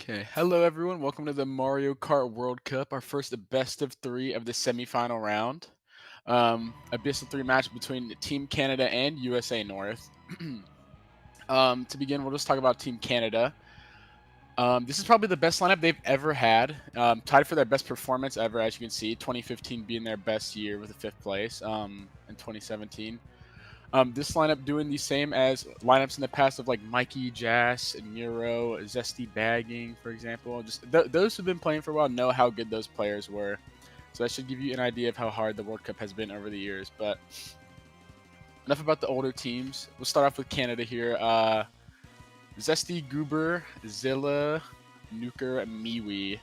Okay, hello everyone. Welcome to the Mario Kart World Cup, our first best of three of the semifinal round. A best of three match between Team Canada and USA North. To begin, we'll just talk about Team Canada. This is probably the best lineup they've ever had, tied for their best performance ever, as you can see. 2015 being their best year with a fifth place, in 2017. This lineup doing the same as lineups in the past of like Mikey, Jass, and Nero, Zesty Bagging, for example. Just those who've been playing for a while know how good those players were. So that should give you an idea of how hard the World Cup has been over the years. But enough about the older teams. We'll start off with Canada here. Zesty, Goober, Zilla, Nuker, MKWii.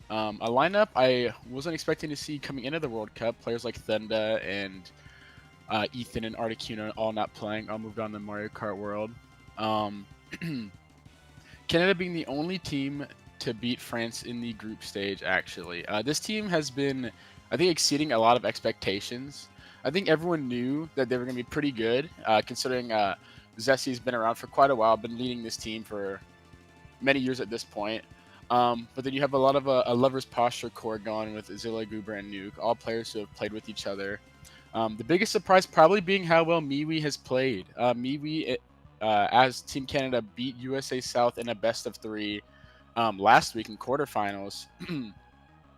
A lineup I wasn't expecting to see coming into the World Cup. Players like Thunda and Ethan and Articuno all not playing. I'll move on to Mario Kart World. Um, Canada being the only team to beat France in the group stage, actually. This team has been, I think, exceeding a lot of expectations. I think everyone knew that they were going to be pretty good, considering Zessy's been around for quite a while, been leading this team for many years at this point. But then you have a lot of a lover's posture core going with Zilla, Goober, and Nuke, all players who have played with each other. The biggest surprise probably being how well MKWii has played. MKWii, as Team Canada beat USA South in a best of three last week in quarterfinals.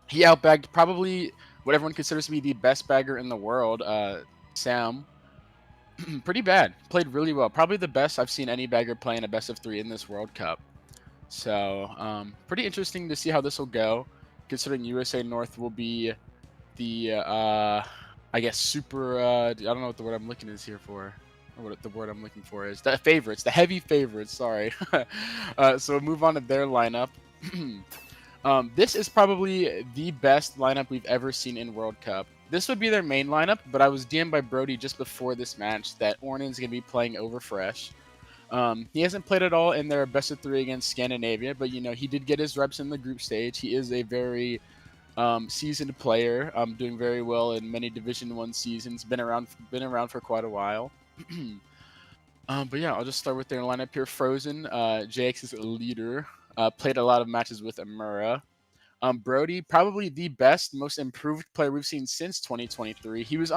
He outbagged probably what everyone considers to be the best bagger in the world, Sam. Pretty bad. Played really well. Probably the best I've seen any bagger play in a best of three in this World Cup. So pretty interesting to see how this will go, considering USA North will be the I guess super I don't know what the word I'm looking is here for, or what the word I'm looking for is, the favorites, the heavy favorites, sorry. So we'll move on to their lineup. This is probably the best lineup we've ever seen in World Cup. This would be their main lineup, but I was DM'd by Brody just before this match that Ornan's going to be playing over Fresh. He hasn't played at all in their best of three against Scandinavia, but he did get his reps in the group stage. He is a very seasoned player, doing very well in many Division One seasons. Been around for quite a while. But yeah, I'll just start with their lineup here. Frozen, JX is a leader. Played a lot of matches with Amura. Brody, probably the best, most improved player we've seen since 2023. He's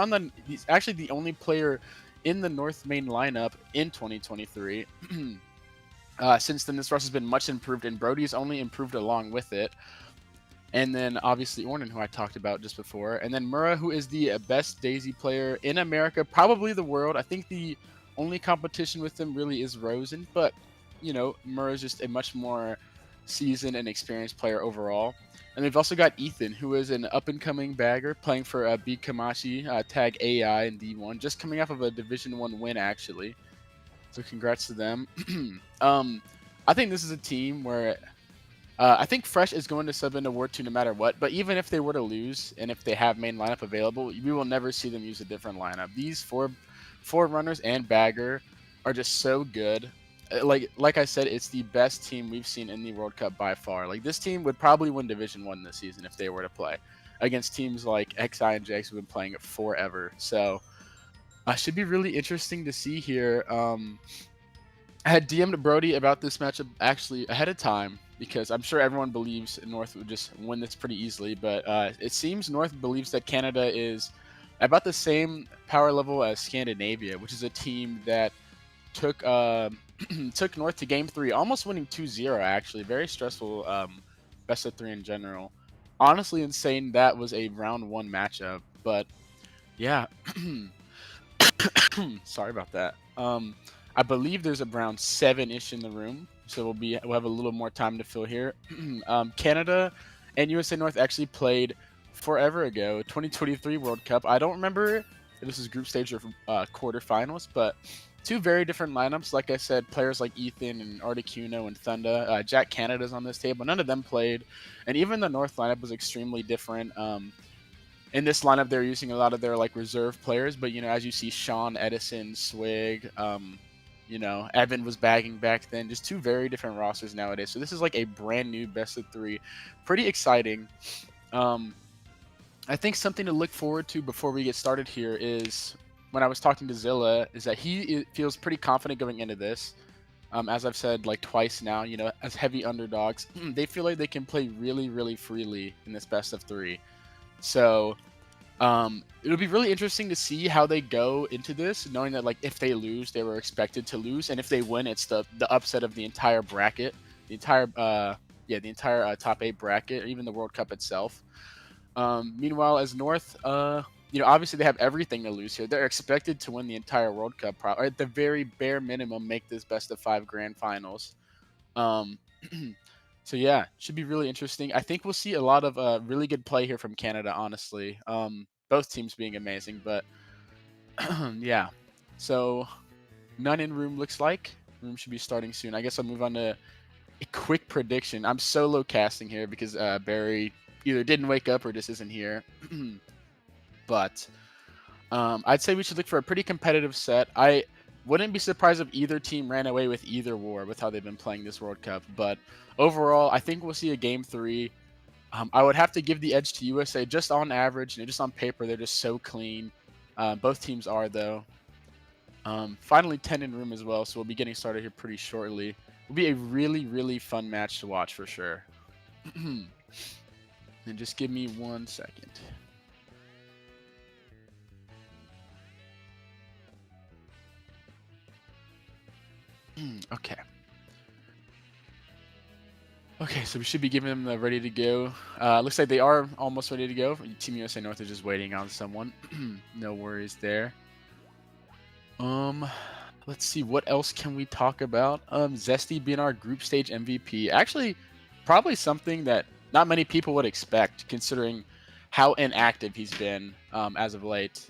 actually the only player in the North main lineup in 2023. Since then, this rush has been much improved, and Brody's only improved along with it. And then obviously Ornan, who I talked about just before. And then Mura, who is the best Daisy player in America, probably the world. I think the only competition with him really is Rosen, but Mura's just a much more seasoned and experienced player overall. And we've also got Ethan, who is an up-and-coming bagger playing for Beat Kamachi, tag AI in D1, just coming off of a Division 1 win, actually. So congrats to them. I think this is a team where I think Fresh is going to sub into War 2 no matter what, but even if they were to lose and if they have main lineup available, we will never see them use a different lineup. These four runners and bagger are just so good. Like I said, it's the best team we've seen in the World Cup by far. Like, this team would probably win Division 1 this season if they were to play against teams like XI and JX who've been playing it forever. So should be really interesting to see here. I had DM'd Brody about this matchup actually ahead of time because I'm sure everyone believes North would just win this pretty easily, but it seems North believes that Canada is about the same power level as Scandinavia, which is a team that took took North to Game 3, almost winning 2-0 actually. Very stressful best of 3 in general. Honestly insane that was a round 1 matchup, but yeah. Sorry about that. I believe there's around 7-ish in the room, so we'll have a little more time to fill here. Canada and USA North actually played forever ago, 2023 World Cup. I don't remember if this is group stage or quarterfinals, but two very different lineups. Like I said, players like Ethan and Articuno and Thunda. Jack Canada's on this table. None of them played, and even the North lineup was extremely different. In this lineup, they're using a lot of their reserve players, but as you see, Sean, Edison, Swig, Evan was bagging back then. Just two very different rosters nowadays. So this is like a brand new best of 3. Pretty exciting. I think something to look forward to before we get started here is when I was talking to Zilla, is that he feels pretty confident going into this. As I've said like twice now, as heavy underdogs, they feel like they can play really, really freely in this best of three. So it'll be really interesting to see how they go into this, knowing that like if they lose, they were expected to lose, and if they win, it's the upset of the entire bracket, the entire top 8 bracket, even the World Cup itself. Meanwhile, as North, obviously they have everything to lose here. They're expected to win the entire World Cup, or at the very bare minimum, make this best of 5 grand finals. Um, so yeah, should be really interesting. I think we'll see a lot of really good play here from Canada, honestly. Both teams being amazing, but yeah. So none in room looks like. Room should be starting soon. I guess I'll move on to a quick prediction. I'm solo casting here because Barry either didn't wake up or just isn't here. But I'd say we should look for a pretty competitive set. I wouldn't be surprised if either team ran away with either war with how they've been playing this World Cup. But overall, I think we'll see a game 3. I would have to give the edge to USA just on average. Just on paper, they're just so clean. Both teams are, though. Finally, 10 in room as well, so we'll be getting started here pretty shortly. It'll be a really, really fun match to watch for sure. And just give me 1 second. Okay. Okay, so we should be giving them the ready to go. Looks like they are almost ready to go. Team USA North is just waiting on someone. No worries there. Let's see, what else can we talk about? Zesty being our group stage MVP. Actually, probably something that not many people would expect, considering how inactive he's been as of late.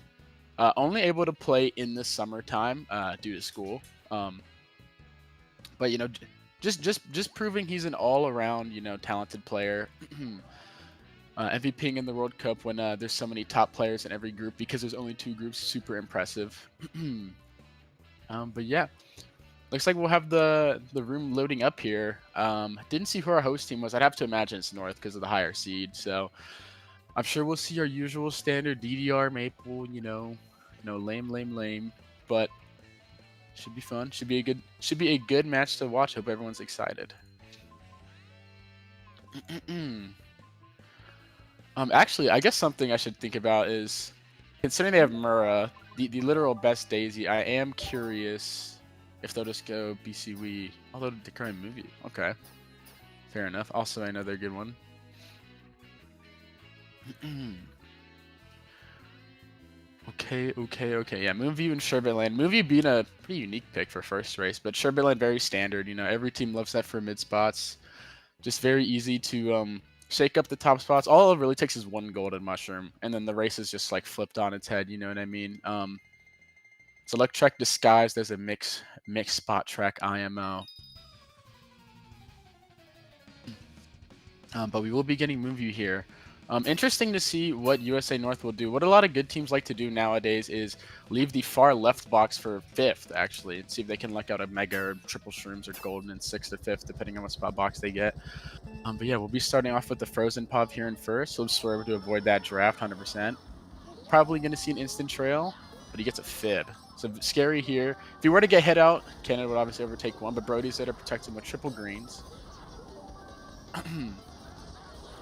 Only able to play in the summertime due to school. But just proving he's an all-around talented player. MVPing in the World Cup when there's so many top players in every group because there's only 2 groups. Super impressive. But yeah, looks like we'll have the room loading up here. Didn't see who our host team was. I'd have to imagine it's North because of the higher seed. So I'm sure we'll see our usual standard DDR Maple. Lame. But should be fun. Should be a good match to watch. Hope everyone's excited. Actually, I guess something I should think about is, considering they have Mura, the literal best Daisy, I am curious if they'll just go BCWii, although the current movie. Okay. Fair enough. Also, another good one. Okay. Yeah, Moonview and Sherbet Land. Moonview being a pretty unique pick for first race, but Sherbet Land very standard. Every team loves that for mid spots. Just very easy to shake up the top spots. All it really takes is 1 golden mushroom, and then the race is just like flipped on its head. You know what I mean? It's Electrek disguised as a mix spot track IMO. But we will be getting Moonview here. Interesting to see what USA North will do. What a lot of good teams like to do nowadays is leave the far left box for 5th, actually, and see if they can luck out a Mega or Triple Shrooms or Golden in 6th or 5th, depending on what spot box they get. But yeah, we'll be starting off with the Frozen Pov here in first. So we'll swerve to avoid that draft 100%. Probably going to see an instant trail, but he gets a fib. So scary here. If he were to get hit out, Canada would obviously overtake 1, but Brody's there to protect him with triple greens.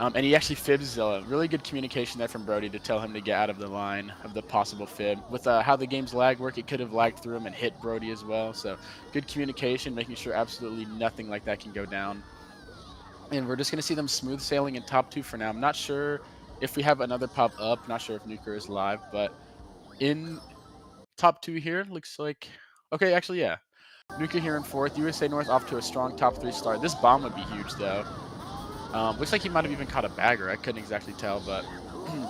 And he actually fibs Zilla. Really good communication there from Brody to tell him to get out of the line of the possible fib. With how the game's lag work, it could have lagged through him and hit Brody as well. So good communication, making sure absolutely nothing like that can go down. And we're just going to see them smooth sailing in top 2 for now. I'm not sure if we have another pop up. Not sure if Nuker is live, but in top 2 here, looks like... Okay, actually, yeah. Nuker here in 4th. USA North off to a strong top 3 start. This bomb would be huge, though. Looks like he might have even caught a bagger. I couldn't exactly tell, but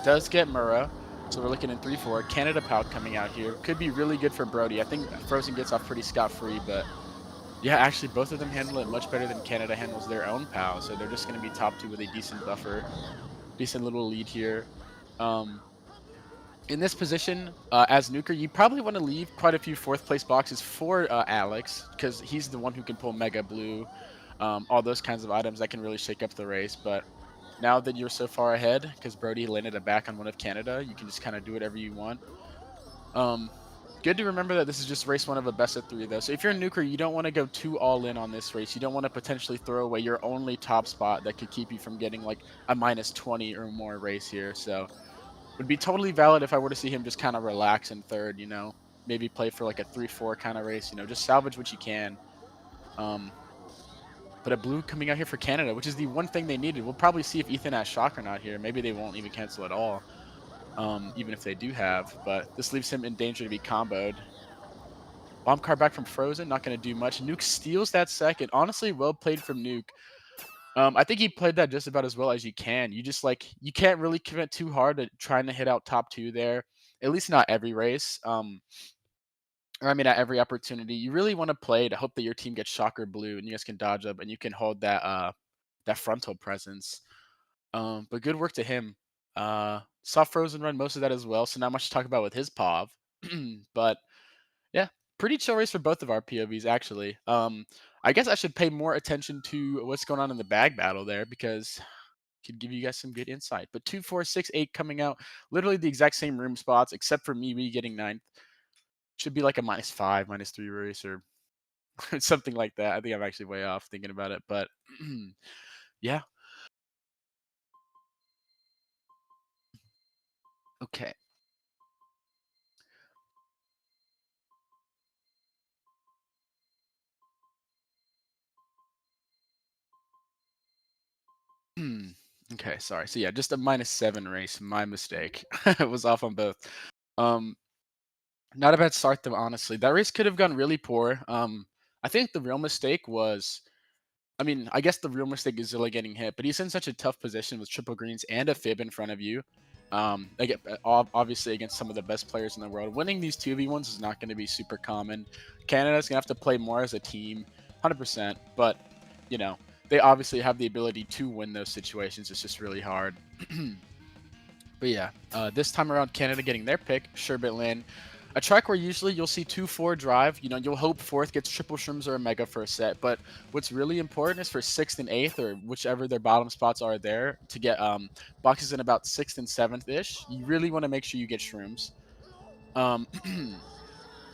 does get Mura. So we're looking in 3-4. Canada Pout coming out here. Could be really good for Brody. I think Frozen gets off pretty scot-free, but yeah, actually both of them handle it much better than Canada handles their own POW. So they're just going to be top 2 with a decent buffer. Decent little lead here. In this position, as Nuker, you probably want to leave quite a few 4th place boxes for Alex, because he's the one who can pull Mega Blue. All those kinds of items that can really shake up the race. But now that you're so far ahead, because Brody landed a back on one of Canada, you can just kind of do whatever you want. Good to remember that this is just race 1 of a best of 3, though. So if you're a nuker, you don't want to go too all in on this race. You don't want to potentially throw away your only top spot that could keep you from getting like a -20 or more race here. So would be totally valid if I were to see him just kind of relax in third, maybe play for like a 3-4 kind of race, just salvage what you can. But a blue coming out here for Canada, which is the one thing they needed. We'll probably see if Ethan has shock or not here. Maybe they won't even cancel at all, even if they do have. But this leaves him in danger to be comboed. Bomb car back from Frozen, not going to do much. Nuke steals that second. Honestly, well played from Nuke. I think he played that just about as well as you can. You can't really commit too hard to trying to hit out top 2 there. At least not every race. Or I mean, at every opportunity, you really want to play to hope that your team gets shock or blue, and you guys can dodge up and you can hold that frontal presence. But good work to him. Saw Frozen run most of that as well, so not much to talk about with his POV. But yeah, pretty chill race for both of our POVs actually. I guess I should pay more attention to what's going on in the bag battle there because could give you guys some good insight. But 2, 4, 6, 8 coming out, literally the exact same room spots except for me getting 9th. Should be like a -5, -3 race or something like that. I think I'm actually way off thinking about it, but yeah. Okay. Okay, sorry. So yeah, just a -7 race. My mistake. It was off on both. Um, Not a bad start though, honestly. That race could have gone really poor. I think the real mistake was I mean, I guess the real mistake is Zilla getting hit, but he's in such a tough position with triple greens and a fib in front of you. Obviously against some of the best players in the world. Winning these 2v1s is not going to be super common. Canada's going to have to play more as a team, 100%. But, you know, they obviously have the ability to win those situations. It's just really hard. But yeah, this time around, Canada getting their pick, Sherbet Land. A track where usually you'll see 2-4 drive. You'll hope 4th gets triple shrooms or a mega for a set. But what's really important is for 6th and 8th, or whichever their bottom spots are there, to get boxes in about 6th and 7th-ish. You really want to make sure you get shrooms.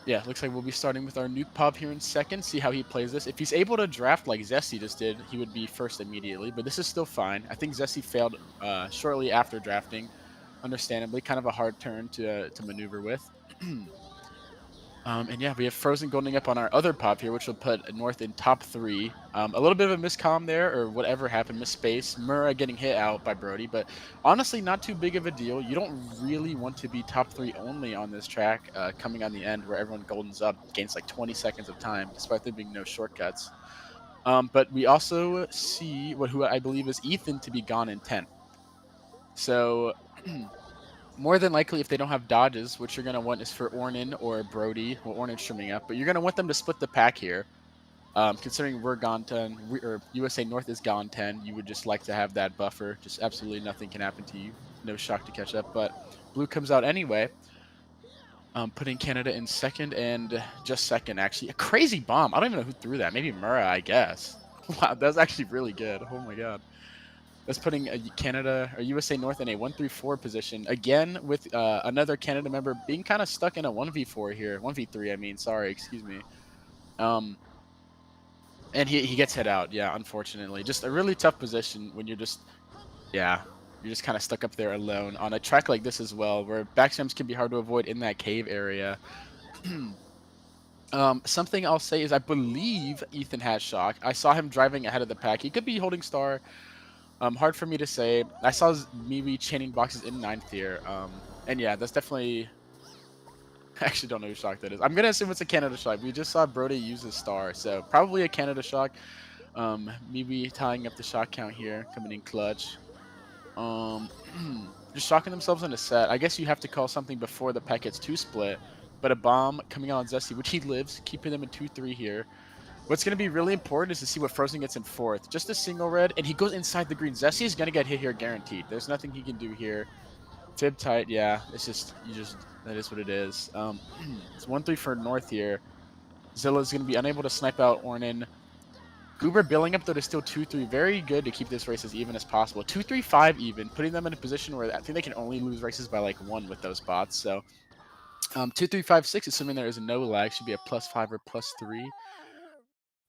Yeah, looks like we'll be starting with our Nuke Pop here in second, see how he plays this. If he's able to draft like Zesty just did, he would be first immediately, but this is still fine. I think Zesty failed shortly after drafting, understandably. Kind of a hard turn to maneuver with. And yeah, we have Frozen golding up on our other pop here, which will put North in top 3. A little bit of a miscomm there, or whatever happened, misspace. Murrah getting hit out by Brody, but honestly, not too big of a deal. You don't really want to be top 3 only on this track, coming on the end where everyone goldens up, gains like 20 seconds of time, despite there being no shortcuts. But we also see who I believe is Ethan to be gone in 10th. So more than likely, if they don't have dodges, what you're going to want is for Ornan or Brody. Well, Ornan's trimming up, but you're going to want them to split the pack here. Considering we're gone 10, or USA North is gone 10, you would just like to have that buffer. Just absolutely nothing can happen to you. No shock to catch up, but blue comes out anyway. Putting Canada in second and just second, actually. A crazy bomb. I don't even know who threw that. Maybe Murrah, I guess. Wow, that's actually really good. Oh my god. That's putting Canada or USA North in a 1-3-4 position again, with another Canada member being kind of stuck in a 1v4 here, 1v3. I mean, sorry, excuse me. And he gets hit out. Yeah, unfortunately, just a really tough position when you're just you're just kind of stuck up there alone on a track like this as well, where backjumps can be hard to avoid in that cave area. Something I'll say is I believe Ethan has shock. I saw him driving ahead of the pack. He could be holding star. Hard for me to say. I saw Miwi chaining boxes in 9th here. And yeah, that's definitely... I actually don't know who shock that is. I'm going to assume it's a Canada shock. We just saw Brody use his star, so probably a Canada shock. Miwi tying up the shock count here, coming in clutch. Just shocking themselves in a set. I guess you have to call something before the pack gets 2 split, but a bomb coming out on Zesty, which he lives, keeping them in 2-3 here. What's going to be really important is to see what Frozen gets in 4th. Just a single red, and he goes inside the green. Zesty is going to get hit here, guaranteed. There's nothing he can do here. Fib tight, yeah. It's just, that is what it is. It's 1-3 for North here. Zilla's going to be unable to snipe out Ornan. Goober billing up, though, to still 2-3. Very good to keep this race as even as possible. 2-3-5 even, putting them in a position where I think they can only lose races by like 1 with those bots. So 2, 3, 5, 6, assuming there is no lag, should be a +5 or +3.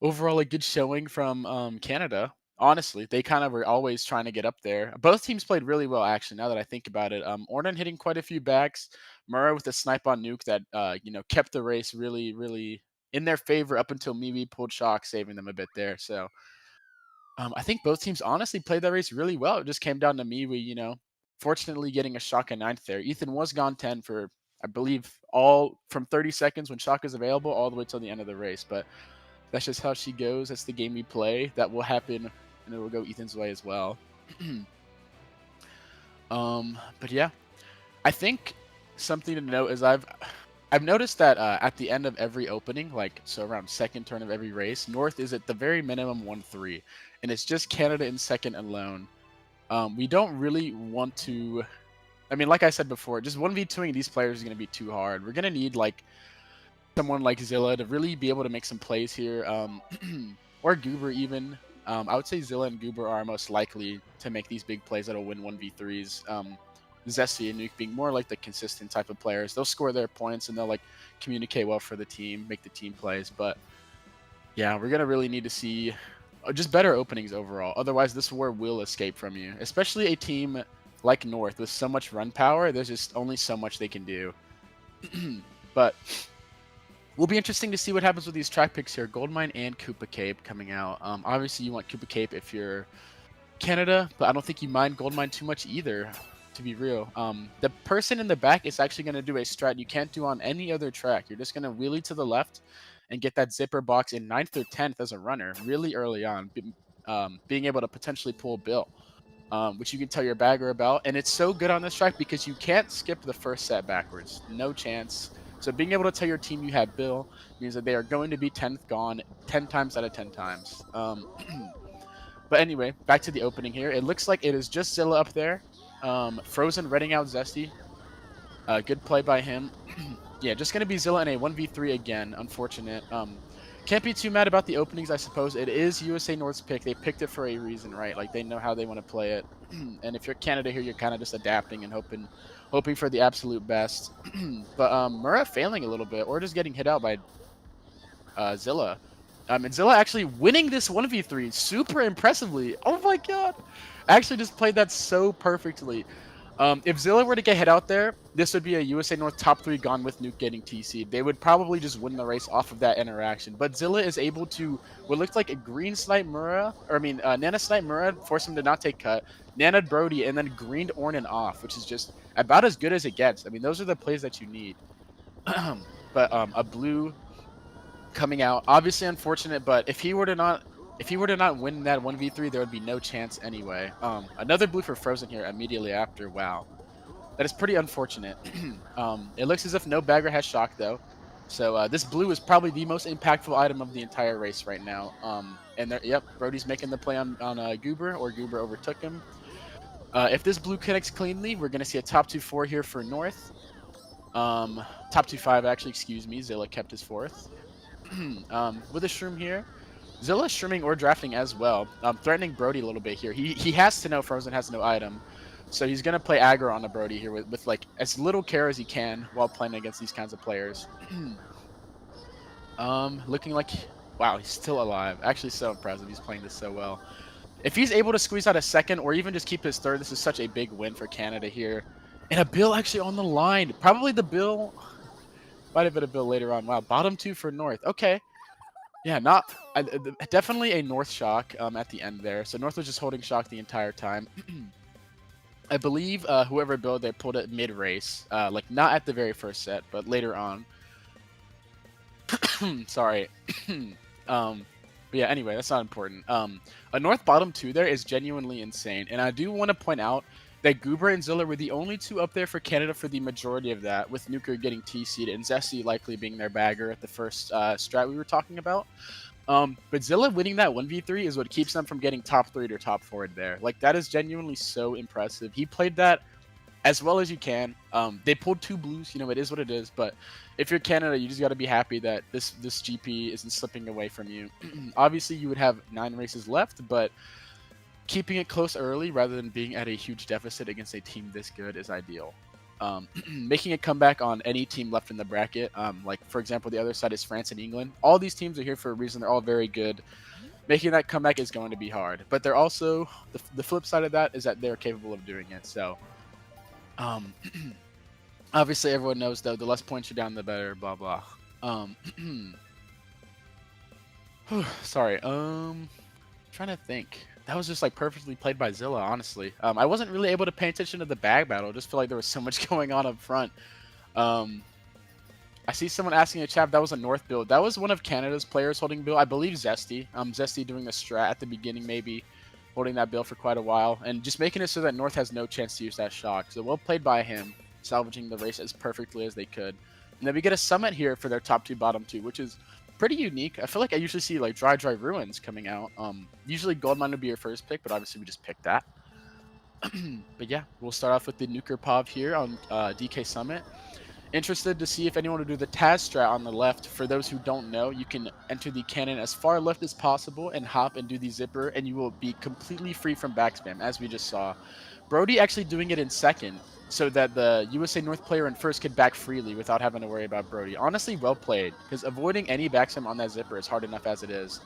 Overall, a good showing from Canada. Honestly, they kind of were always trying to get up there. Both teams played really well, actually, now that I think about it. Ornan hitting quite a few backs. Murrah with a snipe on Nuke that, kept the race really, really in their favor up until MKWC pulled shock, saving them a bit there. So I think both teams honestly played that race really well. It just came down to MKWC, fortunately getting a shock in ninth there. Ethan was gone 10 for, I believe, all from 30 seconds when shock is available all the way till the end of the race. But that's just how she goes. That's the game we play. That will happen, and it will go Ethan's way as well. But yeah, I think something to note is I've noticed that at the end of every opening, like so around second turn of every race, North is at the very minimum 1-3, and it's just Canada in second alone. We don't really want to. I mean, like I said before, just 1v2ing these players is going to be too hard. We're going to need like someone like Zilla to really be able to make some plays here, or Goober even. I would say Zilla and Goober are most likely to make these big plays that'll win 1v3s. Zesty and Nuke being more like the consistent type of players. They'll score their points and they'll like communicate well for the team, make the team plays. But yeah, we're gonna really need to see just better openings overall. Otherwise, this war will escape from you. Especially a team like North with so much run power. There's just only so much they can do. But will be interesting to see what happens with these track picks here. Goldmine and Koopa Cape coming out. Obviously, you want Koopa Cape if you're Canada, but I don't think you mind Goldmine too much either, to be real. The person in the back is actually going to do a strat you can't do on any other track. You're just going to wheelie to the left and get that zipper box in 9th or 10th as a runner really early on, being able to potentially pull Bill, which you can tell your bagger about. And it's so good on this track because you can't skip the first set backwards. No chance. So being able to tell your team you have Bill means that they are going to be 10th gone 10 times out of 10 times. But anyway, back to the opening here. It looks like it is just Zilla up there. Frozen reading out Zesty. Good play by him. Yeah, just going to be Zilla in a 1v3 again. Unfortunate. Can't be too mad about the openings, I suppose. It is USA North's pick. They picked it for a reason, right? Like, they know how they want to play it. And if you're Canada here, you're kind of just adapting and hoping for the absolute best. But Murrah failing a little bit, or just getting hit out by Zilla. And Zilla actually winning this 1v3 super impressively. Oh my god. Actually just played that so perfectly. If Zilla were to get hit out there, this would be a USA North top 3 gone with Nuke getting TC'd. They would probably just win the race off of that interaction. But Zilla is able to, what looked like a green snipe Murrah, Nana snipe Murrah, force him to not take cut, Nana Brody, and then greened Ornan off, which is just about as good as it gets. I mean, those are the plays that you need. But a blue coming out, obviously unfortunate, but if he were to not win that 1v3, there would be no chance anyway. Another blue for Frozen here immediately after. Wow, that is pretty unfortunate. It looks as if no bagger has shock though, so this blue is probably the most impactful item of the entire race right now. And there, yep, Brody's making the play on Goober, or Goober overtook him. If this blue connects cleanly, we're gonna see a top 2-4 here for North. Top 2-5 actually, excuse me. Zilla kept his 4th. With a shroom here, Zilla shrooming or drafting as well, threatening Brody a little bit here. He has to know Frozen has no item, so he's gonna play aggro on the Brody here with like as little care as he can while playing against these kinds of players. Looking like, wow, he's still alive. Actually, so impressive. He's playing this so well. If he's able to squeeze out a second or even just keep his 3rd, this is such a big win for Canada here. And a Bill actually on the line. Probably the Bill. Might have been a Bill later on. Wow, bottom 2 for North. Okay. Yeah, definitely a North shock at the end there. So North was just holding shock the entire time. I believe whoever built they pulled it mid-race. Like, not at the very first set, but later on. Sorry. But yeah, anyway, that's not important. A North bottom 2 there is genuinely insane. And I do want to point out that Goober and Zilla were the only 2 up there for Canada for the majority of that, with Nuker getting TC'd and Zesty likely being their bagger at the first strat we were talking about. But Zilla winning that 1v3 is what keeps them from getting top 3 or top 4 there. Like, that is genuinely so impressive. He played that as well as you can. They pulled 2 blues, it is what it is, but if you're Canada, you just got to be happy that this GP isn't slipping away from you. Obviously, you would have 9 races left, but keeping it close early rather than being at a huge deficit against a team this good is ideal. making a comeback on any team left in the bracket. Like, for example, the other side is France and England. All these teams are here for a reason. They're all very good. Making that comeback is going to be hard. But they're also, the flip side of that is that they're capable of doing it. So, obviously, everyone knows, though, the less points you're down, the better, blah, blah. Sorry. Trying to think. That was just like perfectly played by Zilla, honestly. I wasn't really able to pay attention to the bag battle. Just feel like there was so much going on up front. I see someone asking in the chat if that was a North build. That was one of Canada's players holding build. I believe Zesty. Zesty doing the strat at the beginning, maybe holding that build for quite a while, and just making it so that North has no chance to use that shock. So well played by him, salvaging the race as perfectly as they could. And then we get a summit here for their top 2, bottom 2, which is pretty unique. I feel like I usually see like Dry Ruins coming out. Usually Goldmine would be your first pick, but obviously we just picked that. But yeah, we'll start off with the Nuker Pov here on DK Summit. Interested to see if anyone will do the Taz strat on the left. For those who don't know, you can enter the cannon as far left as possible and hop and do the zipper, and you will be completely free from backspam, as we just saw. Brody actually doing it in second, so that the USA North player in first could back freely without having to worry about Brody. Honestly, well played, because avoiding any backspam on that zipper is hard enough as it is.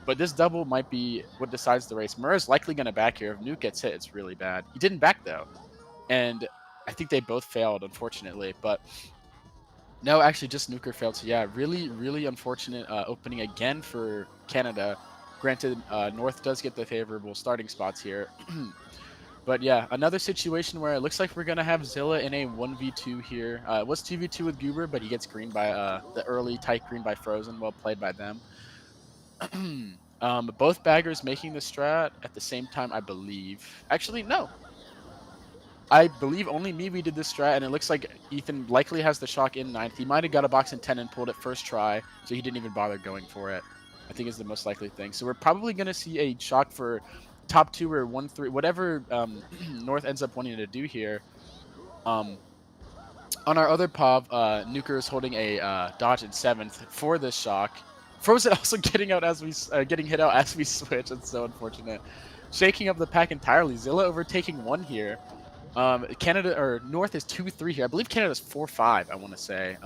But this double might be what decides the race. Murray's likely going to back here. If Nuke gets hit, it's really bad. He didn't back, though. And I think they both failed, unfortunately. But no, actually, just Nuker failed. So yeah, really, really unfortunate opening again for Canada. Granted, North does get the favorable starting spots here. But yeah, another situation where it looks like we're going to have Zilla in a 1v2 here. It was 2v2 with Goober, but he gets green by the early tight green by Frozen. Well played by them. Both baggers making the strat at the same time, I believe. Actually, no. I believe only MKWii did this strat, and it looks like Ethan likely has the shock in 9th. He might have got a box in 10 and pulled it first try, so he didn't even bother going for it. I think is the most likely thing. So we're probably going to see a shock for top 2 or 1-3, whatever North ends up wanting to do here. On our other POV, Nuker is holding a dodge in 7th for this shock. Frozen also getting out as we getting hit out as we switch. It's so unfortunate. Shaking up the pack entirely. Zilla overtaking 1 here. Canada or North is 2-3 here. I believe Canada's 4-5. I want to say.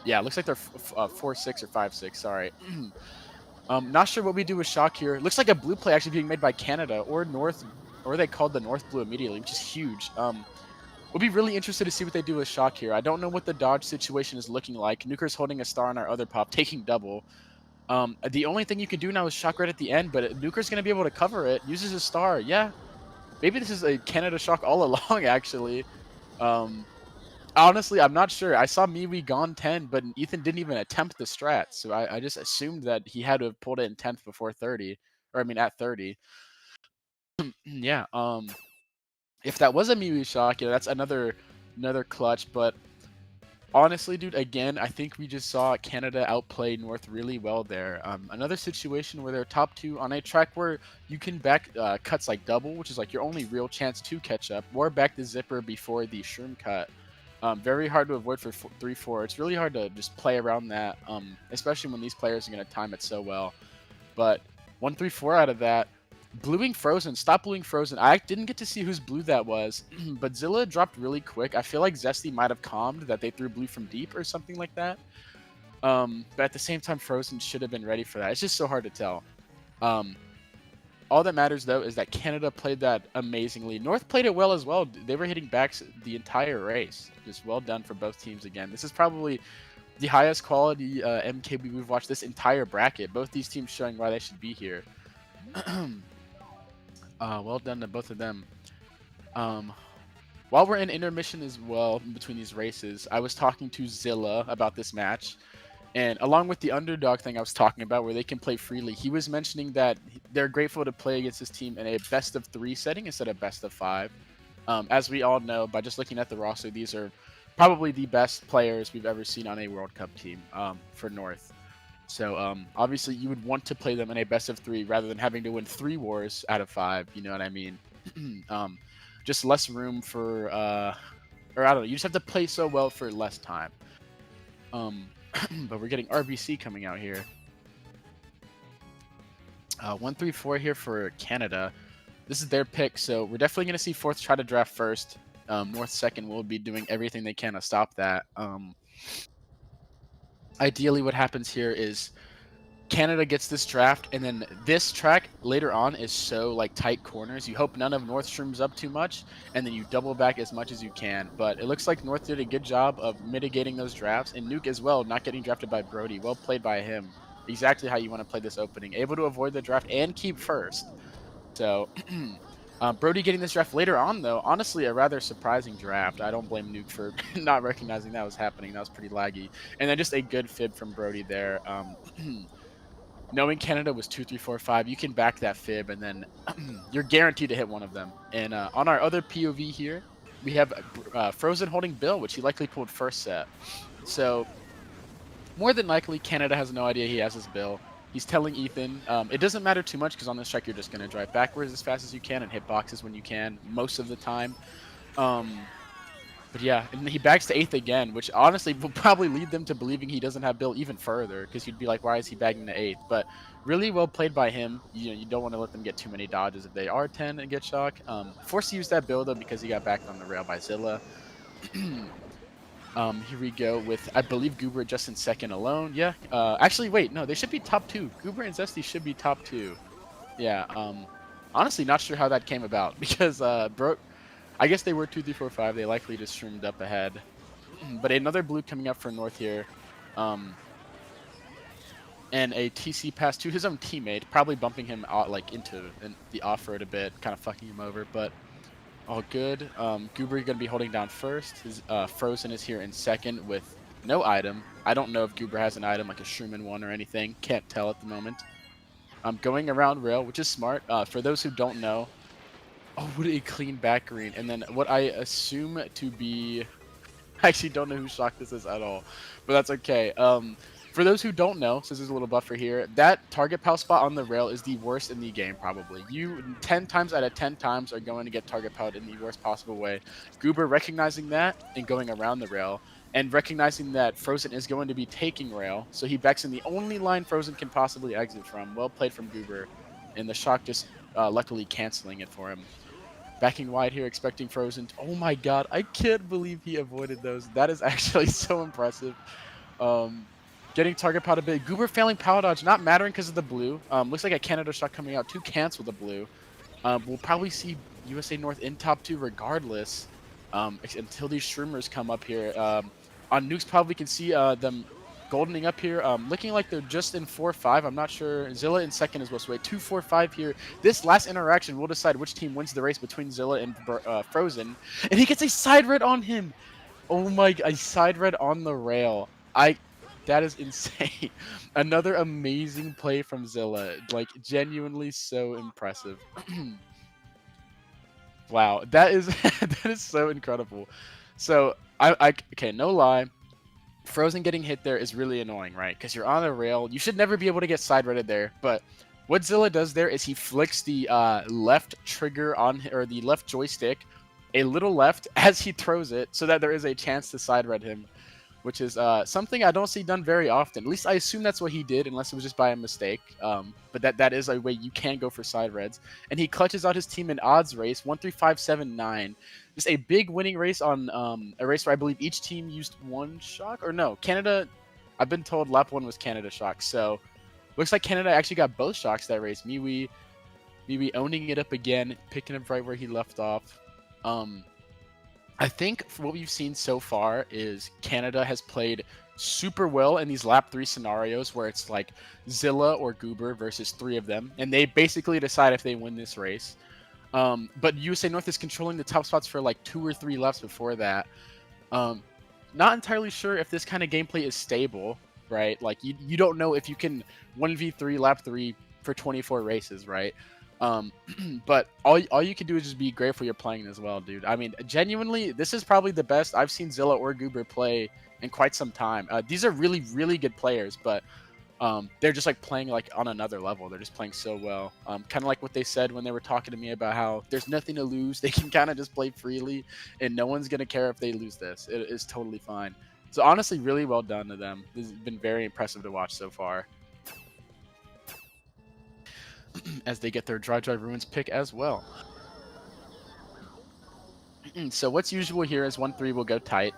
Yeah, it looks like they're 4-6 or 5-6. Sorry. Not sure what we do with shock here. Looks like a blue play actually being made by Canada or North, or they called the North blue immediately, which is huge. We'll be really interested to see what they do with shock here. I don't know what the dodge situation is looking like. Nuker's holding a star on our other pop, taking double. The only thing you can do now is shock right at the end, but Nuker's going to be able to cover it. Uses a star. Yeah. Maybe this is a Canada shock all along, actually. Honestly, I'm not sure. I saw MKWii gone 10, but Ethan didn't even attempt the strat, so I just assumed that he had to have pulled it in 10th before 30. Or, I mean, at 30. Yeah, if that was a MKWii shock, yeah, that's another clutch, but honestly, dude, again, I think we just saw Canada outplay North really well there. Another situation where they're top 2 on a track where you can back cuts like double, which is like your only real chance to catch up, or back the zipper before the shroom cut. Very hard to avoid for 3-4. It's really hard to just play around that, especially when these players are going to time it so well. But 1-3-4 out of that. Bluing Frozen. Stop bluing Frozen. I didn't get to see whose blue that was, but Zilla dropped really quick. I feel like Zesty might have calmed that they threw blue from deep or something like that. But at the same time, Frozen should have been ready for that. It's just so hard to tell. All that matters, though, is that Canada played that amazingly. North played it well as well. They were hitting backs the entire race. Just well done for both teams again. This is probably the highest quality MKWii we've watched this entire bracket. Both these teams showing why they should be here. Well done to both of them. While we're in intermission as well between these races, I was talking to Zilla about this match. And along with the underdog thing I was talking about where they can play freely, he was mentioning that they're grateful to play against this team in a best of 3 setting instead of best of 5. As we all know, by just looking at the roster, these are probably the best players we've ever seen on a World Cup team for North. So obviously you would want to play them in a best of 3 rather than having to win 3 wars out of 5. You know what I mean? Just less room for, or I don't know. You just have to play so well for less time. But we're getting RBC coming out here. 1-3-4 here for Canada. This is their pick, so we're definitely going to see Fourth try to draft first. North second will be doing everything they can to stop that. Ideally, what happens here is Canada gets this draft, and then this track later on is so like tight corners. You hope none of North shrooms up too much, and then you double back as much as you can. But it looks like North did a good job of mitigating those drafts, and Nuke as well, not getting drafted by Brody. Well played by him. Exactly how you want to play this opening. Able to avoid the draft and keep first. So Brody getting this draft later on, though, honestly, a rather surprising draft. I don't blame Nuke for not recognizing that was happening. That was pretty laggy. And then just a good fib from Brody there. Knowing Canada was 2, 3, 4, 5, you can back that fib, and then you're guaranteed to hit one of them. And on our other POV here, we have Frozen holding Bill, which he likely pulled first set. So more than likely, Canada has no idea he has his Bill. He's telling Ethan, it doesn't matter too much because on this track you're just going to drive backwards as fast as you can and hit boxes when you can most of the time. But yeah, and he backs to 8th again, which honestly will probably lead them to believing he doesn't have Bill even further, because you'd be like, why is he bagging to 8th? But really well played by him. You know, you don't want to let them get too many dodges if they are 10 and get shock. Forced to use that Bill, though, because he got backed on the rail by Zilla. Here we go with, I believe, Goober just in second alone. Yeah. Actually, wait, no, they should be top 2. Goober and Zesty should be top 2. Yeah. Honestly, not sure how that came about, because I guess they were 2, 3, 4, 5. They likely just shroomed up ahead. But another blue coming up for North here. And a TC pass to his own teammate, probably bumping him out like into the off-road a bit, kind of fucking him over, but all good. Goober going to be holding down first. His Frozen is here in second with no item. I don't know if Goober has an item like a Shroomin one or anything. Can't tell at the moment. Going around rail, which is smart. For those who don't know, oh, what a clean back green. And then what I assume to be... I actually don't know who shock this is at all, but that's okay. For those who don't know, since there's a little buffer here, that target pow spot on the rail is the worst in the game, probably. You 10 times out of 10 times are going to get target powed in the worst possible way. Goober recognizing that and going around the rail, and recognizing that Frozen is going to be taking rail, so he backs in the only line Frozen can possibly exit from. Well played from Goober, and the shock just luckily canceling it for him. Backing wide here, expecting Frozen. Oh my god, I can't believe he avoided those. That is actually so impressive. Getting target powered a bit. Goober failing power dodge, not mattering because of the blue. Looks like a Canada shot coming out to cancel the blue. We'll probably see USA North in top 2 regardless until these Shroomers come up here. On Nukes, probably can see them goldening up here, looking like they're just in 4-5. I'm not sure. Zilla in second as well. So wait, 2-4-5 here. This last interaction will decide which team wins the race between Zilla and Frozen. And he gets a side red on him. Oh my, a side red on the rail. That is insane. Another amazing play from Zilla. Like, genuinely so impressive. Wow, that is that is so incredible. So okay, no lie. Frozen getting hit there is really annoying, right? Because you're on a rail. You should never be able to get side redded there. But what Zilla does there is he flicks the left trigger on, or the left joystick a little left as he throws it, so that there is a chance to side red him, which is something I don't see done very often. At least I assume that's what he did, unless it was just by a mistake. But that is a way you can go for side reds. And he clutches out his team in odds race, 1-3-5-7-9. Just a big winning race on a race where I believe each team used one shock. Or no, Canada, I've been told lap 1 was Canada shock. So looks like Canada actually got both shocks that race. MKWC owning it up again, picking up right where he left off. I think what we've seen so far is Canada has played super well in these lap 3 scenarios where it's like Zilla or Goober versus 3 of them, and they basically decide if they win this race. But USA North is controlling the top spots for like 2 or 3 laps before that. Not entirely sure if this kind of gameplay is stable, right? Like you don't know if you can 1v3 lap 3 for 24 races, right? But all you can do is just be grateful you're playing as well, dude. I mean, genuinely, this is probably the best I've seen Zilla or Goober play in quite some time. These are really, really good players, but they're just like playing like on another level. They're just playing so well. Kind of like what they said when they were talking to me about how there's nothing to lose. They can kind of just play freely, and no one's gonna care if they lose this. It is totally fine. So honestly, really well done to them. This has been very impressive to watch so far. As they get their Dry Ruins pick as well. So what's usual here is 1-3 will go tight.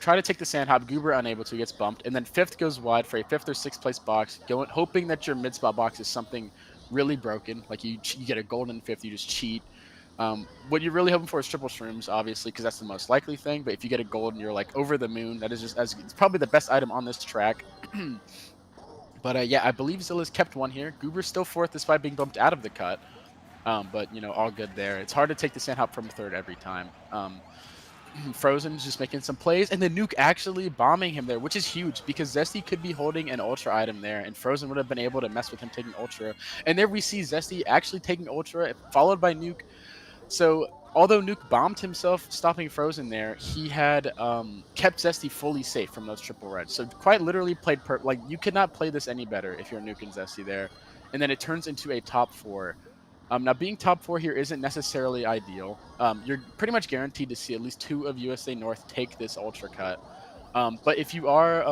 Try to take the sand hop. Goober unable to, gets bumped, and then fifth goes wide for a fifth or sixth place box. Going hoping that your mid spot box is something really broken, like you get a golden fifth, you just cheat. What you're really hoping for is triple shrooms, obviously, because that's the most likely thing. But if you get a gold and you're like over the moon, that is just as it's probably the best item on this track. But yeah, I believe Zilla's kept one here. Goober's still fourth despite being bumped out of the cut. But all good there. It's hard to take the sand hop from third every time. Frozen's just making some plays, and the nuke actually bombing him there, which is huge because Zesty could be holding an ultra item there, and Frozen would have been able to mess with him taking ultra. And there we see Zesty actually taking ultra, followed by nuke. So although nuke bombed himself, stopping Frozen there, he had kept Zesty fully safe from those triple reds. So quite literally played like you could not play this any better if you're nuking Zesty there. And then it turns into a top 4. Now, being top 4 here isn't necessarily ideal. You're pretty much guaranteed to see at least 2 of USA North take this ultra cut. But if you are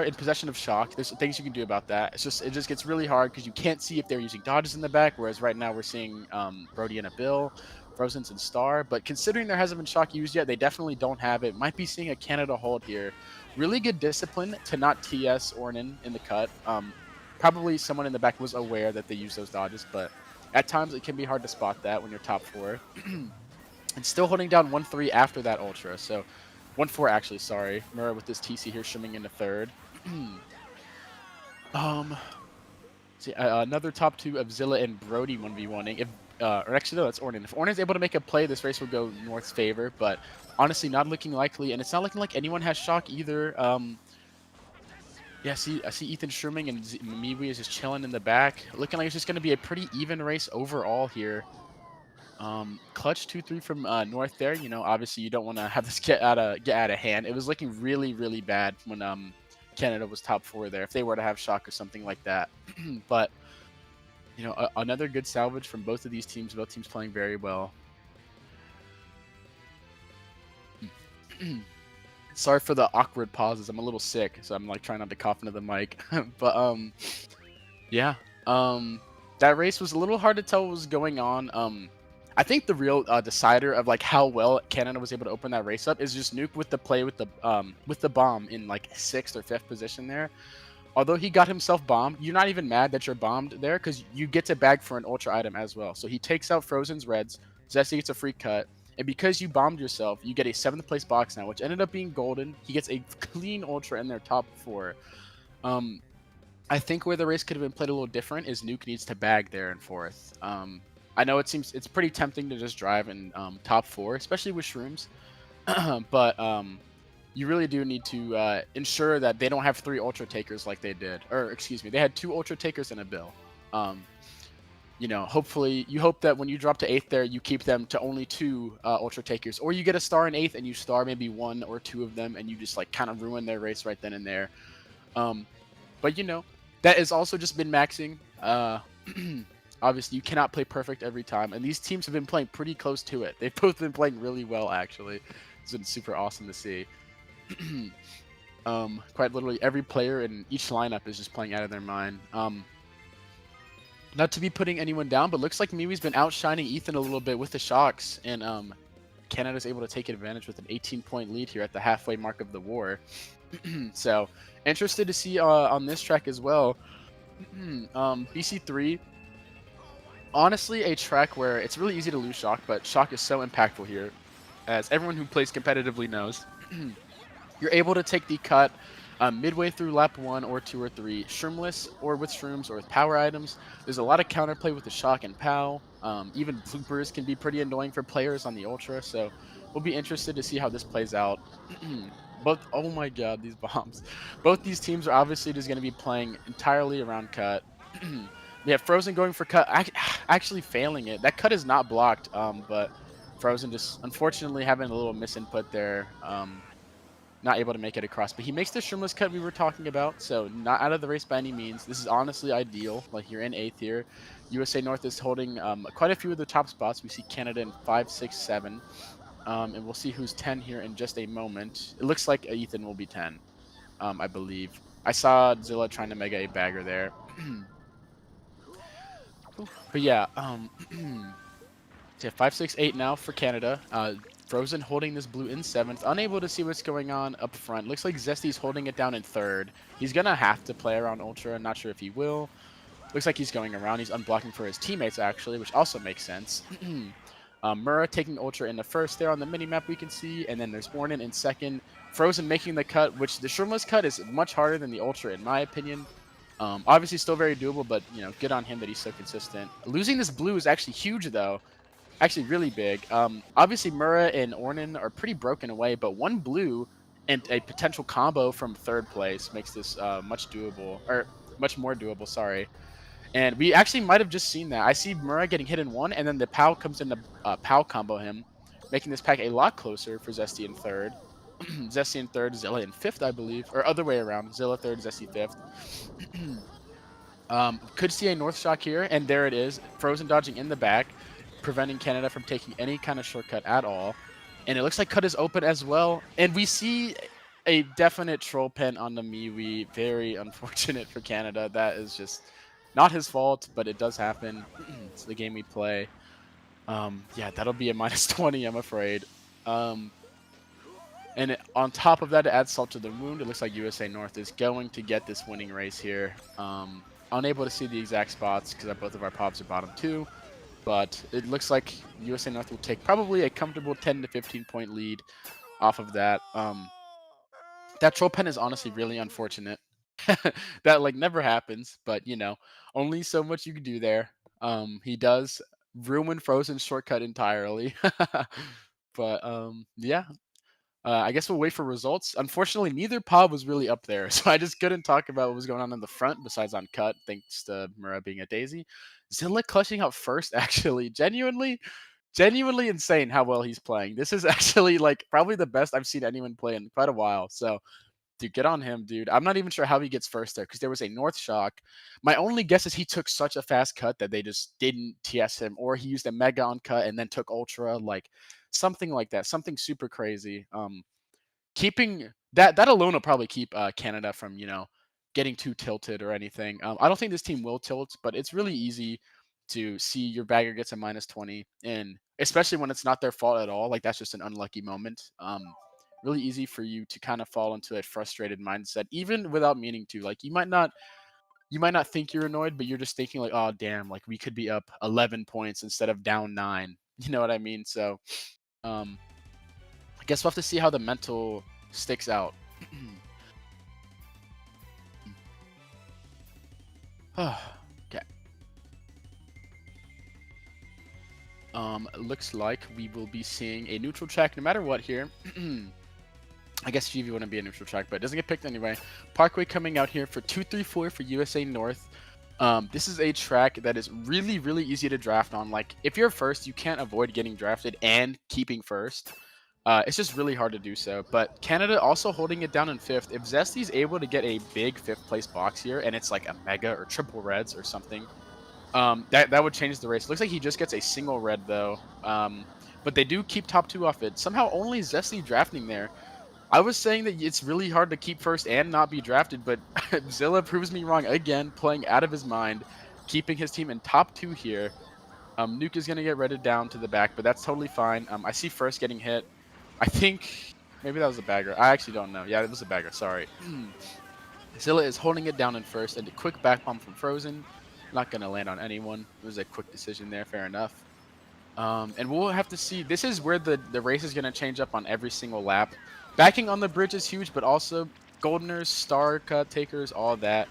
in possession of shock, there's things you can do about that. It just gets really hard because you can't see if they're using dodges in the back. Whereas right now we're seeing Brody and a Bill, Frozen's and Star. But considering there hasn't been shock used yet, they definitely don't have it. Might be seeing a Canada hold here. Really good discipline to not TS Ornan in the cut. Probably someone in the back was aware that they use those dodges, but at times it can be hard to spot that when you're top 4. And still holding down 1-3 after that ultra. So 1-4 actually, sorry. Murrah with this TC here shimming into third. See, another top 2 of Zilla and Brody 1v1ing. If or actually no, that's Ornan. If Ornan's able to make a play, this race will go North's favor, but honestly not looking likely, and it's not looking like anyone has shock either. Yeah, I see Ethan shrooming, and MKWii is just chilling in the back. Looking like it's just going to be a pretty even race overall here. Clutch 2-3 from North there. Obviously you don't want to have this get out of hand. It was looking really, really bad when Canada was top 4 there. If they were to have shock or something like that. But another good salvage from both of these teams. Both teams playing very well. Sorry for the awkward pauses. I'm a little sick, so I'm like trying not to cough into the mic. But yeah. That race was a little hard to tell what was going on. I think the real decider of like how well Canada was able to open that race up is just Nuke with the play with the bomb in like 6th or 5th position there. Although he got himself bombed, you're not even mad that you're bombed there because you get to bag for an ultra item as well. So he takes out Frozen's reds. Zesty gets a free cut. And because you bombed yourself, you get a 7th place box now, which ended up being golden. He gets a clean ultra in their top 4. I think where the race could have been played a little different is Nuke needs to bag there in 4th. I know it's pretty tempting to just drive in top 4, especially with shrooms. But you really do need to ensure that they don't have 3 ultra takers like they did. Or excuse me, they had 2 ultra takers and a Bill. Hopefully you hope that when you drop to 8th there, you keep them to only 2 ultra takers, or you get a star in 8th and you star maybe 1 or 2 of them, and you just like kind of ruin their race right then and there. But that has also just been maxing. Obviously, you cannot play perfect every time, and these teams have been playing pretty close to it. They've both been playing really well, actually. It's been super awesome to see. Quite literally, every player in each lineup is just playing out of their mind. Not to be putting anyone down, but looks like MKWii's been outshining Ethan a little bit with the shocks, and Canada's able to take advantage with an 18-point lead here at the halfway mark of the war. So, interested to see on this track as well. BC3, honestly, a track where it's really easy to lose shock, but shock is so impactful here. As everyone who plays competitively knows, you're able to take the cut midway through lap 1 or 2 or 3, shroomless or with shrooms or with power items. There's a lot of counterplay with the shock and POW. Even bloopers can be pretty annoying for players on the ultra, so we'll be interested to see how this plays out. Oh my god, these bombs. Both these teams are obviously just going to be playing entirely around cut. We have Frozen going for cut, actually failing it. That cut is not blocked, but Frozen just unfortunately having a little misinput there. Not able to make it across, but he makes the shroomless cut we were talking about, so not out of the race by any means. This is honestly ideal. Like, you're in 8th here. USA North is holding quite a few of the top spots. We see Canada in 5, 6, 7, and we'll see who's 10 here in just a moment. It looks like Ethan will be 10, I believe. I saw Zilla trying to mega a bagger there. But yeah, So 5, 6, 8 now for Canada. Frozen holding this blue in 7th. Unable to see what's going on up front. Looks like Zesty's holding it down in 3rd. He's going to have to play around Ultra. I'm not sure if he will. Looks like he's going around. He's unblocking for his teammates, actually, which also makes sense. Mura taking Ultra in the 1st there on the minimap we can see. And then there's Ornan in 2nd. Frozen making the cut, which the shroomless cut is much harder than the Ultra, in my opinion. Obviously still very doable, but, you know, good on him that he's so consistent. Losing this blue is actually huge, though. Actually really big. Obviously, Mura and Ornan are pretty broken away, but one blue and a potential combo from 3rd place makes this much more doable, sorry. And we actually might have just seen that. I see Mura getting hit in 1, and then the POW comes in to POW combo him, making this pack a lot closer for Zesty in 3rd. Zesty in 3rd, Zilla in 5th, I believe. Or other way around. Zilla 3rd, Zesty 5th. Could see a North Shock here, and there it is. Frozen dodging in the back, preventing Canada from taking any kind of shortcut at all. And it looks like cut is open as well. And we see a definite troll pen on the MKWii. Very unfortunate for Canada. That is just not his fault, but it does happen. It's the game we play. Yeah, that'll be a -20, I'm afraid. And on top of that, to add salt to the wound, it looks like USA North is going to get this winning race here. Unable to see the exact spots because both of our pops are bottom 2. But it looks like USA North will take probably a comfortable 10 to 15 point lead off of that. That troll pen is honestly really unfortunate. That like never happens, but you know, only so much you can do there. He does ruin Frozen's shortcut entirely. But yeah. I guess we'll wait for results. Unfortunately, neither pod was really up there, so I just couldn't talk about what was going on in the front besides on cut, thanks to Mura being a daisy. Zilla clutching out first, actually. Genuinely insane how well he's playing. This is actually, like, probably the best I've seen anyone play in quite a while, so dude, get on him, dude. I'm not even sure how he gets first there because there was a North Shock. My only guess is he took such a fast cut that they just didn't TS him, or he used a Mega on cut and then took Ultra, like something like that, something super crazy. Keeping that alone will probably keep Canada from getting too tilted or anything. I don't think this team will tilt, but it's really easy to see your bagger gets a -20, and especially when it's not their fault at all. Like that's just an unlucky moment. Really easy for you to kind of fall into a frustrated mindset, even without meaning to. Like you might not think you're annoyed, but you're just thinking like, oh damn, like we could be up 11 points instead of down 9. You know what I mean? So, I guess we'll have to see how the mental sticks out. Okay. Looks like we will be seeing a neutral track no matter what here. I guess GV wouldn't be a neutral track, but it doesn't get picked anyway. Parkway coming out here for 2-3-4 for USA North. This is a track that is really, really easy to draft on. Like, if you're first, you can't avoid getting drafted and keeping first. It's just really hard to do so. But Canada also holding it down in 5th. If Zesty's able to get a big 5th place box here, and it's like a mega or triple reds or something, that would change the race. Looks like he just gets a single red, though. But they do keep top 2 off it. Somehow only Zesty drafting there. I was saying that it's really hard to keep first and not be drafted, but Zilla proves me wrong again, playing out of his mind, keeping his team in top 2 here. Nuke is going to get redded down to the back, but that's totally fine. I see first getting hit. I think maybe that was a bagger. I actually don't know. Yeah, it was a bagger. Sorry. Zilla is holding it down in first, and a quick back bomb from Frozen. Not going to land on anyone. It was a quick decision there. Fair enough. And we'll have to see. This is where the race is going to change up on every single lap. Backing on the bridge is huge, but also Goldeners, Star Cut Takers, all that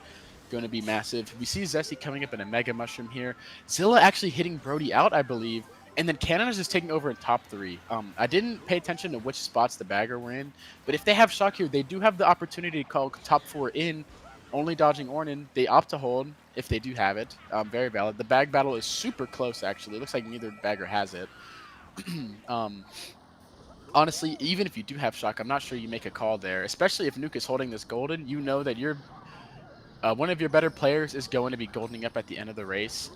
going to be massive. We see Zesty coming up in a Mega Mushroom here. Zilla actually hitting Brody out, I believe. And then Canada's just taking over in top 3. I didn't pay attention to which spots the bagger were in, but if they have Shock here, they do have the opportunity to call top 4 in, only dodging Ornan. They opt to hold if they do have it. Very valid. The bag battle is super close, actually. It looks like neither bagger has it. Honestly, even if you do have Shock, I'm not sure you make a call there, especially if Nuke is holding this golden. You know that you're one of your better players is going to be goldening up at the end of the race.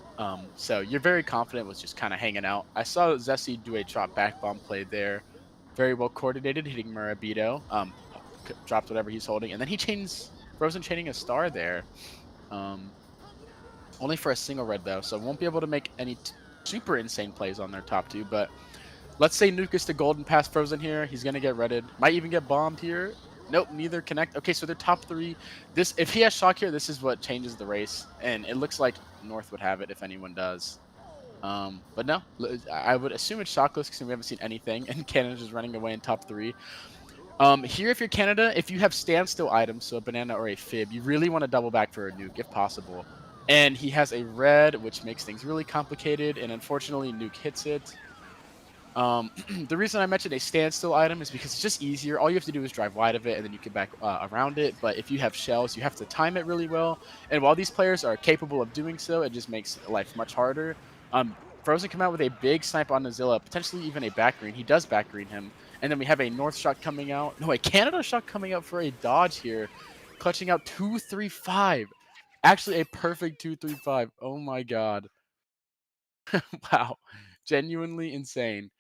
So you're very confident with just kind of hanging out. I saw Zesty do a drop back bomb play there. Very well coordinated, hitting Murabito. Dropped whatever he's holding. And then he chains, Frozen chaining a star there. Only for a single red, though. So won't be able to make any super insane plays on their top 2, but let's say Nuke is the golden pass Frozen here. He's going to get redded. Might even get bombed here. Nope, neither connect. Okay, so they're top 3. This, if he has shock here, this is what changes the race, and it looks like North would have it if anyone does. But no, I would assume it's shockless because we haven't seen anything, and Canada's just running away in top 3. Here, if you're Canada, if you have standstill items, so a banana or a fib, you really want to double back for a nuke if possible. And he has a red, which makes things really complicated, and unfortunately, nuke hits it. The reason I mentioned a standstill item is because it's just easier. All you have to do is drive wide of it, and then you can back around it. But if you have shells, you have to time it really well. And while these players are capable of doing so, it just makes life much harder. Frozen come out with a big snipe on Nazilla, potentially even a back green. He does back green him. And then we have a North shot coming out. No, a Canada shot coming out for a dodge here. Clutching out 2-3-5. Actually, a perfect 2-3-5. Oh my god. Wow. Genuinely insane.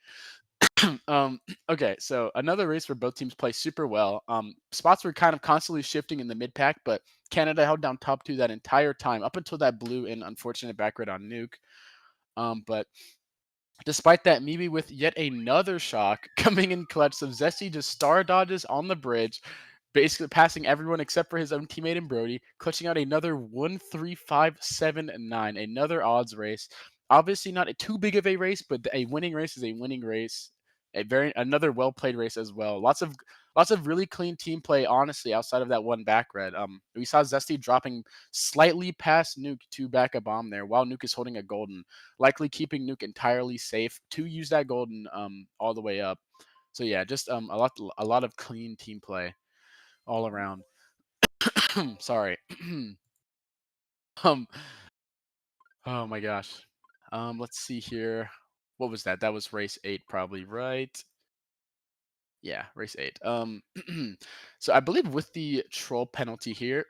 Okay, so another race where both teams play super well. Spots were kind of constantly shifting in the mid pack, but Canada held down top 2 that entire time up until that blue and unfortunate back red on nuke. But despite that, Mibi with yet another shock coming in clutch. So Zesty just star dodges on the bridge, basically passing everyone except for his own teammate and Brody, clutching out another 1-3-5-7-9, another odds race. Obviously not too big of a race, but a winning race is a winning race. Another well played race as well. Lots of really clean team play, honestly, outside of that one back red. We saw Zesty dropping slightly past Nuke to back a bomb there, while Nuke is holding a golden, likely keeping Nuke entirely safe to use that golden all the way up. So yeah, just a lot of clean team play all around. Sorry. um. Oh my gosh. Let's see here. What was that? That was race 8, probably, right? Yeah, race 8. So I believe with the troll penalty here,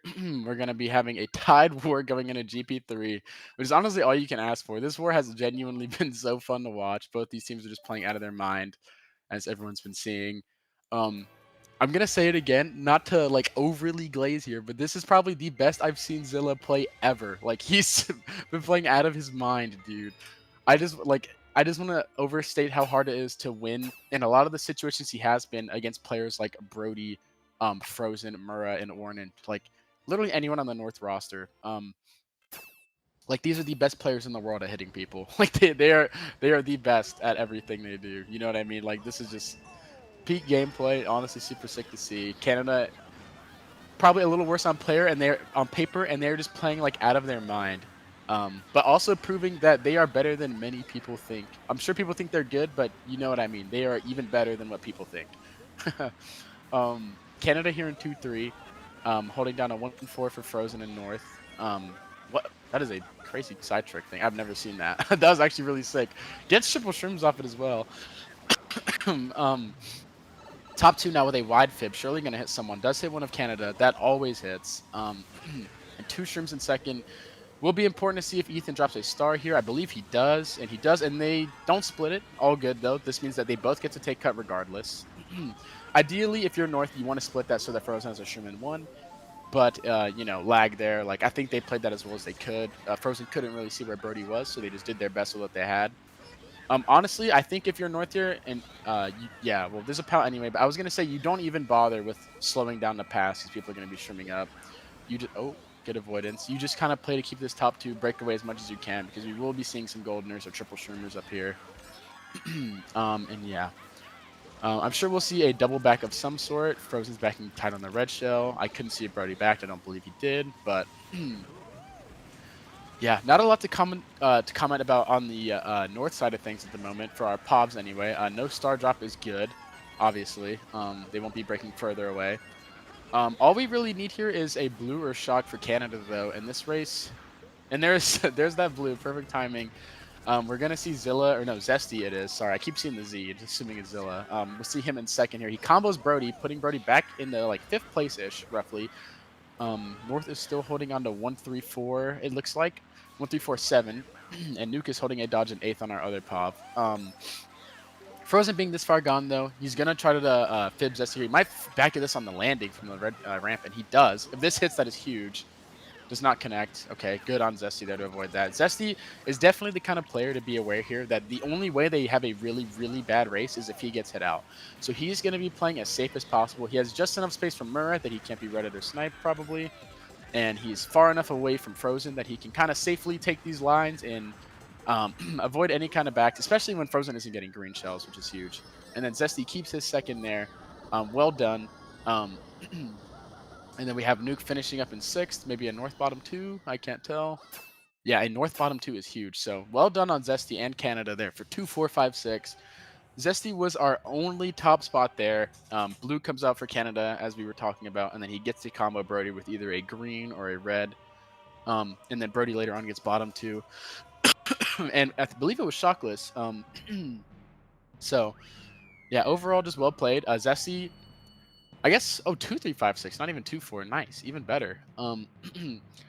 we're gonna be having a tied war going into GP3, which is honestly all you can ask for. This war has genuinely been so fun to watch. Both these teams are just playing out of their mind, as everyone's been seeing. Um, I'm gonna say it again, not to like overly glaze here, but this is probably the best I've seen Zilla play ever. Like he's been playing out of his mind, dude. I just want to overstate how hard it is to win in a lot of the situations he has been against players like Brody, Frozen, Mura, and Ornan. Like literally anyone on the North roster. Like these are the best players in the world at hitting people. Like they are the best at everything they do. You know what I mean? Like this is just peak gameplay. Honestly, super sick to see. Canada probably a little worse on player and they're on paper, and they're just playing like out of their mind. But also proving that they are better than many people think. I'm sure people think they're good, but you know what I mean. They are even better than what people think. Canada here in 2-3, holding down a 1-4 for Frozen and North. What? That is a crazy side trick thing. I've never seen that. That was actually really sick. Gets triple shrooms off it as well. Top 2 now with a wide fib. Surely going to hit someone. Does hit one of Canada. That always hits. And 2 shrooms in second. Will be important to see if Ethan drops a star here. I believe he does. And he does. And they don't split it. All good, though. This means that they both get to take cut regardless. Ideally, if you're North, you want to split that so that Frozen has a shroom in 1. But, you know, lag there. Like, I think they played that as well as they could. Frozen couldn't really see where Brody was, so they just did their best with what they had. Honestly, I think if you're North here, and yeah, well, there's a pout anyway, but I was going to say you don't even bother with slowing down the pass because people are going to be streaming up. You just, oh, good avoidance. You just kind of play to keep this top 2 breakaway as much as you can because we will be seeing some goldeners or triple streamers up here. And yeah. I'm sure we'll see a double back of some sort. Frozen's backing tight on the red shell. I couldn't see Brody backed. I don't believe he did, but yeah, not a lot to comment about on the north side of things at the moment for our Pobs anyway. No star drop is good, obviously. They won't be breaking further away. All we really need here is a blue or shock for Canada, though, in this race. And there's that blue, perfect timing. We're gonna see Zilla, or no, Zesty it is. Sorry, I keep seeing the Z, assuming it's Zilla. We'll see him in second here. He combos Brody, putting Brody back in the like 5th place-ish, roughly. North is still holding on to 1-3-4, it looks like. 1-3-4-7. And Nuke is holding a dodge in 8th on our other pop. Frozen being this far gone, though, he's going to try to fib Zesty here. He might back to this on the landing from the red ramp, and he does. If this hits, that is huge. Does not connect. Okay, good on Zesty there to avoid that. Zesty is definitely the kind of player to be aware here that the only way they have a really, really bad race is if he gets hit out. So he's going to be playing as safe as possible. He has just enough space from Murra that he can't be redded or sniped probably. And he's far enough away from Frozen that he can kind of safely take these lines and avoid any kind of back, especially when Frozen isn't getting green shells, which is huge. And then Zesty keeps his second there. Well done. Um, And then we have Nuke finishing up in 6th, maybe a North Bottom 2, I can't tell. Yeah, a North Bottom 2 is huge. So well done on Zesty and Canada there for 2, 4, 5, 6. Zesty was our only top spot there. Blue comes out for Canada, as we were talking about, and then he gets to combo Brody with either a green or a red. And then Brody later on gets bottom 2. And I believe it was shockless. So, yeah, overall just well played. Zesty, I guess, 2, 3, 5, 6, not even 2, 4. Nice, even better.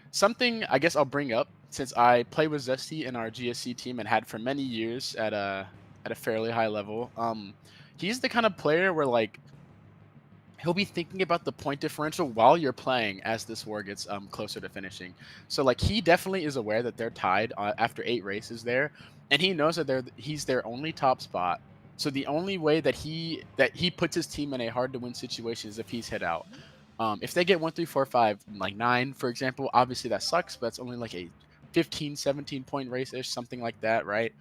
Something I guess I'll bring up since I play with Zesty in our GSC team and had for many years at a fairly high level. He's the kind of player where like he'll be thinking about the point differential while you're playing as this war gets closer to finishing. So like he definitely is aware that they're tied after 8 races there, and he knows that he's their only top spot. So the only way that he puts his team in a hard to win situation is if he's hit out. If they get 1, 3, 4, 5, like 9, for example, obviously that sucks, but it's only like a 15, 17 point race ish, something like that, right?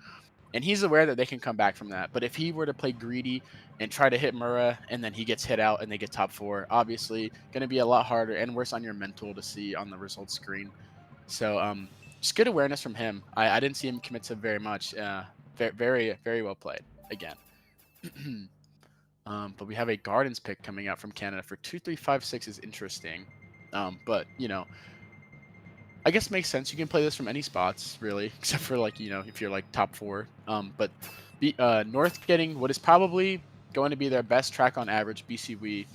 And he's aware that they can come back from that. But if he were to play greedy and try to hit Murra and then he gets hit out and they get top 4, obviously going to be a lot harder and worse on your mental to see on the results screen. So just good awareness from him. I didn't see him commit to very much. Very, very well played again. But we have a Gardens pick coming out from Canada for 2, 3, 5, 6 is interesting. But, you know, I guess it makes sense. You can play this from any spots, really, except for, like, you know, if you're, like, top 4. But North getting what is probably going to be their best track on average, MKWC.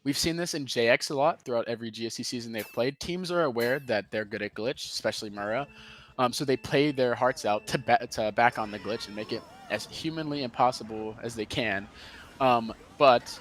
We've seen this in JX a lot throughout every GSC season they've played. Teams are aware that they're good at glitch, especially Murra. So they play their hearts out to back on the glitch and make it as humanly impossible as they can. But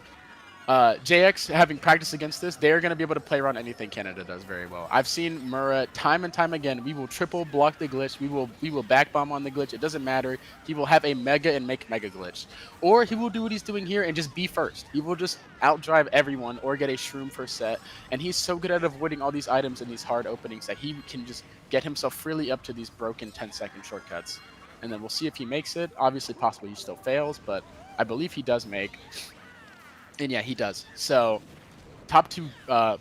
JX, having practiced against this, they're going to be able to play around anything Canada does very well. I've seen Murra time and time again. We will triple block the glitch. We will back bomb on the glitch. It doesn't matter. He will have a mega and make mega glitch. Or he will do what he's doing here and just be first. He will just outdrive everyone or get a shroom first set. And he's so good at avoiding all these items and these hard openings that he can just get himself freely up to these broken 10-second shortcuts. And then we'll see if he makes it. Obviously, possibly he still fails, but I believe he does make. And yeah, he does. So top 2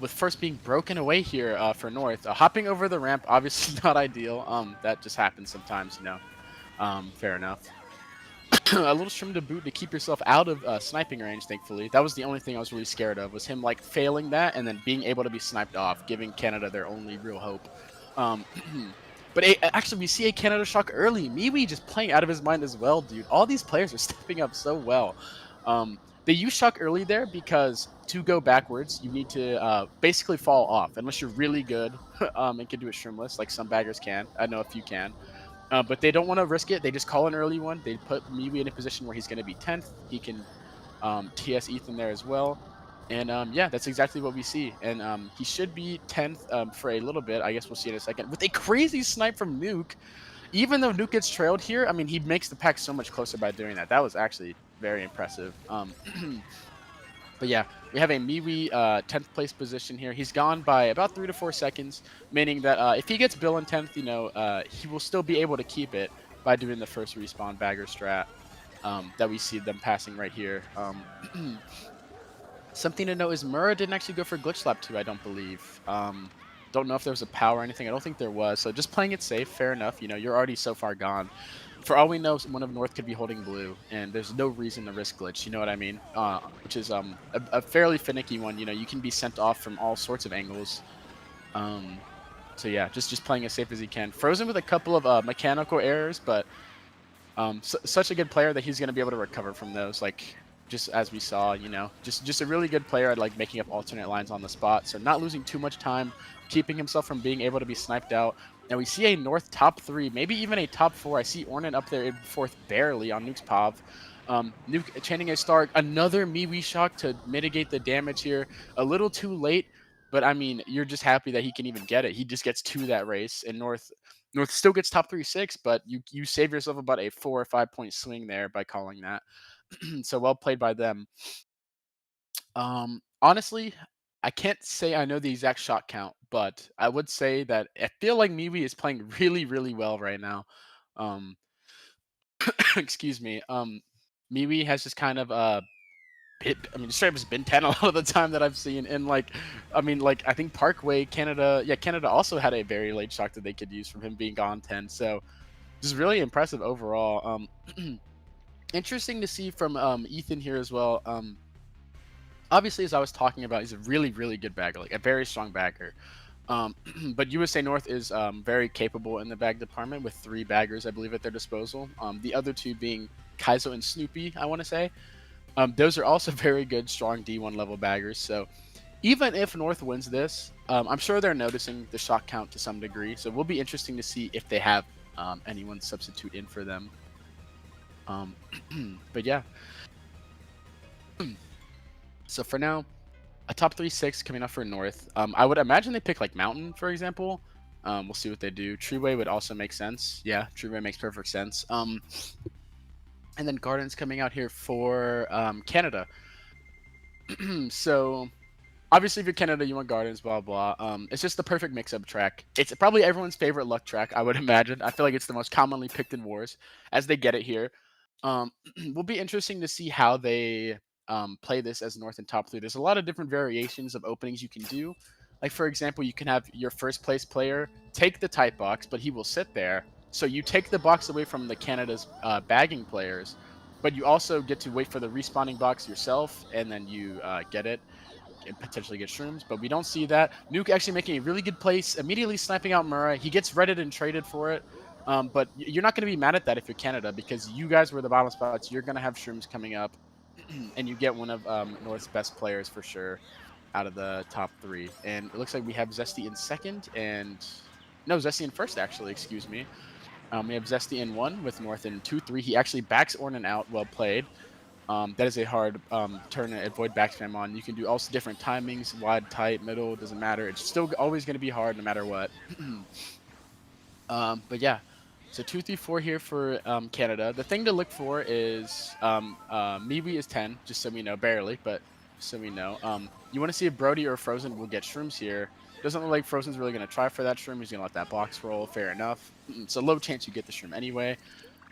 with first being broken away here for North. Hopping over the ramp, obviously not ideal. That just happens sometimes, you know. Fair enough. A little shroom to boot to keep yourself out of sniping range, thankfully. That was the only thing I was really scared of, was him like failing that and then being able to be sniped off, giving Canada their only real hope. But actually, we see a Canada shock early. MKWC just playing out of his mind as well, dude. All these players are stepping up so well. They use shock early there because to go backwards, you need to basically fall off, unless you're really good and can do it shroomless, like some baggers can. I know a few can. But they don't want to risk it. They just call an early one. They put MKWC in a position where he's going to be 10th. He can TS Ethan there as well. And yeah, that's exactly what we see. And he should be 10th for a little bit. I guess we'll see in a second. With a crazy snipe from Nuke. Even though Nuke gets trailed here, I mean, he makes the pack so much closer by doing that. That was actually very impressive. But yeah, we have a MKWC 10th place position here. He's gone by about 3 to 4 seconds, meaning that if he gets Bill in 10th, you know, he will still be able to keep it by doing the first respawn bagger strat that we see them passing right here. Something to note is Murra didn't actually go for Glitch Slap 2, I don't believe. Don't know if there was a power or anything. I don't think there was. So just playing it safe, fair enough. You know, you're already so far gone. For all we know, one of North could be holding blue, and there's no reason to risk glitch. You know what I mean? Which is a fairly finicky one. You know, you can be sent off from all sorts of angles. So yeah, just playing as safe as he can. Frozen with a couple of mechanical errors, but such a good player that he's going to be able to recover from those. Like, just as we saw, you know, just a really good player at like making up alternate lines on the spot. So not losing too much time, keeping himself from being able to be sniped out. Now we see a North top 3, maybe even a top 4. I see Ornan up there in 4th barely on Nuke's Pav. Nuke chaining a star, another MKWC shock to mitigate the damage here. A little too late. But I mean, you're just happy that he can even get it. He just gets to that race, and North still gets top 3-6, but you save yourself about a 4 or 5 point swing there by calling that. So well played by them. Honestly, I can't say I know the exact shot count, but I would say that I feel like MKWC is playing really, really well right now. Um, excuse me. MKWC has just kind of I mean, straight up has been 10 a lot of the time that I've seen, and like, I mean, like I think Parkway, Canada, yeah, Canada also had a very late shot that they could use from him being gone 10. So just really impressive overall. Interesting to see from Ethan here as well. Obviously, as I was talking about, he's a really, really good bagger, like a very strong bagger. Um, but USA North is very capable in the bag department with 3 baggers, I believe, at their disposal. The other 2 being Kaizo and Snoopy, I want to say. Those are also very good, strong D1 level baggers. So even if North wins this, I'm sure they're noticing the shot count to some degree. So it will be interesting to see if they have anyone substitute in for them. Um, but yeah. So for now, a top 3-6 coming up for North. I would imagine they pick like Mountain, for example. We'll see what they do. Treeway would also make sense. Yeah, Treeway makes perfect sense. And then Gardens coming out here for Canada. So obviously, if you're Canada, you want Gardens, blah blah. It's just the perfect mix-up track. It's probably everyone's favorite luck track, I would imagine. I feel like it's the most commonly picked in wars as they get it here. Will be interesting to see how they play this as North and top 3. There's a lot of different variations of openings you can do. Like for example, you can have your first place player take the type box, but he will sit there. So you take the box away from the Canada's bagging players, but you also get to wait for the respawning box yourself, and then you get it and potentially get shrooms, but we don't see that. Nuke actually making a really good place, immediately sniping out Murray. He gets redded and traded for it. But you're not going to be mad at that if you're Canada, because you guys were the bottom spots. You're going to have shrooms coming up, and you get one of North's best players for sure out of the top 3. And it looks like we have Zesty in second, and no, Zesty in first, actually, excuse me. We have Zesty in 1 with North in 2-3. He actually backs Ornan out. Well played. That is a hard turn to avoid backspam on. You can do also different timings, wide, tight, middle, doesn't matter. It's still always going to be hard no matter what. But yeah, so 2-3-4 here for Canada. The thing to look for is MKWC is 10, just so we know, barely, but so we know. You want to see if Brody or Frozen will get shrooms here. Doesn't look like Frozen's really going to try for that shroom. He's going to let that box roll. Fair enough. It's a low chance you get the shroom anyway.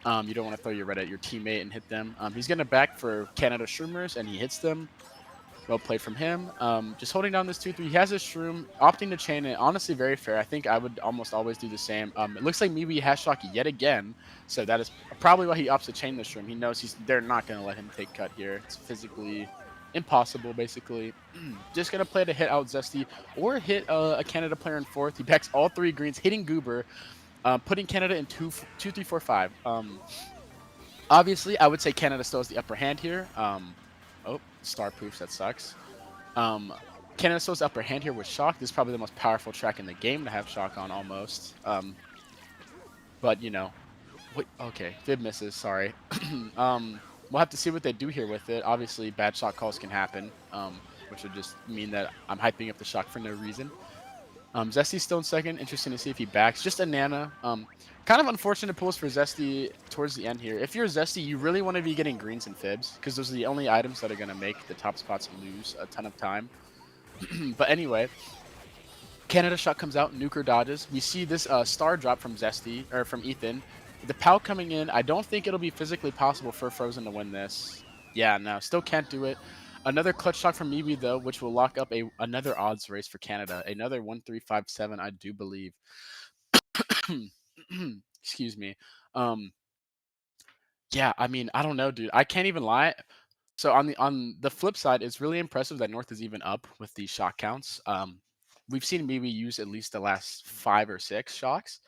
You don't want to throw your red at your teammate and hit them. He's going to back for Canada Shroomers, and he hits them. Well played from him. Just holding down this 2-3. He has a shroom, opting to chain it. Honestly, very fair. I think I would almost always do the same. It looks like MKWC has Shocky yet again, so that is probably why he opts to chain the shroom. He knows they're not going to let him take cut here. It's physically impossible, basically. Just going to play to hit out Zesty or hit a Canada player in fourth. He backs all 3 greens, hitting Goober. Putting Canada in 2-3-4-5. Obviously, I would say Canada still has the upper hand here. Oh, star proofs, that sucks. Canada still has the upper hand here with Shock. This is probably the most powerful track in the game to have Shock on, almost. But, you know. Wait, okay, Fib misses, sorry. We'll have to see what they do here with it. Obviously, bad shot calls can happen, which would just mean that I'm hyping up the Shock for no reason. Zesty's still in second. Interesting to see if he backs. Just a Nana. Kind of unfortunate pulls for Zesty towards the end here. If you're Zesty, you really want to be getting greens and fibs, because those are the only items that are going to make the top spots lose a ton of time. But anyway, Canada shot comes out. Nuker dodges. We see this star drop from Zesty, or from Ethan. The POW coming in. I don't think it'll be physically possible for Frozen to win this. Yeah, no, still can't do it. Another clutch shot from MKWC, though, which will lock up another odds race for Canada. Another 1-3-5-7, I do believe. Excuse me. Yeah, I mean, I don't know, dude. I can't even lie. So on the flip side, it's really impressive that North is even up with these shot counts. We've seen MKWC use at least the last 5 or 6 shocks.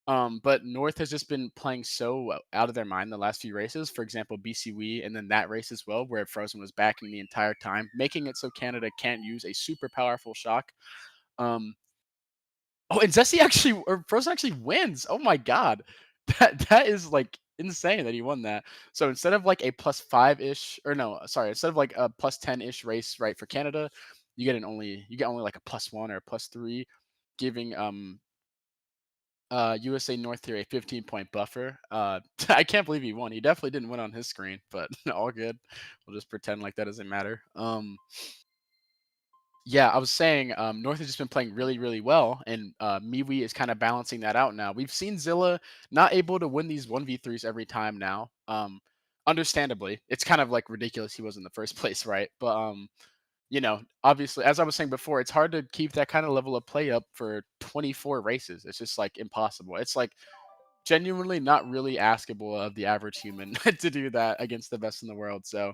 But North has just been playing so out of their mind the last few races. For example, BCWE, and then that race as well, where Frozen was backing the entire time, making it so Canada can't use a super powerful shock. Oh, and Zesty actually, or Frozen actually wins. Oh my god, that is like insane that he won that. So instead of like a +5-ish, or no, sorry, instead of like a +10-ish race, right, for Canada, you get only like a +1 or a +3, giving USA North here a 15-point buffer. I can't believe he won. He definitely didn't win on his screen, but all good. We'll just pretend like that doesn't matter. Yeah, I was saying North has just been playing really, really well, and MeWe is kind of balancing that out now. We've seen Zilla not able to win these 1v3s every time now. Understandably, it's kind of like ridiculous he was in the first place, right? But obviously, as I was saying before, it's hard to keep that kind of level of play up for 24 races. It's just like impossible. It's like genuinely not really askable of the average human to do that against the best in the world. So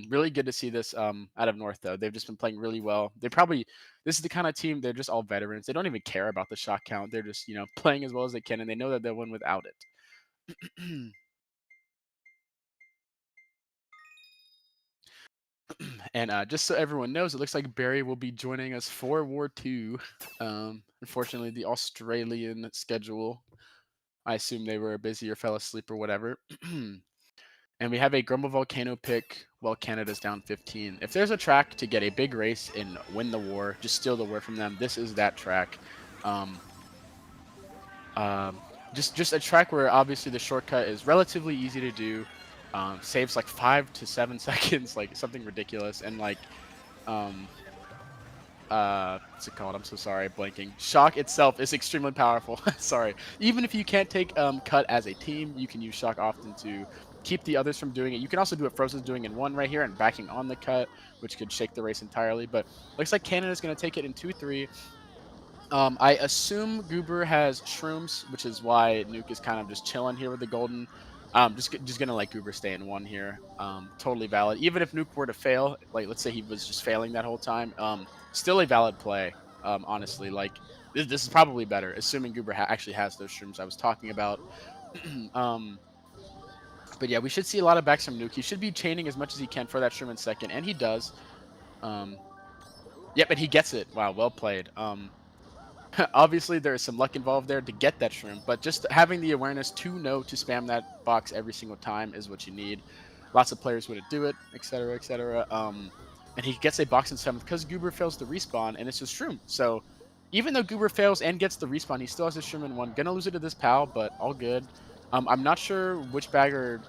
really good to see this out of North though. They've just been playing really well. This is the kind of team, they're just all veterans. They don't even care about the shot count. They're just, playing as well as they can, and they know that they'll win without it. And just so everyone knows, it looks like Barry will be joining us for War 2. Unfortunately, the Australian schedule, I assume they were busy or fell asleep or whatever. And we have a Grumble Volcano pick while Canada's down 15. If there's a track to get a big race and win the war, just steal the war from them, this is that track. Um, just a track where obviously the shortcut is relatively easy to do. Saves like 5 to 7 seconds, like something ridiculous, and like what's it called? I'm so sorry, blanking. Shock itself is extremely powerful. Sorry. Even if you can't take cut as a team, you can use shock often to keep the others from doing it. You can also do what Frozen's doing in 1 right here and backing on the cut, which could shake the race entirely. But looks like Canada's going to take it in 2-3. I assume Goober has shrooms, which is why Nuke is kind of just chilling here with the golden. Just gonna let Goober stay in 1 here. Totally valid. Even if Nuke were to fail, like let's say he was just failing that whole time, still a valid play. Honestly, like this is probably better, assuming Goober actually has those shrooms I was talking about. But yeah, we should see a lot of backs from Nuke. He should be chaining as much as he can for that shroom in second, and he does. Yep, and he gets it. Wow, well played. Obviously, there is some luck involved there to get that shroom, but just having the awareness to know to spam that box every single time is what you need. Lots of players wouldn't do it, etc., etc. And he gets a box in 7th because Goober fails the respawn, and it's a shroom. So even though Goober fails and gets the respawn, he still has a shroom in 1. Gonna lose it to this pal, but all good. I'm not sure which bagger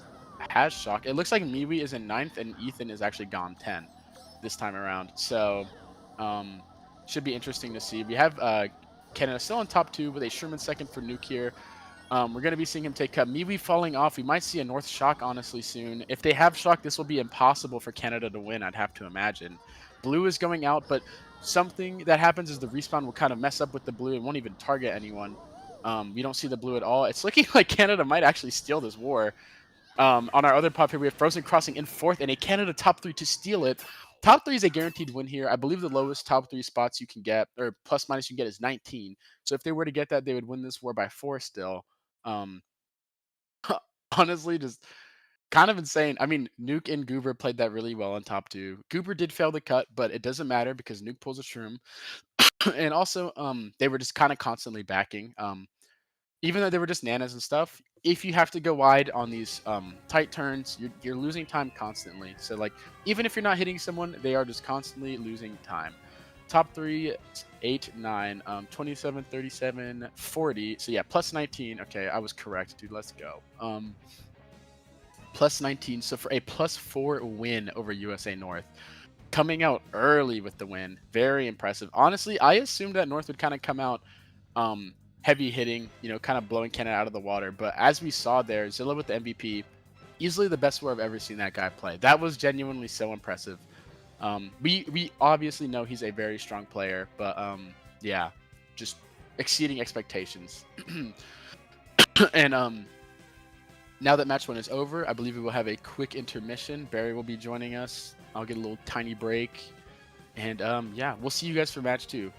has shock. It looks like MeWe is in 9th, and Ethan is actually gone 10 this time around. So should be interesting to see. We have Canada still in top 2 with a shroom in 2nd for Nuke here. We're going to be seeing him take cut. MeWe falling off. We might see a North shock, honestly, soon. If they have shock, this will be impossible for Canada to win, I'd have to imagine. Blue is going out, but something that happens is the respawn will kind of mess up with the blue and won't even target anyone. We don't see the blue at all. It's looking like Canada might actually steal this war. On our other pop here, we have Frozen crossing in 4th and a Canada top 3 to steal it. Top 3 is a guaranteed win here. I believe the lowest top 3 spots you can get, or plus minus you can get, is 19. So if they were to get that, they would win this war by 4 still. Honestly, just kind of insane. I mean, Nuke and Goober played that really well on top 2. Goober did fail the cut, but it doesn't matter because Nuke pulls a shroom. And also, they were just kind of constantly backing. Even though they were just nanas and stuff, if you have to go wide on these tight turns, you're losing time constantly. So like, even if you're not hitting someone, they are just constantly losing time. Top 3, 8, 9, 27, 37, 40. So yeah, plus 19. Okay, I was correct, dude. Let's go. Plus 19. So for a plus 4 win over USA North, coming out early with the win, very impressive. Honestly, I assumed that North would kind of come out heavy hitting, kind of blowing Canada out of the water. But as we saw there, Zilla with the MVP, easily the best war I've ever seen that guy play. That was genuinely so impressive. We obviously know he's a very strong player, but yeah, just exceeding expectations. And now that match 1 is over, I believe we will have a quick intermission. Barry will be joining us. I'll get a little tiny break, and yeah, we'll see you guys for match 2.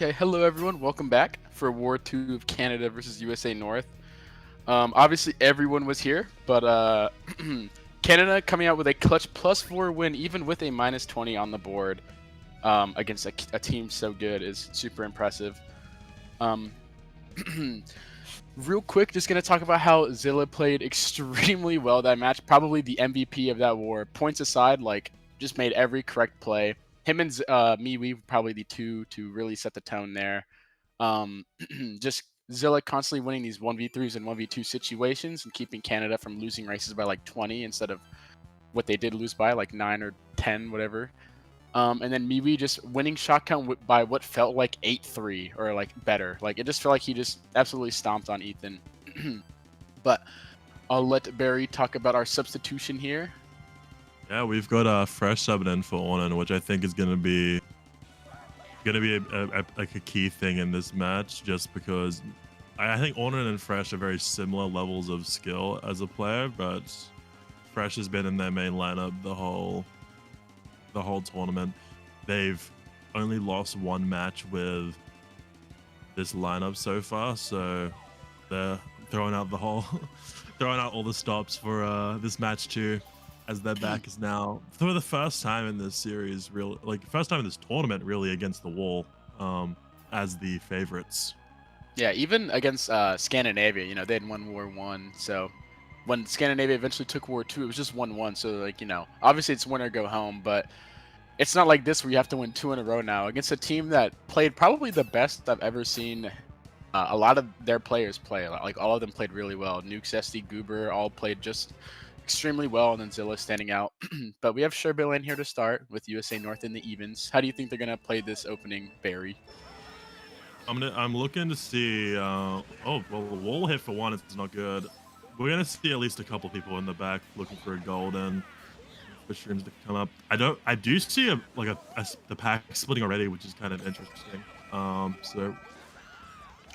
Okay, hello everyone. Welcome back for War 2 of Canada versus USA North. Obviously everyone was here, but Canada coming out with a clutch +4 win, even with a -20 on the board against a team so good is super impressive. Um, Real quick, just gonna talk about how Zilla played extremely well that match. Probably the MVP of that war. Points aside, like just made every correct play. Him and MKWii were probably the two to really set the tone there. Um, just Zilla constantly winning these 1v3s and 1v2 situations and keeping Canada from losing races by like 20 instead of what they did lose by like 9 or 10, whatever. And then MKWii just winning shot count by what felt like 8-3 or like better. Like it just felt like he just absolutely stomped on Ethan. But I'll let Barry talk about our substitution here. Yeah, we've got a fresh subbing in for Ornan, which I think is gonna be like a key thing in this match, just because I think Ornan and Fresh are very similar levels of skill as a player, but Fresh has been in their main lineup the whole tournament. They've only lost one match with this lineup so far, so they're throwing out the whole throwing out all the stops for this match too, as their back is now for the first time in this series, first time in this tournament really against the wall, as the favorites. Yeah, even against Scandinavia, you know, they had won War 1, so when Scandinavia eventually took War 2, it was just 1-1. So like, you know, obviously it's win or go home, but it's not like this where you have to win 2 in a row now against a team that played probably the best I've ever seen. A lot of their players play. Like all of them played really well. Nuke, Zesty, Goober all played just extremely well, and then Zilla standing out. But we have Sherbet in here to start with USA North in the evens. How do you think they're gonna play this opening, Barry? I'm looking to see. Oh well, the wall hit for one is not good. We're gonna see at least a couple people in the back looking for a golden for streams to come up. I do see the pack splitting already, which is kind of interesting. So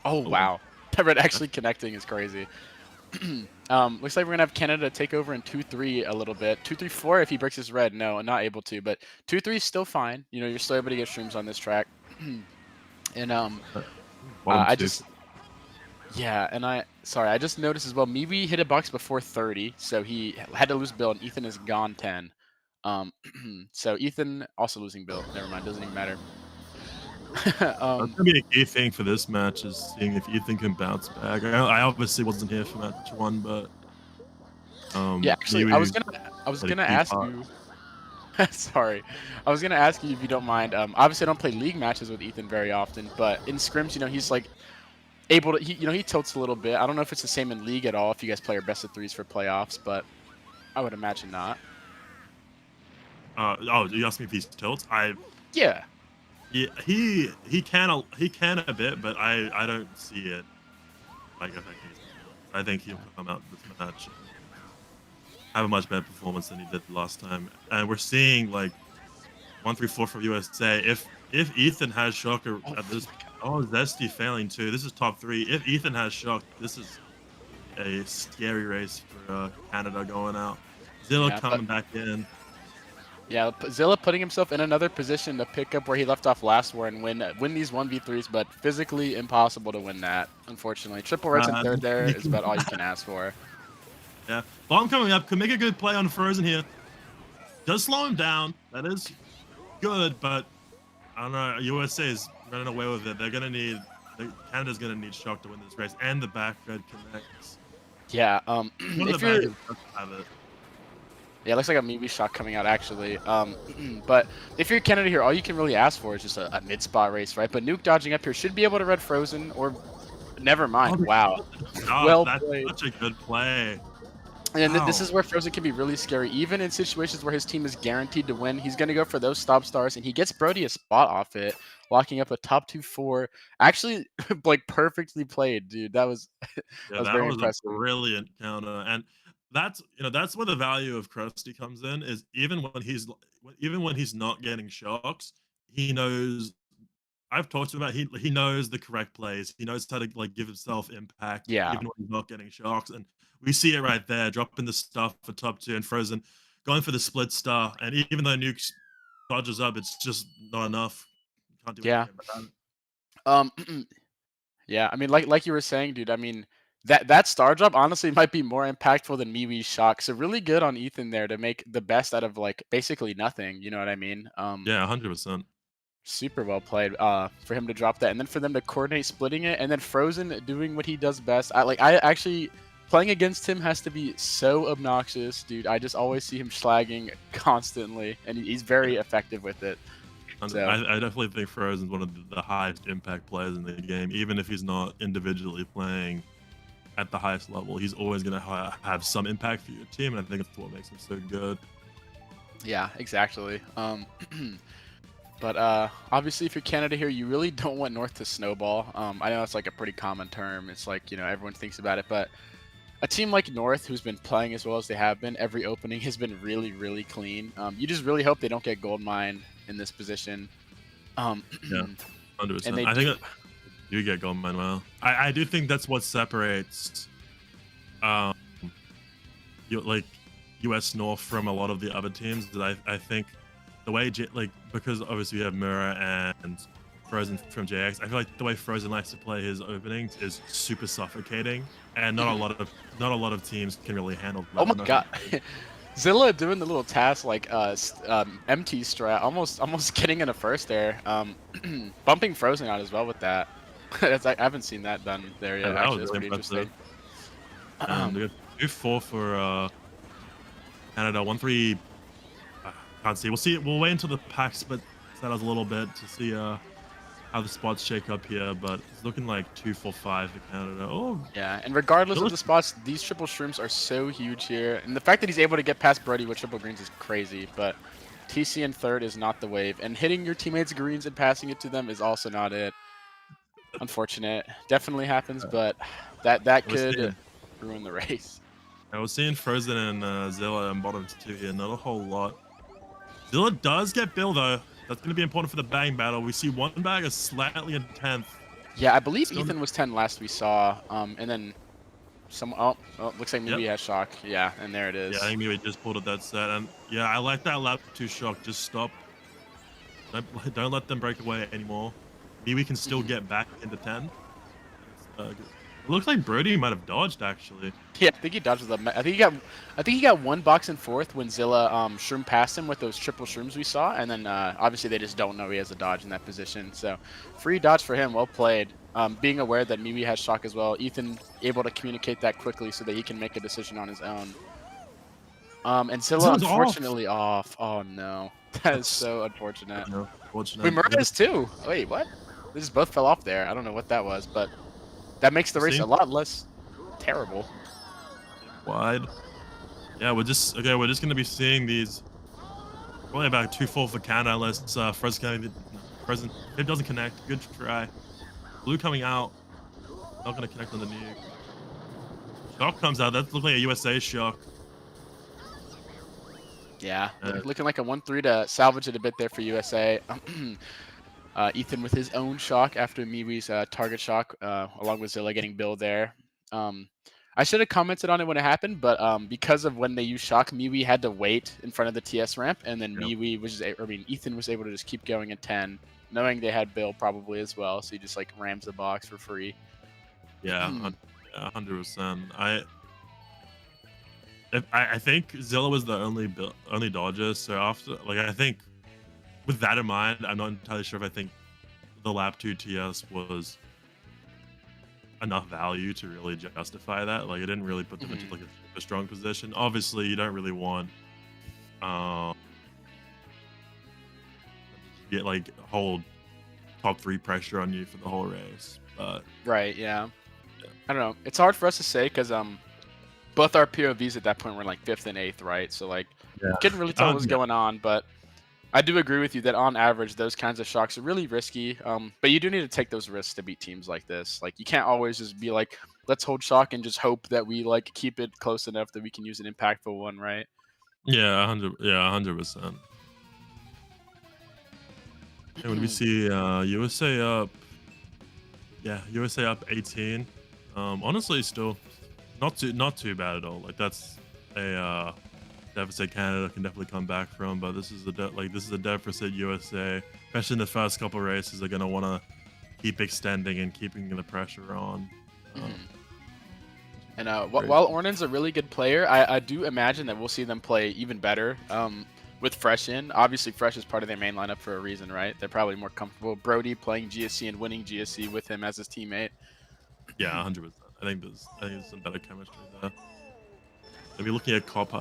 Oh wow, Pevert actually connecting is crazy. Looks like we're gonna have Canada take over in 2-3 a little bit. 2-3-4 if he breaks his red. No, not able to, but 2-3 is still fine. You know, you're still able to get streams on this track. And bottom I two. just yeah, and I just noticed as well. Maybe hit a box before 30, so he had to lose Bill, and Ethan is gone 10. Um, so Ethan also losing Bill. Never mind, doesn't even matter. That's gonna be a key thing for this match, is seeing if Ethan can bounce back. I obviously wasn't here for match one, but Yeah, actually, maybe I was had a gonna key ask part. you. Sorry, I was gonna ask you if you don't mind. Obviously, I don't play league matches with Ethan very often, but in scrims, you know, he's like able to. You know, he tilts a little bit. I don't know if it's the same in league at all. If you guys play your best of threes for playoffs, but I would imagine not. Oh, you asked me if he's tilts. Yeah. Yeah, he can a bit, but I don't see it like affecting his performance. I think he'll come out this match and have a much better performance than he did last time. And we're seeing like 1-3-4 from USA. If Ethan has shocker Oh at this, my God. oh Zesty failing too. This is top three. If Ethan has shock, this is a scary race for Canada going out. Zilla Yeah, but coming back in. yeah, Zilla putting himself in another position to pick up where he left off last war and win these 1v3s, but physically impossible to win that, unfortunately. Triple reds in third there is about all you can ask for. Yeah, bomb coming up could make a good play on Frozen here. Does slow him down. That is good, but I don't know. USA is running away with it. Canada's gonna need shock to win this race, and the back red connects. Yeah, One of if the you're baggers doesn't have it. yeah, it looks like a maybe shot coming out actually. But if you're Canada here, all you can really ask for is just a mid spot race, right? But Nuke dodging up here should be able to red Frozen or never mind. Oh, Wow, oh, well that's played. such a good play. And this Wow. is where Frozen can be really scary. Even in situations where his team is guaranteed to win, he's going to go for those stop stars, and he gets Brody a spot off it, locking up a top 2-4. Actually, like perfectly played, dude. That was that Yeah, was that very was a impressive. brilliant counter, and that's where the value of Krusty comes in. Is even when he's not getting shocks, he knows. I've talked to him about he knows the correct plays. He knows how to like give himself impact Yeah, even when he's not getting shocks, and we see it right there, dropping the stuff for top two and Frozen, going for the split star, and even though Nuke dodges up, it's just not enough. You can't do yeah. anything about it. Um, yeah, I mean, like you were saying, dude. I mean, that star drop honestly might be more impactful than MeWee's shock. So really good on Ethan there to make the best out of like basically nothing. You know what I mean? Yeah, 100%. Super well played for him to drop that, and then for them to coordinate splitting it, and then Frozen doing what he does best. I actually playing against him has to be so obnoxious, dude. I just always see him slagging constantly, and he's very effective with it. So I definitely think Frozen's one of the highest impact players in the game, even if he's not individually playing at the highest level. He's always going to have some impact for your team, and I think that's what makes him so good. yeah, exactly. But obviously, if you're Canada here, you really don't want North to snowball. I know it's like a pretty common term. It's like, you know, everyone thinks about it, but a team like North, who's been playing as well as they have been, every opening has been really, really clean. You just really hope they don't get gold mine in this position. Um, Yeah, and 100%. they I think do. that you get gold Manuel. I do think that's what separates um like US North from a lot of the other teams. That I think the way like, because obviously we have Mura and Frozen from JX, I feel like the way Frozen likes to play his openings is super suffocating, and not a lot of teams can really handle Oh that my enough. god. Zilla doing the little task like MT strat, almost getting in a first there. Bumping Frozen out as well with that. I haven't seen that done there Yeah, yet. that Actually, was that's really pretty impressive. interesting. And we got 2-4 for Canada. 1-3. Can't see. We'll see. We'll wait until the pack split settles a little bit to see how the spots shake up here. But it's looking like 2-4-5 for Canada. Oh, Yeah, and regardless of Zilla. the spots, these triple shrooms are so huge here. And the fact that he's able to get past Brody with triple greens is crazy, but TC in third is not the wave. And hitting your teammates' greens and passing it to them is also not it. Unfortunate. Definitely happens, but that We're could seeing. ruin the race. I was seeing Frozen and Zilla on bottom two here. Not a whole lot. Zilla does get Bill though. That's going to be important for the bang battle. We see one bag is slightly in 10th. Yeah, I believe Still, Ethan was 10 last we saw. And then some looks like maybe yep. he has shock. Yeah, and there it Yeah, I is. think maybe just pulled at that set. And yeah, I like that lap 2 shock. Just stop. Don't let them break away anymore. Maybe we can still get back into 10. It looks like Brody might have dodged actually. Yeah, I think he dodged the. I think he got one box in fourth when Zilla shroom passed him with those triple shrooms we saw, and then obviously they just don't know he has a dodge in that position. So free dodge for him, well played. Being aware that Miwi has shock as well, Ethan able to communicate that quickly so that he can make a decision on his own. And Zilla Zilla's off. unfortunately off. Oh no, that is That's so unfortunate. Wait, unfortunate. Murray is too. Wait, what? They just both fell off there. I don't know what that was, but that makes the race a lot less terrible. Wide. Yeah, we're just gonna be seeing these probably about 2-4 for Canada unless Frozen it doesn't connect. Good try. Blue coming out. Not gonna connect on the nuke. Shock comes out. That looks like a USA shock. Yeah, Uh, looking like a 1-3 to salvage it a bit there for USA. Ethan with his own shock after Miwi's target shock, along with Zilla getting Bill there. I should have commented on it when it happened, but because of when they used shock, Miwi had to wait in front of the TS ramp, and then yeah. Ethan was able to just keep going at 10, knowing they had Bill probably as well, so he just like rams the box for free. Yeah, 100%. I think Zilla was the only dodger. So after, like, I think with that in mind, I'm not entirely sure if I think the lap 2 TS was enough value to really justify that. Like, it didn't really put them into like a super strong position. Obviously, you don't really want get like whole top 3 pressure on you for the whole race. But Right, yeah. I don't know. It's hard for us to say because both our POVs at that point were like 5th and 8th, right? So like yeah, couldn't really tell what was yeah, going on, but I do agree with you that on average those kinds of shocks are really risky. But you do need to take those risks to beat teams like this. Like you can't always just be like, let's hold shock and just hope that we like keep it close enough that we can use an impactful one, right? yeah, 100%. And when we see USA up, yeah, USA up 18. Honestly, still not too bad at all. Like that's a deficit Canada can definitely come back from. But this is a deficit USA, especially in the first couple races. They're gonna want to keep extending and keeping the pressure on. And while Ornan's a really good player, I do imagine that we'll see them play even better with Fresh in. Obviously, Fresh is part of their main lineup for a reason, right? They're probably more comfortable. Brody playing GSC and winning GSC with him as his teammate. Yeah, 100%. I think there's some better chemistry there. Maybe looking at hop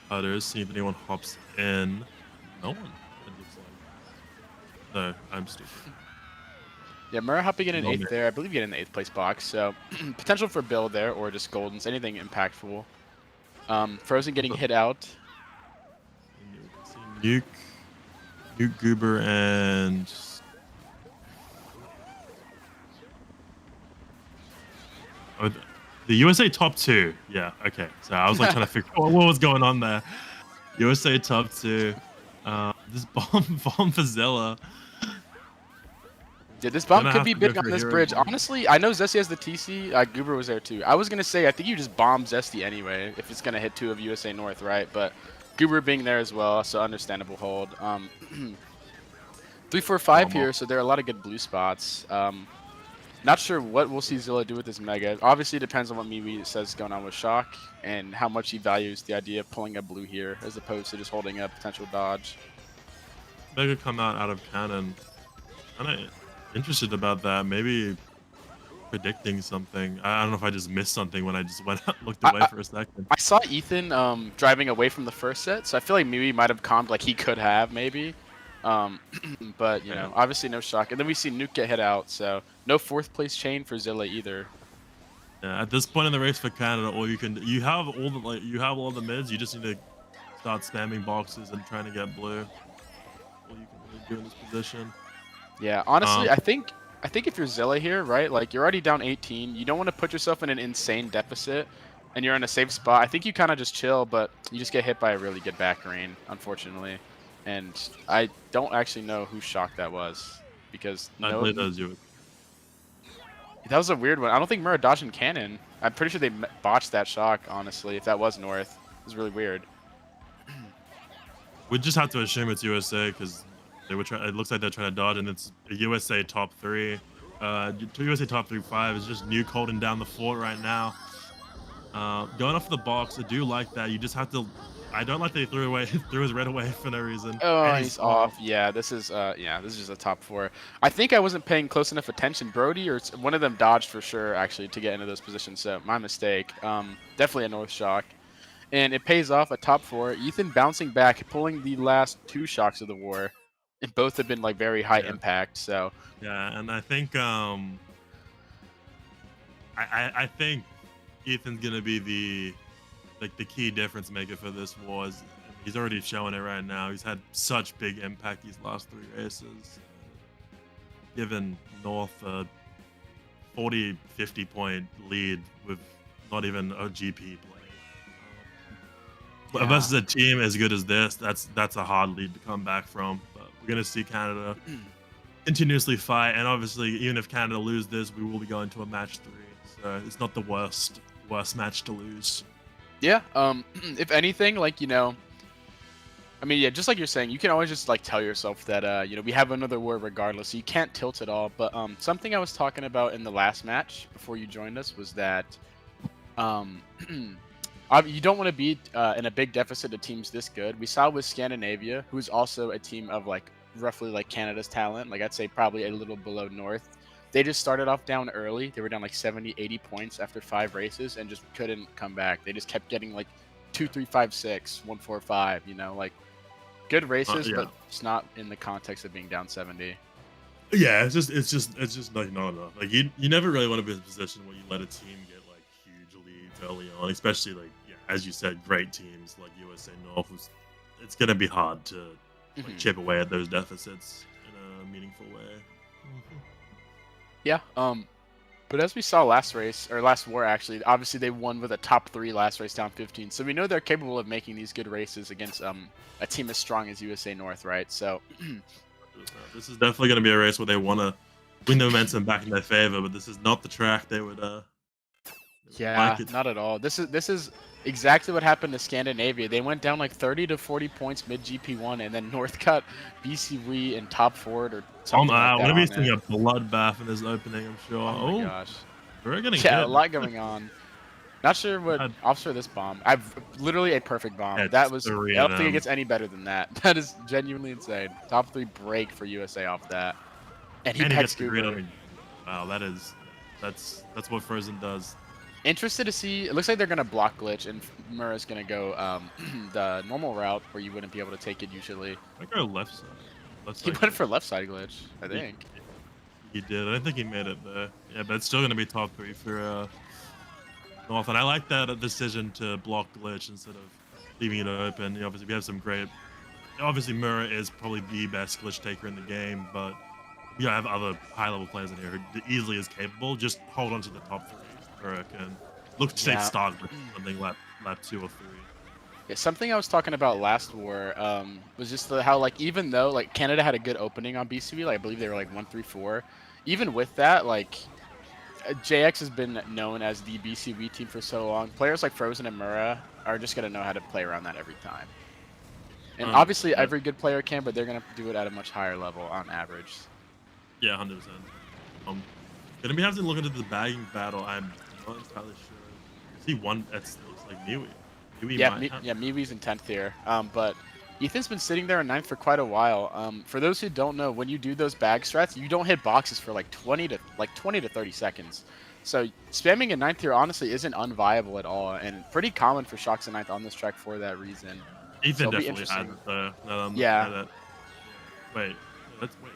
putters, see if anyone hops in. No one. It looks like. No, I'm stupid. Yeah, Murrah hopping in an 8th there. I believe you get in the 8th place box. So potential for build there or just Goldens. Anything impactful. Frozen getting hit out. Nuke, Goober, and the USA top 2. Yeah, okay. So I was like trying to figure out what was going on there. USA top 2. This bomb for Zilla. Yeah, this bomb could be big on this bridge. Honestly, I know Zesty has the TC. Goober was there too. I was going to say, I think you just bomb Zesty anyway if it's going to hit 2 of USA North, right? But Goober being there as well, so understandable hold. 3, 4, 5 here, so there are a lot of good blue spots. Not sure what we'll see Zilla do with this Mega. Obviously, it depends on what MKWii says is going on with Shock and how much he values the idea of pulling a blue here as opposed to just holding a potential dodge. Mega come out of cannon. I'm interested about that. Maybe predicting something. I don't know if I just missed something when I just went out, looked away for a second. I saw Ethan driving away from the first set, so I feel like MKWii might have calmed like he could have maybe. But you know, obviously no Shock, and then we see Nuke get hit out, so no 4th place chain for Zilla either. Yeah, at this point in the race for Canada, you have all the mids. You just need to start spamming boxes and trying to get blue. All you can really do in this position. Yeah, honestly, I think if you're Zilla here, right, like you're already down 18, you don't want to put yourself in an insane deficit, and you're in a safe spot. I think you kind of just chill, but you just get hit by a really good back green, unfortunately. And I don't actually know whose Shock that was because I believe that was you. That was a weird one. I don't think Murrah dodged in cannon. I'm pretty sure they botched that Shock, honestly, if that was North. It was really weird. We just have to assume it's USA because they were trying. It looks like they're trying to dodge, and it's a USA top 3. USA top 3-5 is just Nuke holding down the fort right now. Going off the box, I do like that. You just have to. I don't like that he threw his red away for no reason. Oh, he's off. Yeah, this is just a top 4. I think I wasn't paying close enough attention. Brody or one of them dodged for sure actually to get into those positions. So my mistake. Definitely a North Shock. And it pays off, a top 4. Ethan bouncing back, pulling the last 2 Shocks of the war. And both have been like very high impact. So yeah, and I think I think Ethan's gonna be the key difference maker for this war. He's already showing it right now. He's had such big impact these last 3 races, given North a 40-50 point lead with not even a GP play. Versus a team as good as this, that's a hard lead to come back from. But we're gonna see Canada continuously fight, and obviously, even if Canada lose this, we will be going to a match 3. So it's not the worst match to lose. Yeah. If anything, like, you know, I mean, yeah, just like you're saying, you can always just like tell yourself that you know, we have another war regardless, so you can't tilt at all. But something I was talking about in the last match before you joined us was that you don't want to be in a big deficit of teams this good. We saw with Scandinavia, who's also a team of like roughly like Canada's talent, like I'd say probably a little below North. They just started off down early. They were down like 70, 80 points after 5 races and just couldn't come back. They just kept getting like 2, 3, 5, 6, 1, 4, 5, you know, like good races, but it's not in the context of being down 70. Yeah, it's just like not enough. Like you never really want to be in a position where you let a team get like huge leads early on, especially like as you said, great teams like USA North. It's gonna be hard to like, chip away at those deficits in a meaningful way. Yeah, but as we saw last war actually, obviously they won with a top 3 last race down 15. So we know they're capable of making these good races against a team as strong as USA North, right? So this is definitely going to be a race where they want to win the momentum back in their favor, but this is not the track they would Yeah, Like it. not at all. This is exactly what happened to Scandinavia. They went down like 30 to 40 points mid GP1, and then North got BCWii in top forward or something like We're that gonna be on seeing it. a bloodbath in this opening, I'm sure. Oh my Oh, gosh. we're getting Yeah, a hit. lot going on. Not sure what Had officer this bomb. I've literally a perfect bomb. That hits was. three I of don't think it them. gets any better than that. That is genuinely insane. Top 3 break for USA off that, and he And he pegs gets the green Goober. on me. Wow, that's what Frozen does. Interested to see. It looks like they're gonna block glitch, and Mura's gonna go the normal route where you wouldn't be able to take it usually. I go left side. Left He side went glitch. for left side glitch, I He, think. he did. I don't think he made it there. Yeah, but it's still gonna be top 3 for North. And I like that decision to block glitch instead of leaving it open. You know, obviously, we have some great. Obviously, Mura is probably the best glitch taker in the game, but you have other high-level players in here who easily is capable. Just hold on to the top 3, Mura can look to save Yeah. start with something lap 2 or 3. Yeah, something I was talking about last war was just how like even though like Canada had a good opening on BCB, like I believe they were like 1-3-4. Even with that, like JX has been known as the BCB team for so long. Players like Frozen and Mura are just gonna know how to play around that every time. And obviously 100%. every good player can, but they're gonna do it at a much higher level on average. Yeah, 100%. Gonna be having to look into the bagging battle. I'm not entirely sure. See one that's looks like Miwi. Miwi Yeah, might have. yeah, Miwi's in 10th here. But Ethan's been sitting there in 9th for quite a while. For those who don't know, when you do those bag strats, you don't hit boxes for like 20 to 30 seconds. So spamming in 9th here honestly isn't unviable at all, and pretty common for Shocks in 9th on this track for that reason. So Ethan it'll be definitely had interesting. it there. No, Yeah, that. Wait, let's wait.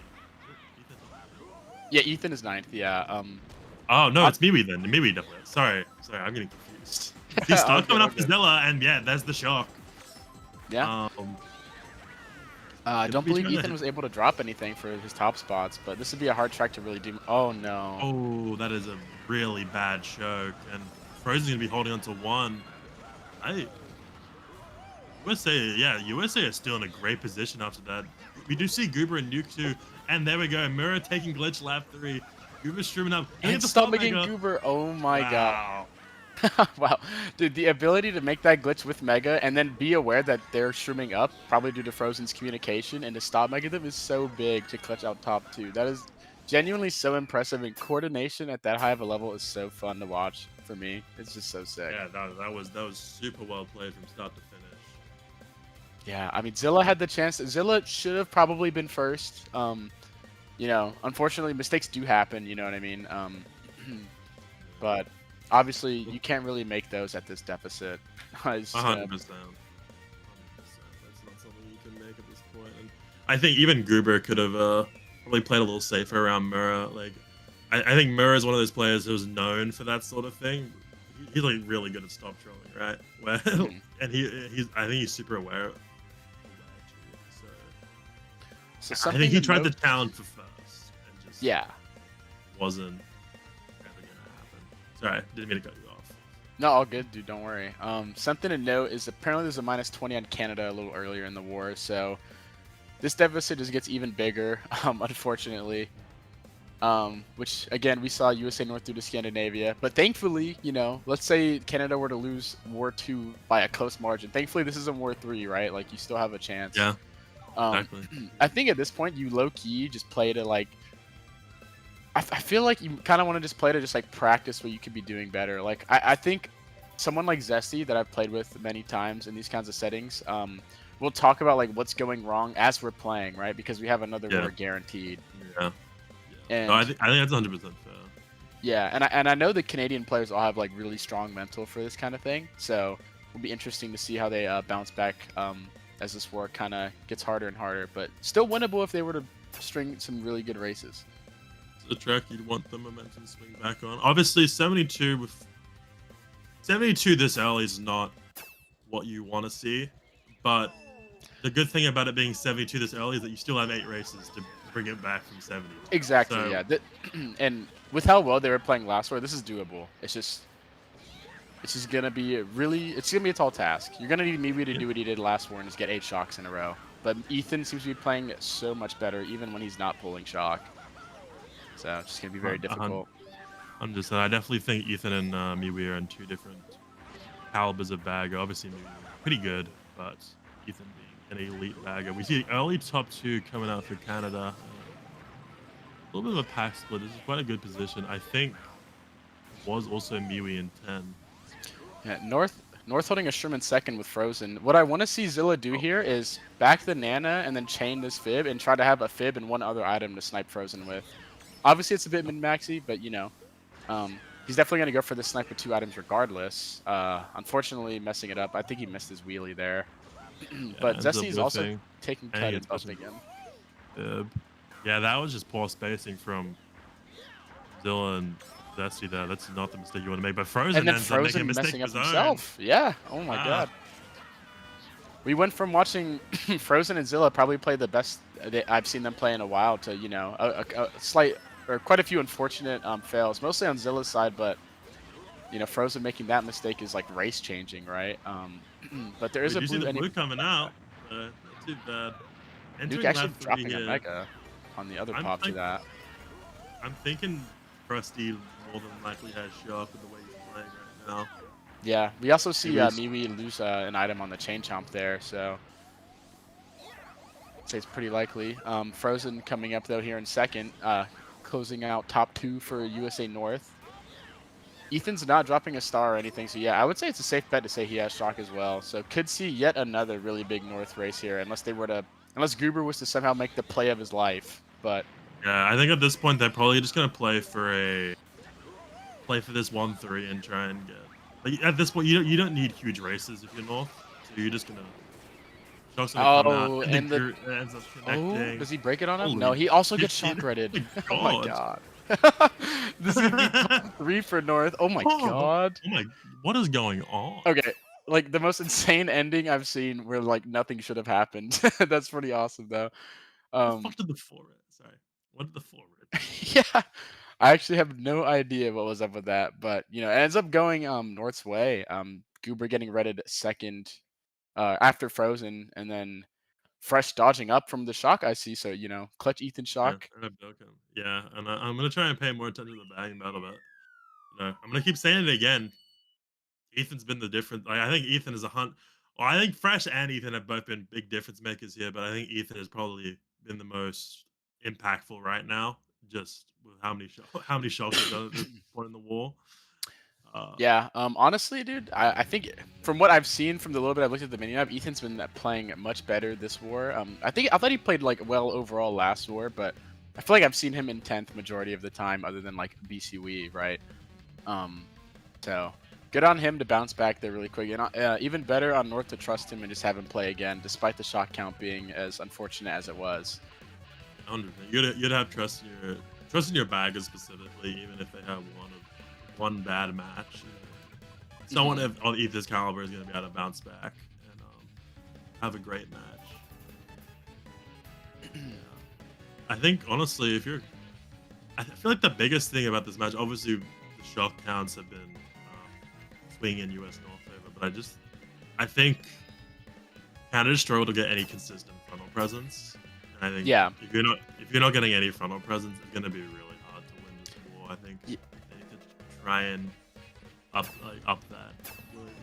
Ethan's yeah, Ethan is 9th. Yeah. Oh no, I- it's Miwi then. Miwi definitely. Sorry, I'm getting confused. He all started good, coming all up to good. Zilla, and yeah, that's the shock. Yeah. I Gonna don't be believe trying to Ethan was able to drop anything for his top spots, but this would be a hard track to really do. Oh no. Oh, that is a really bad choke, and Frozen's gonna be holding on to one. I USA, yeah, USA is still in a great position after that. We do see Goober and Nuke too, and there we go. Mirror taking glitch lap 3. Goober streaming up. And The stop start making mega. Goober. Oh my god. Wow. Wow. Dude, the ability to make that glitch with Mega and then be aware that they're streaming up, probably due to Frozen's communication, and to stop Mega them is so big to clutch out top 2. That is genuinely so impressive, and coordination at that high of a level is so fun to watch for me. It's just so sick. Yeah, that was super well played from start to finish. Yeah, I mean, Zilla had the chance. Zilla should have probably been first. You know, unfortunately, mistakes do happen, you know what I mean? But obviously, you can't really make those at this deficit. It's, 100%. 100%. That's not something you can make at this point. And I think even Goober could have probably played a little safer around Mirror. Like, I think Mirror is one of those players who's known for that sort of thing. He's like really good at stop trolling, right? Where and I think he's super aware. So I think he something to tried to note- challenge for first and just Yeah. wasn't ever gonna happen. Sorry, didn't mean to cut you off. No, all good, dude. Don't worry. Something to note is apparently there's a -20 on Canada a little earlier in the war, so this deficit just gets even bigger, unfortunately. Which again, we saw USA North due to Scandinavia, but thankfully, you know, let's say Canada were to lose War 2 by a close margin. Thankfully, this isn't War 3, right? Like you still have a chance. Yeah, exactly. I think at this point, you low key just play to like. I feel like you kind of want to just play to just like practice what you could be doing better. Like I think someone like Zesty that I've played with many times in these kinds of settings, we'll talk about like what's going wrong as we're playing, right? Because we have another war guaranteed. Yeah. And No, I think that's 100% fair. yeah, and I know the Canadian players all have like really strong mental for this kind of thing, so it'll be interesting to see how they bounce back as this war kind of gets harder and harder, but still winnable if they were to string some really good races. The track you'd want the momentum to swing back on. Obviously, 72 this early is not what you want to see, but the good thing about it being 72 this early is that you still have 8 races to bring it back from 70. Exactly, So- yeah. And with how well they were playing last war, this is doable. It's just gonna be it's gonna be a tall task. You're gonna need Miwi to do what he did last war and just get 8 shocks in a row. But Ethan seems to be playing so much better even when he's not pulling shock. So it's just gonna be very difficult. 100%. I definitely think Ethan and MKWii are in two different calibers of bagger. Obviously, MKWii pretty good, but Ethan being an elite bagger. We see early top two coming out for Canada. A little bit of a pack split. This is quite a good position. I think it was also MKWii in 10. Yeah, North holding a Sherman second with Frozen. What I want to see Zilla do here is back the Nana and then chain this Fib and try to have a Fib and one other item to snipe Frozen with. Obviously, it's a bit min-maxy, but, you know, he's definitely going to go for the snipe with 2 items regardless. Unfortunately, messing it up. I think he missed his wheelie there. But Zessy's also taking cut and up again. Yeah, that was just poor spacing from Zilla and Zesty there. That's not the mistake you want to make. But Frozen and then ends up making a mistake messing up of his himself. own. Yeah. Oh my god. We went from watching Frozen and Zilla probably play the best I've seen them play in a while to, you know, a slight or quite a few unfortunate fails, mostly on Zilla's side, but you know, Frozen making that mistake is like race changing, right? But there is a blue coming out. Not too bad. Nuke actually dropping a mega on the other pop to that. I'm thinking Krusty more than likely has show up in the way he's playing right now. Yeah, we also see MKWii lose an item on the chain chomp there, so I'd say it's pretty likely. Frozen coming up though here in second, closing out top 2 for USA North. Ethan's not dropping a star or anything, so yeah, I would say it's a safe bet to say he has shock as well. So could see yet another really big North race here, unless Goober was to somehow make the play of his life. But yeah, I think at this point they're probably just gonna play for this 1-3 and try and get. Like, at this point, you don't need huge races if you're North, so you're just gonna. Shock's gonna come out, and the ends up connecting. Does he break it on him? No, he also gets shock redded. Oh my god. This is gonna be top 3 for North. Oh my god. Oh my, what is going on? Okay, like the most insane ending I've seen where like nothing should have happened. That's pretty awesome though. What the fuck did the 4 red? Sorry. What did the 4 red? Yeah. I actually have no idea what was up with that, but you know, it ends up going North's way. Goober getting redded second after Frozen, and then Fresh dodging up from the shock I see, so you know, clutch Ethan shock. Yeah, and I'm gonna try and pay more attention to the bagging battle, but you know, I'm gonna keep saying it again. Ethan's been the difference. Like, I think Ethan is Well, I think Fresh and Ethan have both been big difference makers here, but I think Ethan has probably been the most impactful right now, just with how many shots he's done at this point in the war. Yeah, honestly, dude, I think from what I've seen from the little bit I've looked at the menu map, Ethan's been playing much better this war. I thought he played like well overall last war, but I feel like I've seen him in 10th majority of the time, other than like BCWii, right? So good on him to bounce back there really quick, and even better on North to trust him and just have him play again, despite the shot count being as unfortunate as it was. 100%. You'd have trust in your baggers specifically, even if they have one bad match. Someone of Ethan's caliber is going to be able to bounce back and have a great match. I think honestly, I feel like the biggest thing about this match, obviously, the shock counts have been swinging in US North favor, but I think Canada struggled to get any consistent frontal presence. And I think if you're not getting any frontal presence, it's going to be really hard to win this war. I think they need to try and up that.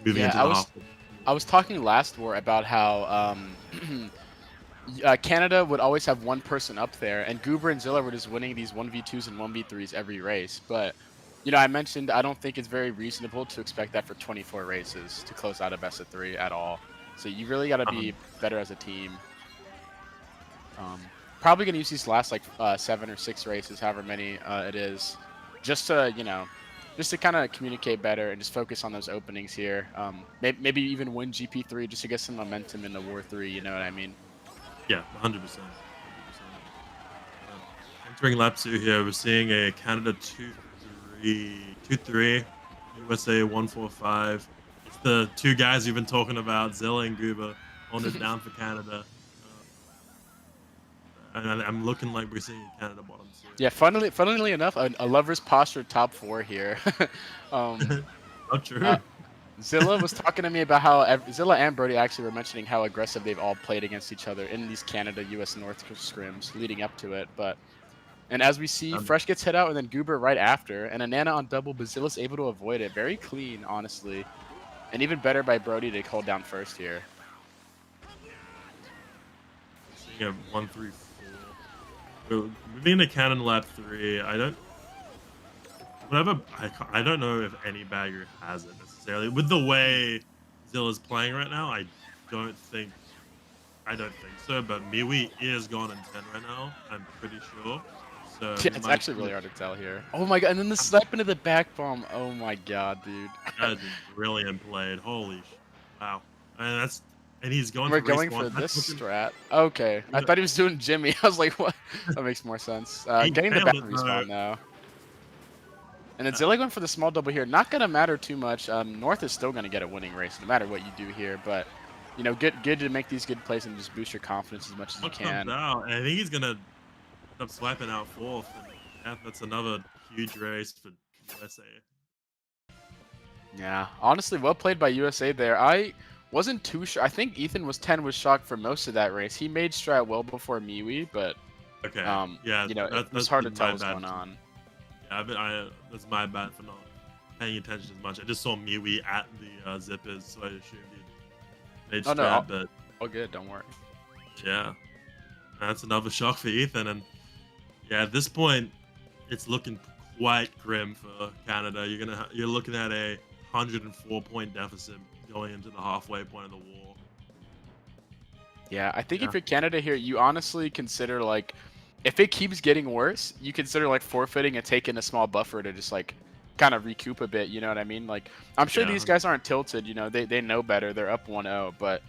Moving into the half. I was talking last war about how Canada would always have one person up there, and Goober and Zilla were just winning these 1v2s and 1v3s every race. But you know, I mentioned I don't think it's very reasonable to expect that for 24 races to close out a best of 3 at all. So you really got to be better as a team. Probably gonna use these last like 7 or 6 races, however many it is, just to just to kind of communicate better and just focus on those openings here. Maybe even win GP3 just to get some momentum in the War 3. You know what I mean? Yeah, 100%. Entering lap 2 here, we're seeing a Canada 2-3, USA 1-4-5. It's the 2 guys we've been talking about, Zilla and Goober, on it down for Canada. And I'm looking like we're seeing Canada bottom 2. Yeah, funnily enough, a lover's posture top 4 here. Not true. Zilla was talking to me about how Zilla and Brody actually were mentioning how aggressive they've all played against each other in these Canada-US North scrims leading up to it. But And as we see, Fresh gets hit out and then Goober right after. And a Nana on double, but Zilla's able to avoid it. Very clean, honestly. And even better by Brody to hold down first here. Seeing a 1-3-4. Moving into Cannon Lap 3, I don't know if any bagger has it necessarily. With the way Zilla's playing right now, I don't think so. But MKWii is gone in 10 right now, I'm pretty sure. So Yeah, it's actually really hard to tell here. Oh my god, and then the slap into the back bomb. Oh my god, dude. That is brilliant played. Holy wow. And he's going We're for going respawn. for this strat. Okay. I thought he was doing Jimmy. I was like, what? That makes more sense. Getting the back respawn now. And then Zilla going for the small double here. Not going to matter too much. North is still going to get a winning race no matter what you do here. But, you know, good to make these good plays and just boost your confidence as much as you can. Out. And I think he's going to end up swiping out fourth. And yeah, that's another huge race for USA. Yeah. Honestly, well played by USA there. I wasn't too sure. I think Ethan was shocked for most of that race. He made strat well before MKWii, but okay. Yeah, you know, it's hard to tell what's going on. Yeah, that's my bad for not paying attention as much. I just saw MKWii at the zippers, so I assumed he made strat, but all good, don't worry. Yeah, that's another shock for Ethan, and yeah, at this point, it's looking quite grim for Canada. You're looking at a 104-point deficit going into the halfway point of the war. Yeah, I think if you're Canada here, you honestly consider, like, if it keeps getting worse, you consider, like, forfeiting and taking a small buffer to just, like, kind of recoup a bit, you know what I mean? Like, I'm sure these guys aren't tilted, you know, they know better, they're up 1-0, but,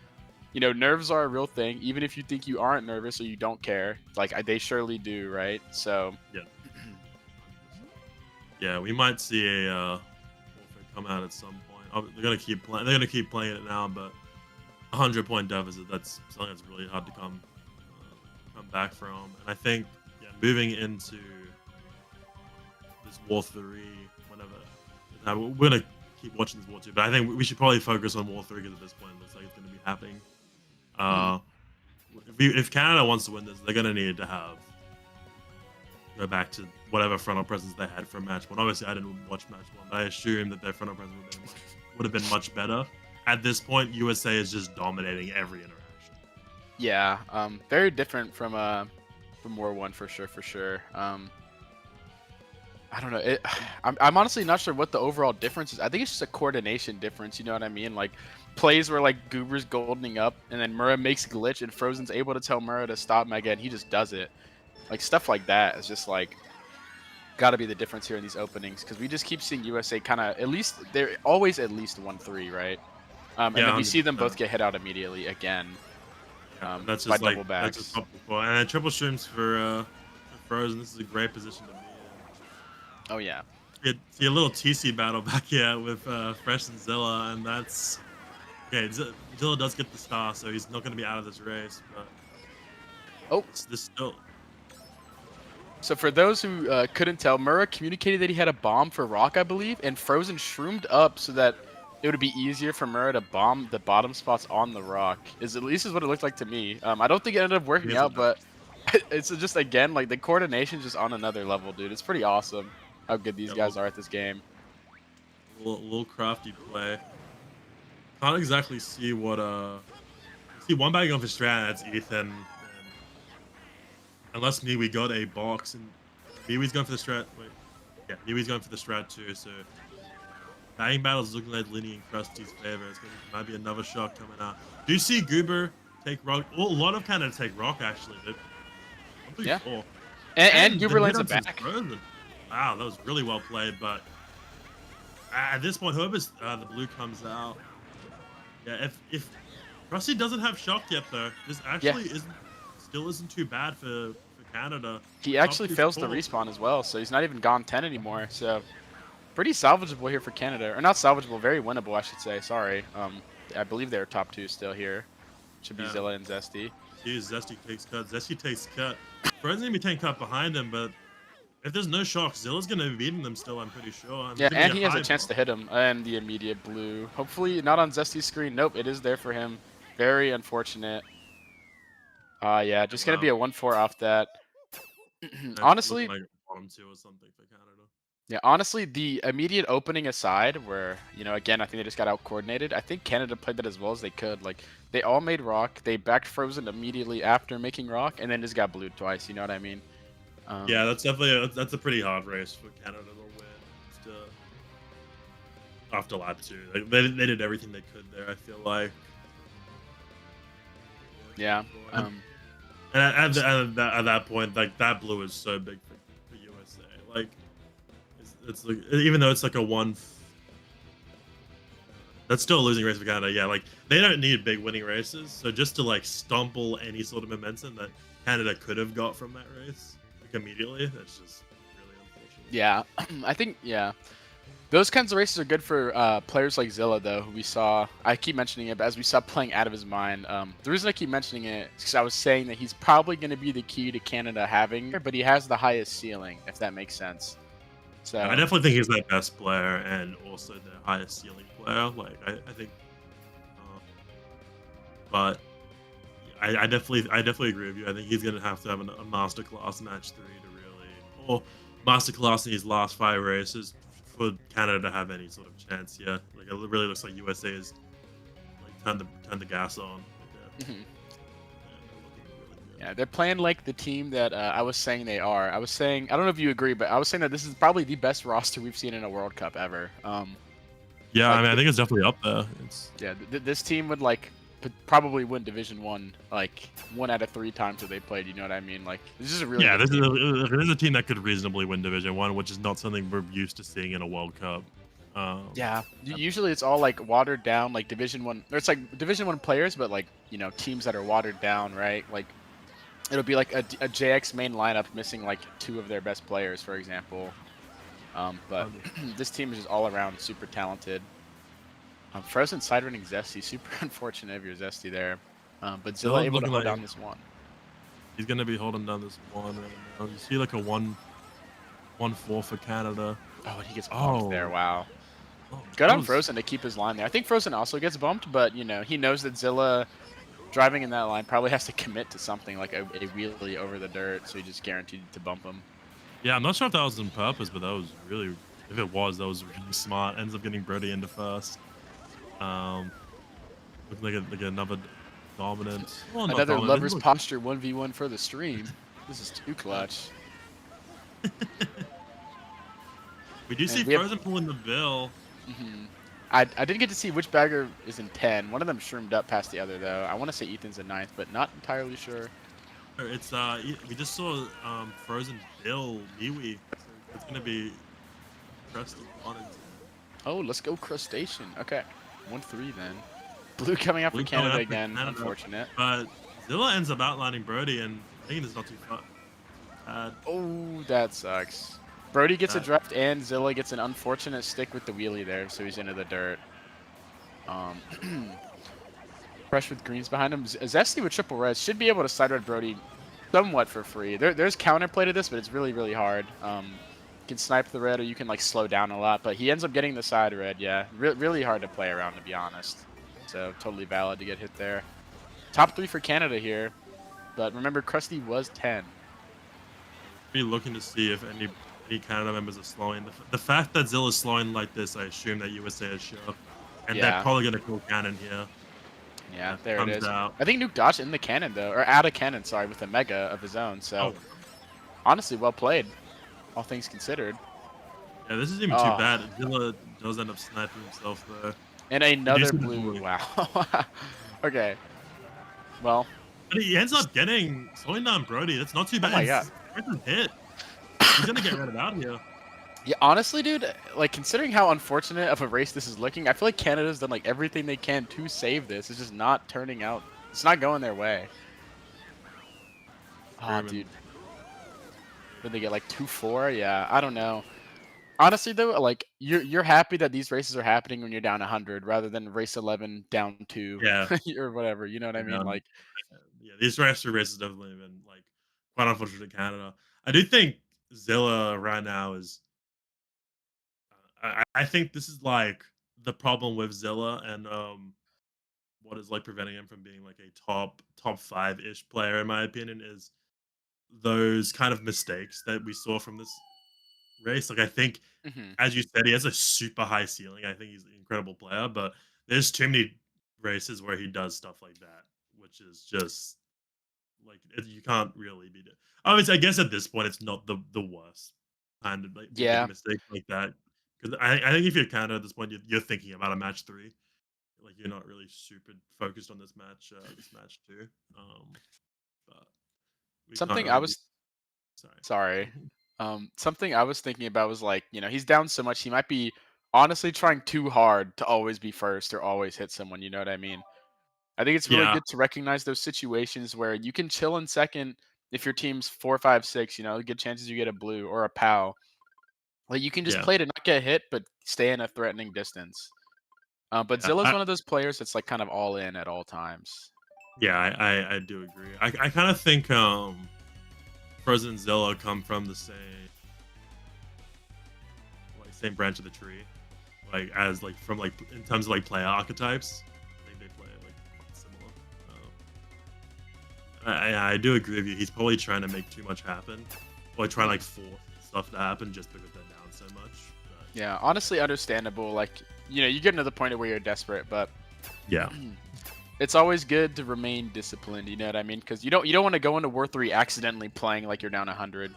you know, nerves are a real thing, even if you think you aren't nervous or you don't care, like, they surely do, right? So... Yeah. Yeah, we might see a forfeit come out at some point. They're gonna keep playing. They're gonna keep playing it now, but 100-point deficit. That's something that's really hard to come back from. And I think moving into this War 3, whenever we're gonna keep watching this War 2, but I think we should probably focus on War 3 because at this point it looks like it's gonna be happening. If Canada wants to win this, they're gonna need to go back to whatever frontal presence they had for match one. Obviously, I didn't watch match one, but I assume that their frontal presence would have been much better. At this point, USA is just dominating every interaction. Yeah, very different from War 1 for sure. I don't know. I'm honestly not sure what the overall difference is. I think it's just a coordination difference. You know what I mean? Like plays where like Goober's goldening up, and then Mura makes glitch, and Frozen's able to tell Mura to stop Mega, and he just does it. Like stuff like that is just like got to be the difference here in these openings, because we just keep seeing USA kind of they're always at least 1-3, right? And then we see them both get hit out immediately again. That's just like that's just and triple streams for Frozen. This is a great position to be in. Oh yeah. See a little TC battle back here with Fresh and Zilla, and that's okay. Zilla does get the star, so he's not going to be out of this race. But this still. So for those who couldn't tell, Mura communicated that he had a bomb for Rock, I believe, and Frozen shroomed up so that it would be easier for Mura to bomb the bottom spots on the Rock. At least is what it looked like to me. I don't think it ended up working out, but it's just, again, like the coordination's just on another level, dude. It's pretty awesome how good these guys are at this game. A little crafty play. Can't exactly see what see one bag on for Strat, that's Ethan. Unless MKWii got a box, and MKWii's going for the strat. Wait, yeah, MKWii's going for the strat too. So bagging battles looking like Linny and Krusty's favor. Might be another shot coming out. Do you see Goober take Rock? Well, a lot of Canada take Rock actually. Yeah. And Goober lands it back. Wow, that was really well played. But at this point, whoever's the blue comes out. Yeah, if Krusty doesn't have shock yet though, this actually still isn't too bad for Canada. He actually fails the respawn as well, so he's not even gone 10 anymore. So pretty salvageable here for Canada, or not salvageable, very winnable, I should say. Sorry. I believe they're top 2 still here. Should be Zilla and Zesty. Zesty takes cut. Zesty takes cut. Frozen's gonna be taking cut behind him, but if there's no shock, Zilla's gonna be beating them still. I'm pretty sure. And he has a chance to hit him. And the immediate blue. Hopefully not on Zesty's screen. Nope, it is there for him. Very unfortunate. Yeah, just going to be a 1-4 off that. That's looking Honestly, like bottom two or something for Canada. yeah, honestly, the immediate opening aside, where again, I think they just got out coordinated. I think Canada played that as well as they could. Like they all made rock, they backed Frozen immediately after making rock, and then just got blued twice. You know what I mean? Yeah, Um, that's definitely that's a pretty hard race for Canada to win after lap two. Like, they did everything they could there. I feel like. yeah. And, Um, and at, just- the, at that point, like that blue is so big for USA. Like it's like even though it's like a one, that's still a losing race for Canada. Yeah, like they don't need big winning races. So just to like stumble any sort of momentum that Canada could have got from that race like immediately, that's just really unfortunate. yeah, I think those kinds of races are good for players like Zilla, though, who we saw. I keep mentioning it, but as we saw playing out of his mind. The reason I keep mentioning it is because I was saying that he's probably going to be the key to Canada having, but he has the highest ceiling, if that makes sense. I So definitely think he's their best player and also their highest ceiling player. Like I think, um, but I definitely agree with you. I think he's gonna have to have a masterclass match three to really, or masterclass in his last five races for Canada to have any sort of chance. Yeah, like it really looks like USA is like turn the gas on. Like, mhm. they're looking really good. Yeah, they're playing like the team that I was saying they are. I was saying, I don't know if you agree, but I was saying that this is probably the best roster we've seen in a World Cup ever. Yeah, I Like, mean, I think it's definitely up there. It's yeah, this team would like probably win Division One like 1 out of 3 times that they played. You know what I mean? Like, this is a really yeah, good team. this is a team that could reasonably win Division One, which is not something we're used to seeing in a World Cup. Yeah, Uh, usually it's all like watered down, like Division One. Or it's like Division One players, but like teams that are watered down, right? Like it'll be like a JX main lineup missing like 2 of their best players, for example. But this team is just all around super talented. Frozen side running Zesty, super unfortunate if you're Zesty there. But Zilla Zilla's able to looking hold like down this one. he's gonna be holding down this one right now. You see like a 1-4 for Canada. Oh, and he gets bumped there. Oh, Wow. oh, Good that on was Frozen to keep his line there. I think Frozen also gets bumped, but he knows that Zilla driving in that line probably has to commit to something like a wheelie over the dirt, so he just guaranteed to bump him. yeah. I'm not sure if that was on purpose, but that was really, if it was, that was really smart. Ends up getting Brody into first. Um, looking like another dominant. Well, not Another dominant. lover's posture 1v1 for the stream. This is too clutch. We do see And we have. Frozen pulling the bill. Mhm. I didn't get to see which bagger is in 10. One of them shroomed up past the other, though. I want to say Ethan's in ninth, but not entirely sure. It's we just saw Frozen Bill MKWC, so it's gonna be interesting. Oh, let's go crustacean. Okay. 1-3 then. Blue coming out for Blue coming Canada up for again. Canada, Unfortunate. but Zilla ends up outlining Brody, and I think it's not too far. Oh, that sucks. Brody gets a That draft and Zilla gets an unfortunate stick with the wheelie there, so he's into the dirt. Um, Fresh with greens behind him. Zesty with triple res should be able to side red Brody somewhat for free. There's counterplay to this, but it's really, really hard. You can snipe the red or you can like slow down a lot, but he ends up getting the side red. Yeah, really hard to play around, to be honest. So totally valid to get hit there. Top 3 for Canada here, but remember Krusty was 10. be looking to see if any Canada members are slowing. The fact that Zilla's slowing like this, I assume that USA is shook, and they're Yeah, probably gonna kill Cannon here. yeah, Yeah, there it comes is. out. I think Nuke dodged in the cannon though, or out of cannon, sorry, with a mega of his own. So Oh, honestly, well played, all things considered. yeah, this isn't even too Oh, bad. Zilla does end up sniping himself though. and You do another see the blue. bully. Wow. Okay. Well, But he ends up getting slowing down Brody. That's not too oh bad. my And god. Bryson's hit. He's gonna get rid out here. Yeah, honestly, dude, like considering how unfortunate of a race this is looking, I feel like Canada's done like everything they can to save this. It's just not turning out. It's not going their way. Ah, German. dude. Did they get like 2-4? Yeah, I don't know. Honestly, though, like you're happy that these races are happening when you're down 100 rather than race 11 down 2 Yeah. or whatever. You know what I mean? Um, Like, yeah, these last two races definitely been like quite unfortunate to Canada. I do think Zilla right now is. I think this is like the problem with Zilla and what is like preventing him from being like a top 5 ish player in my opinion is those kind of mistakes that we saw from this race. Like I think, Hmm. as you said, he has a super high ceiling. I think he's an incredible player, but there's too many races where he does stuff like that, which is just like you can't really beat it. Obviously, I guess at this point it's not the worst kind of like making Yeah. mistakes like that. Because I think if you're Canada at this point, you're thinking about a match three. Like you're not really super focused on this match too. But we can't Something I really. was Sorry. sorry. Something I was thinking about was like, he's down so much, he might be honestly trying too hard to always be first or always hit someone, you know what I mean? I think it's really Yeah, good to recognize those situations where you can chill in second if your team's 4, 5, 6, good chances you get a blue or a POW. Like you can just yeah, play to not get hit, but stay in a threatening distance. But yeah. Zilla's one of those players that's like kind of all in at all times. I do agree. I kind of think Frozen and Zillow come from the same branch of the tree, like as like from like in terms of like player archetypes. I think they play like quite similar. I do agree with you. He's probably trying to make too much happen, or trying to like Mhm. force stuff to happen just because they're down so much. But Yeah, honestly understandable. Like, you get to the point where you're desperate, but yeah, it's always good to remain disciplined. You know what I mean? Because you don't want to go into War 3 accidentally playing like you're down 100.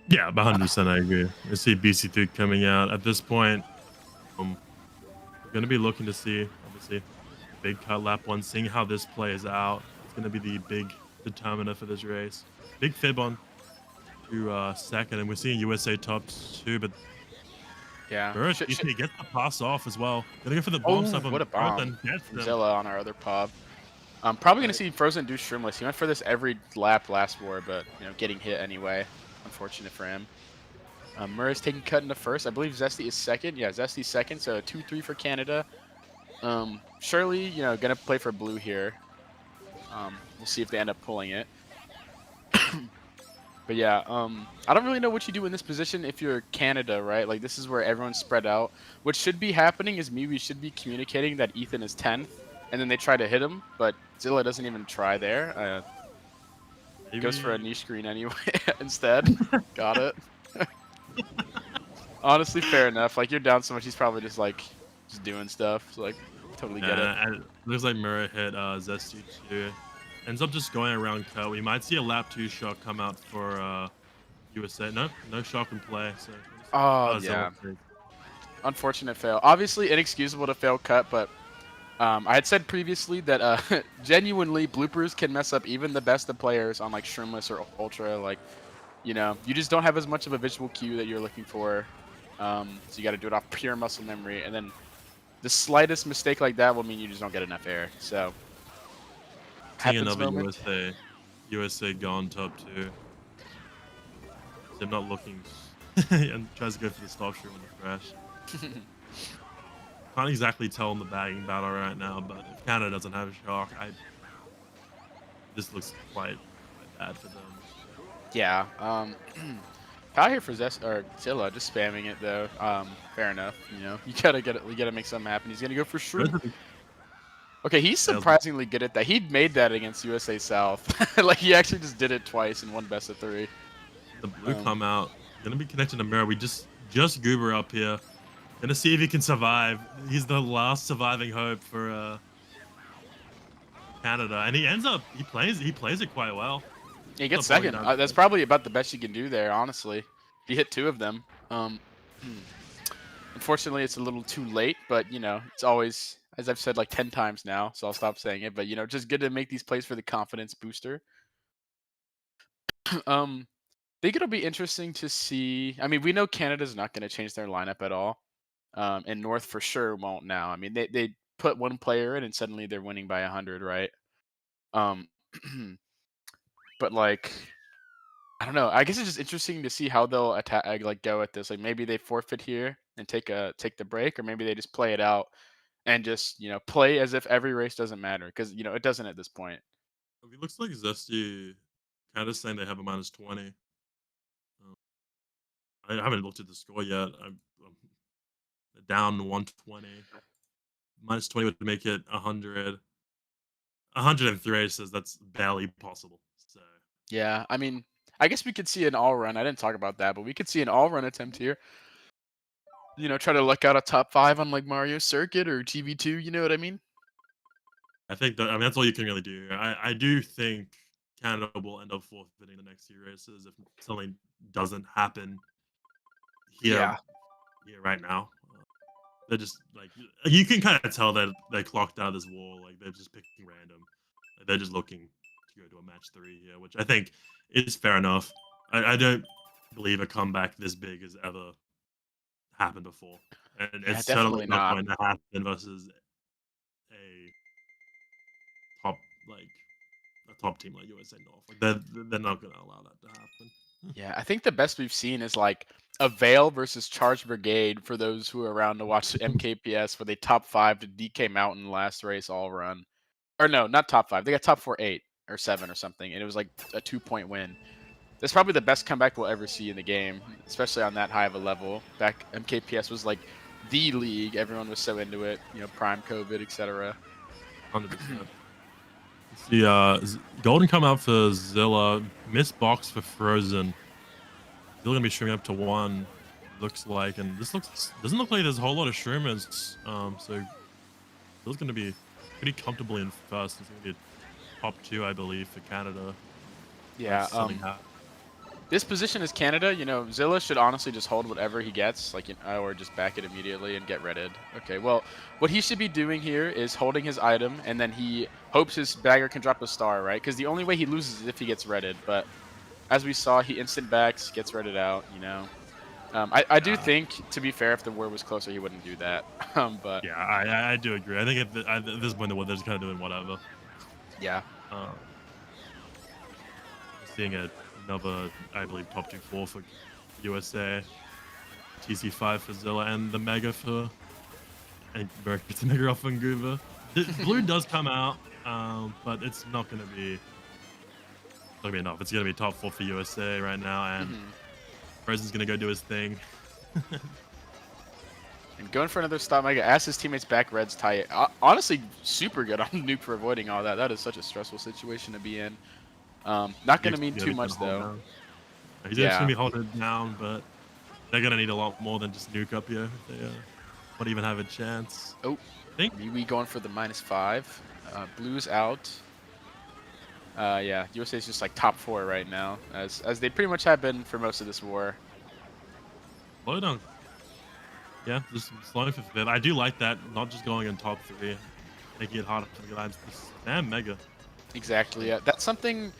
yeah, 100%. Uh, I agree. I see BC3 coming out at this point. Um, we're gonna be looking to see obviously big cut lap one, seeing how this plays out. It's gonna be the big determiner for this race. Big fib on to second, and we're seeing USA top two, but yeah. Burris, he gets the pass off as well. Gonna go for the bomb Oh, stop on what a Burris bomb and gets from them. Zilla on our other pub. I'm probably gonna Right. see Frozen do Shroomless. He went for this every lap last war, but getting hit anyway. Unfortunate for him. Murray's taking cut into first. I believe Zesty is second. Yeah, Zesty's second. So 2-3 for Canada. Surely, gonna play for blue here. We'll see if they end up pulling it. But yeah, I don't really know what you do in this position if you're Canada, right? Like this is where everyone's spread out. What should be happening is we should be communicating that Ethan is 10th, and then they try to hit him, but Zilla doesn't even try there. Goes for a Maybe. niche screen anyway instead. Got it. Honestly, fair enough. Like you're down so much, he's probably just like just doing stuff. So like, totally get it. Looks like Murray hit Zesty too. Ends up just going around cut. We might see a lap two shot come out for USA. No, no shot in play. So let me see. Oh Oh, Zilla. yeah, unfortunate fail. Obviously inexcusable to fail cut, but I had said previously that genuinely bloopers can mess up even the best of players on like Shroomless or Ultra. Like, you just don't have as much of a visual cue that you're looking for. So you got to do it off pure muscle memory, and then the slightest mistake like that will mean you just don't get enough air. So Seeing happens another moment. USA gone top two. So I'm not looking and tries to go for the stop shoot on the crash. Can't exactly tell in the bagging battle right now, but if Canada doesn't have a shock, this looks quite bad for them. Yeah. Out here for Zest or Zilla, just spamming it though. Fair enough. You gotta get it. You gotta make something happen. He's gonna go for Shroom. Okay, he's Fails. surprisingly good at that. He made that against USA South. Like he actually just did it twice in one best of 3. The blue Um, come out. Gonna be connecting to Mirror. We just Goober up here. Gonna see if he can survive. He's the last surviving hope for Canada, and he ends up he plays it quite well. he Ends gets up pulling second. down. That's probably about the best you can do there, honestly. He hit 2 of them. Unfortunately, it's a little too late, but it's always, as I've said like 10 times now, so I'll stop saying it. But just good to make these plays for the confidence booster. um, think it'll be interesting to see. I mean, we know Canada's not going to change their lineup at all, and North for sure won't now. I mean, they put one player in and suddenly they're winning by 100, right? Um, but like, I don't know. I guess it's just interesting to see how they'll attack, like go at this. Like maybe they forfeit here and take the break, or maybe they just play it out and just play as if every race doesn't matter because it doesn't at this point. It looks like Zesty kind of saying they have a -20. Um, I haven't looked at the score yet. I'm down 120. -20 would make it 100. 103 says that's barely possible. So Yeah, I mean, I guess we could see an all run. I didn't talk about that, but we could see an all run attempt here. Try to luck out a top 5 on like Mario Circuit or TV2. You know what I mean? I think that, I mean, that's all you can really do. I do think Canada will end up forfeiting the next few races if something doesn't happen here Yeah. right now. They're just like, you can kind of tell that they're clocked out of this wall. Like they're just picking random. Like, they're just looking to go to a match 3 here, which I think is fair enough. I don't believe a comeback this big has ever happened before, and Yeah, it's certainly definitely not not. going to happen versus a top like a top team like USA North. Like they're not going to allow that to happen. Yeah, I think the best we've seen is like a Veil versus Charged Brigade for those who are around to watch MKPS where they top 5 to DK Mountain last race all run. Or no, not top 5. They got top 4, 8 or 7 or something, and it was like a 2-point win. That's probably the best comeback we'll ever see in the game, especially on that high of a level. Back MKPS was like the league. Everyone was so into it, prime COVID, etc. 100%. See, Golden come out for Zilla, miss box for Frozen. Still gonna be streaming up to 1, looks like, and this doesn't look like there's a whole lot of streamers. So Zill's gonna be pretty comfortably in first. It's gonna be a top 2, I believe, for Canada. Yeah, Something happens. this position is Canada. Zilla should honestly just hold whatever he gets, like, or just back it immediately and get redded. Okay, well, what he should be doing here is holding his item, and then he hopes his bagger can drop a star, right? Because the only way he loses is if he gets redded. But as we saw, he instant backs, gets redded out. I do think, to be fair, if the war was closer, he wouldn't do that. But Yeah, I do agree. I think at this point, they're just kind of doing whatever. yeah, Um, seeing another, I believe, top 2-4 for USA, TC5 for Zilla, and the Mega for and Merc gets a Mega off on Goover. The blue does come out, but it's not gonna be enough. It's gonna be top 4 for USA right now, and Frozen's gonna go do his thing. and going for another stop mega. Ask his teammates back reds tie it. Honestly, super good on Nuke for avoiding all that. That is such a stressful situation to be in. Not gonna mean too much though. He's just Yeah. gonna be holding it down, but they're gonna need a lot more than just Nuke up here if they won't even have a chance. Oh, I think MKWii going for the -5. Blue's out. Yeah, USA is just like top 4 right now, as they pretty much have been for most of this war. slow down. Yeah, just slowing for fifth. I do like that, not just going in top 3, making it harder for the lines. Damn, Mega. Exactly. Yeah, that's something.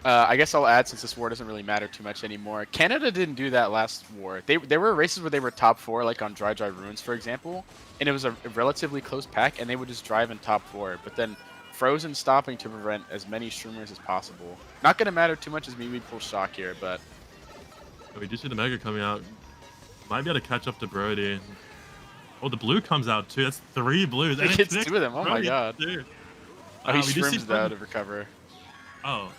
I guess I'll add, since this war doesn't really matter too much anymore. Canada didn't do that last war. There were races where they were top 4, like on Dry Ruins, for example, and it was a relatively close pack, and they would just drive in top 4. But then Frozen stopping to prevent as many streamers as possible. Not gonna matter too much as we pull shock here, but We do see the Mega coming out. Might be able to catch up to Brody. Oh, the blue comes out too. That's 3 blues. it gets 2 of them. Oh my Brody, god. dude. Oh, he We do see shrooms that to recover. Oh,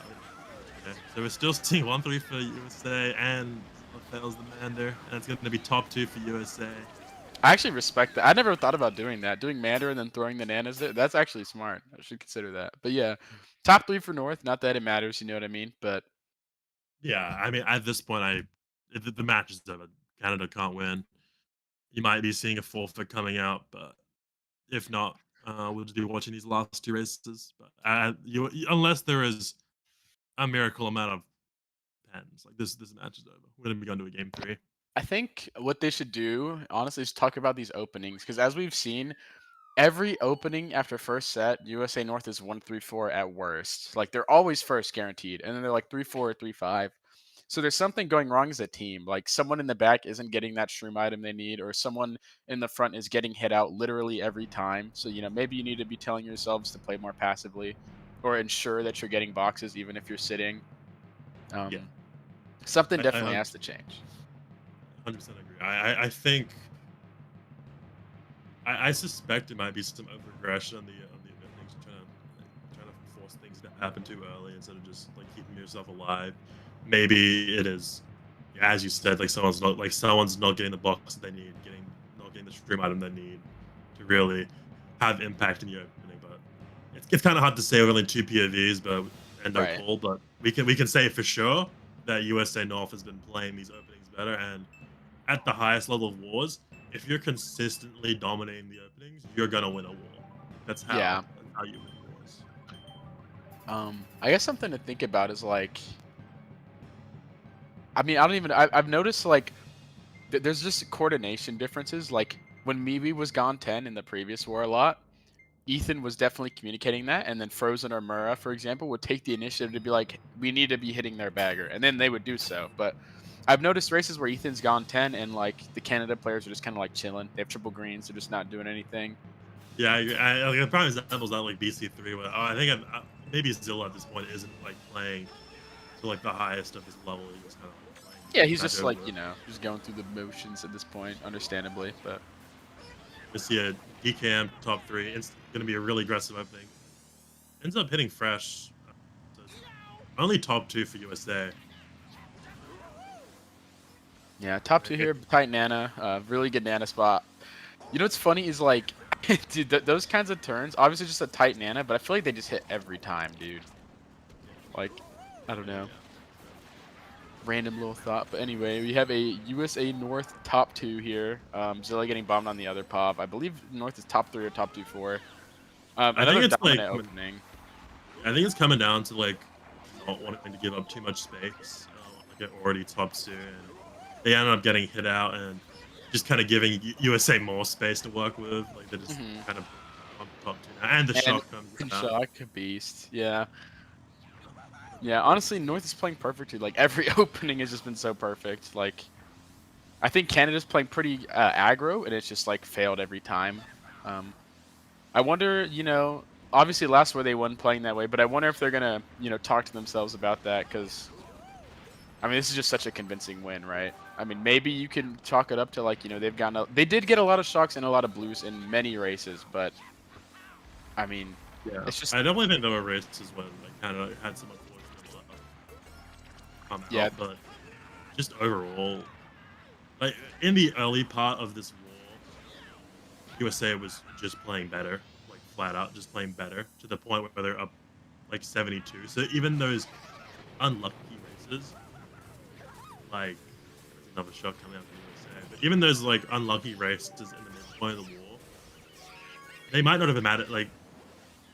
okay. So we're still seeing 1-3 for USA, and fails the Mander, and it's going to be top 2 for USA. I actually respect that. I never thought about doing that. Doing Mander and then throwing the nanas there. That's actually smart. I should consider that. But yeah, top 3 for North. Not that it matters, you know what I mean? But Yeah, I mean, at this point, the match is over. Canada can't win. You might be seeing a forfeit coming out, but if not, we'll just be watching these last 2 races. But unless there is a miracle amount of pens, like this match is over. We're going to be going to a game 3. I think what they should do, honestly, is talk about these openings. Because as we've seen, every opening after first set, USA North is 1-3-4 at worst. Like they're always first guaranteed. And then they're like 3-4, 3-5. So there's something going wrong as a team. Like someone in the back isn't getting that shroom item they need, or someone in the front is getting hit out literally every time. So, maybe you need to be telling yourselves to play more passively, or ensure that you're getting boxes even if you're sitting. Yeah. Something I definitely has to change. 100% agree. I think I suspect it might be some overaggression on the event things, trying to force things to happen too early instead of just like keeping yourself alive. Maybe it is, as you said, like someone's not getting the box they need, not getting the stream item they need to really have impact in the opening. But it's kind of hard to say with only 2 POVs, but and no Right. call. But we can say for sure that USA North has been playing these openings better, and at the highest level of wars, if you're consistently dominating the openings, you're gonna win a war. Yeah. That's how you win wars. I guess something to think about is like, I mean, I don't even. I've noticed like there's just coordination differences. Like when Miwi was gone 10 in the previous war a lot, Ethan was definitely communicating that, and then Frozen or Mura, for example, would take the initiative to be like, we need to be hitting their bagger, and then they would do so. But I've noticed races where Ethan's gone 10 and like the Canada players are just kind of like chilling. They have triple greens, they're just not doing anything. Yeah, like a prime example is that like BC3, where I think maybe Zilla at this point isn't like playing to like the highest of his level. He's just kind of like playing Yeah, he's match just over. like, just going through the motions at this point, understandably. But We see a decamp top three. It's going to be a really aggressive opening. Ends up hitting fresh. So it's only top two for USA. yeah, top two here, tight Nana, really good Nana spot. You know what's funny is like, dude, those kinds of turns, obviously just a tight Nana, but I feel like they just hit every time, dude. Like, I don't know. Random little thought, but anyway, we have a USA North top two here. Zilla getting bombed on the other pop. I believe North is top three or top 2-4. I think Another it's like dominant opening. I think it's coming down to like not wanting to give up too much space. Like they're already top two, and they end up getting hit out and just kind of giving USA more space to work with. Like they're just kind of on top two now, and the And shock comes out. shock beast, yeah. Yeah, honestly, North is playing perfectly. Like every opening has just been so perfect. Like, I think Canada's playing pretty aggro, and it's just like failed every time. I wonder, obviously last war they won playing that way, but I wonder if they're gonna, talk to themselves about that because, I mean, this is just such a convincing win, right? I mean, maybe you can chalk it up to like, they did get a lot of shocks and a lot of blues in many races, but I mean, Yeah, it's just I definitely think there were races when like kind of had some unfortunate luck come yeah, out, but just overall, like in the early part of this war, USA was just playing better, like flat out, just playing better to the point where they're up like 72. So even those unlucky races, like there's another shot coming out from USA, but even those like unlucky races in the midpoint of the war, they might not have mattered. Like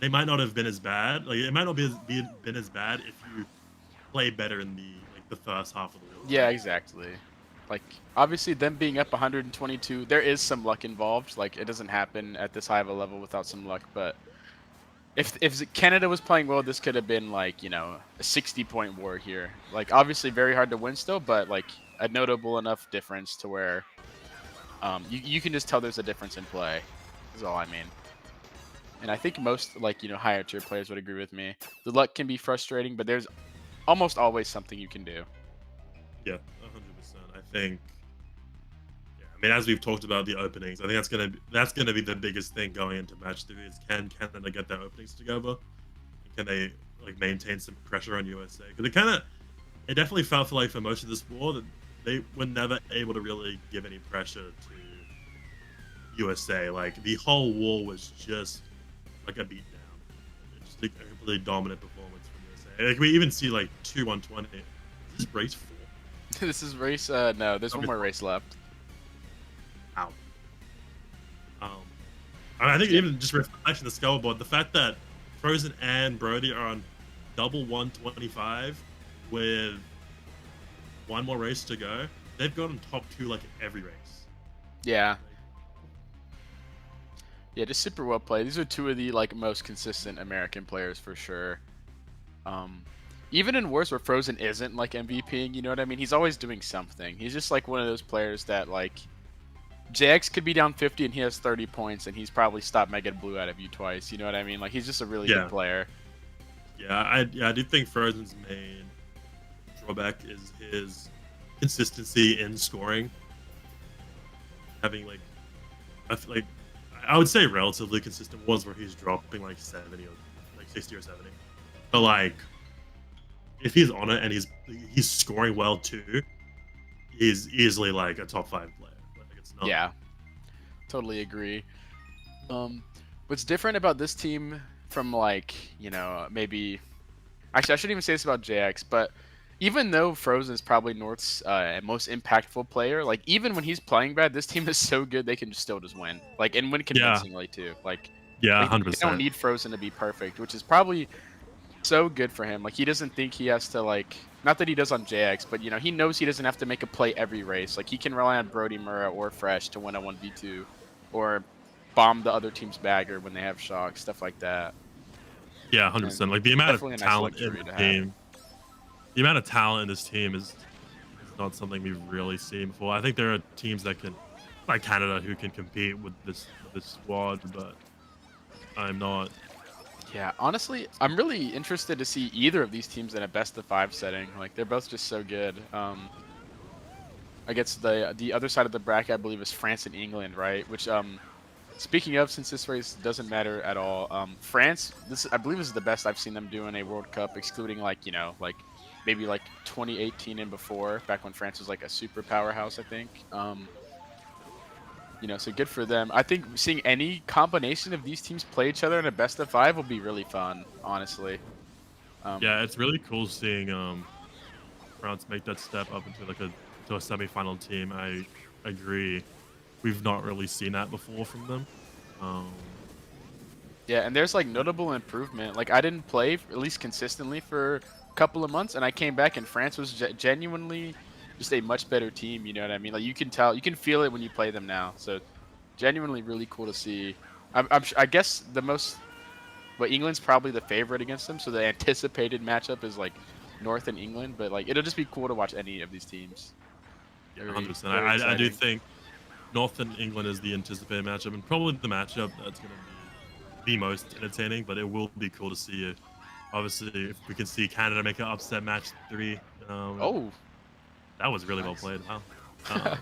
they might not have been as bad. Like it might not been as bad if you play better in the first half of the war, yeah, right? exactly. Like obviously them being up 122, there is some luck involved. Like it doesn't happen at this high of a level without some luck, but if Canada was playing well, this could have been like, a 60-point war here. Like obviously very hard to win still, but like a notable enough difference to where you can just tell there's a difference in play. Is all I mean. And I think most like, higher tier players would agree with me. The luck can be frustrating, but there's almost always something you can do. Yeah, 100%. I think. Yeah, I mean, as we've talked about the openings, I think that's gonna be the biggest thing going into match three is can Canada get their openings together? And can they like maintain some pressure on USA? Because it definitely felt for like for most of this war that they were never able to really give any pressure to USA. Like the whole war was just like a beatdown. Just a completely dominant performance from USA. Like we even see like 2-1-20. Is this race 4? This is race. No, there's one more race left. Out. I think even just reflection the scoreboard, the fact that Frozen and Brody are on double 125 with one more race to go, they've gotten top two like every race. Yeah. Yeah, just super well played. These are two of the like most consistent American players for sure. Even in wars where Frozen isn't like MVPing, you know what I mean? He's always doing something. He's just like one of those players that like JX could be down 50 and he has 30 points and he's probably stopped Mega Blue out of you twice. You know what I mean? Like he's just a really good player. Yeah, I do think Frozen's main drawback is his consistency in scoring. Having like, I would say relatively consistent ones where he's dropping like 70 or like 60 or 70. But like, if he's on it and he's scoring well too, he's easily like a top 5 player. Like it's not. Yeah, totally agree. What's different about this team from like, maybe actually I shouldn't even say this about JX, but even though Frozen is probably North's most impactful player, like even when he's playing bad, this team is so good they can still just win, like and win Yeah, convincingly too. yeah, Like they don't 100%. need Frozen to be perfect, which is probably so good for him. Like he doesn't think he has to not that he does on JX, but he knows he doesn't have to make a play every race. Like he can rely on Brody Murrah or Fresh to win a 1v2 or bomb the other team's bagger when they have shock, stuff like that. Yeah, And 100%. Like the amount of definitely a nice talent in luxury to the have. team, the amount of talent in this team is not something we've really seen before. I think there are teams that can, like Canada, who can compete with this squad, but I'm not. Yeah, honestly, I'm really interested to see either of these teams in a best of 5 setting. Like they're both just so good. I guess the other side of the bracket I believe is France and England, right? Which speaking of, since this race doesn't matter at all, France, this I believe is the best I've seen them do in a World Cup, excluding like maybe like 2018 and before, back when France was like a super powerhouse, I think. So good for them. I think seeing any combination of these teams play each other in a best of 5 will be really fun, honestly. Yeah, it's really cool seeing France make that step up into to a semifinal team. I agree. We've not really seen that before from them. Um, Yeah, and there's like notable improvement. Like I didn't play at least consistently for a couple of months, and I came back and France was genuinely just a much better team. You know what I mean? Like you can tell, you can feel it when you play them now. So genuinely really cool to see. I guess but England's probably the favorite against them, so the anticipated matchup is like North and England. But like it'll just be cool to watch any of these teams. yeah, Very, 100%. very I do exciting. think North and England is the anticipated matchup, and probably the matchup that's going to be the most entertaining. But it will be cool to see it. Obviously, if we can see Canada make an upset match 3, Oh, that was really well nice. played. Wow. Um,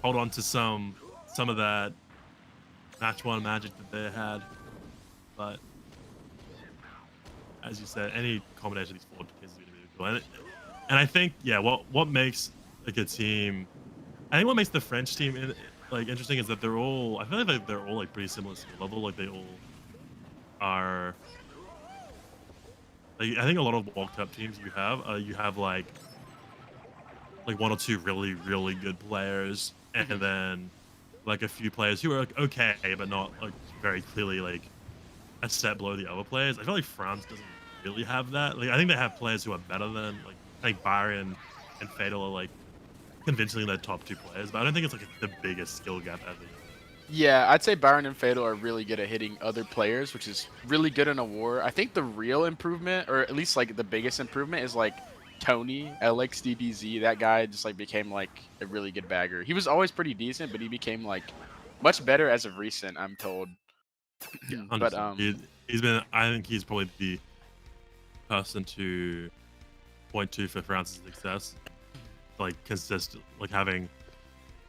hold on to some of that match 1 magic that they had, but as you said, any combination of these 4 teams is going to be cool. And I think, yeah, what makes like a team, I think what makes the French team interesting is that they're all, I feel like they're all like pretty similar skill level. Like they all are. Like, I think a lot of World Cup teams you have like 1 or 2 really good players, and Mhm. then like a few players who are like okay, but not like very clearly like a step below the other players. I feel like France doesn't really have that. Like I think they have players who are better than I think Byron and Fatal are like convincingly their top 2 players, but I don't think it's like the biggest skill gap ever. Yeah, I'd say Byron and Fatal are really good at hitting other players, which is really good in a war. I think the real improvement, or at least like the biggest improvement, is like Tony LXDDZ. That guy just like became like a really good bagger. He was always pretty decent, but he became like much better as of recent, I'm told. Yeah, But 100%. He's been. I think he's probably the person to point to for France's success, like consistent, like having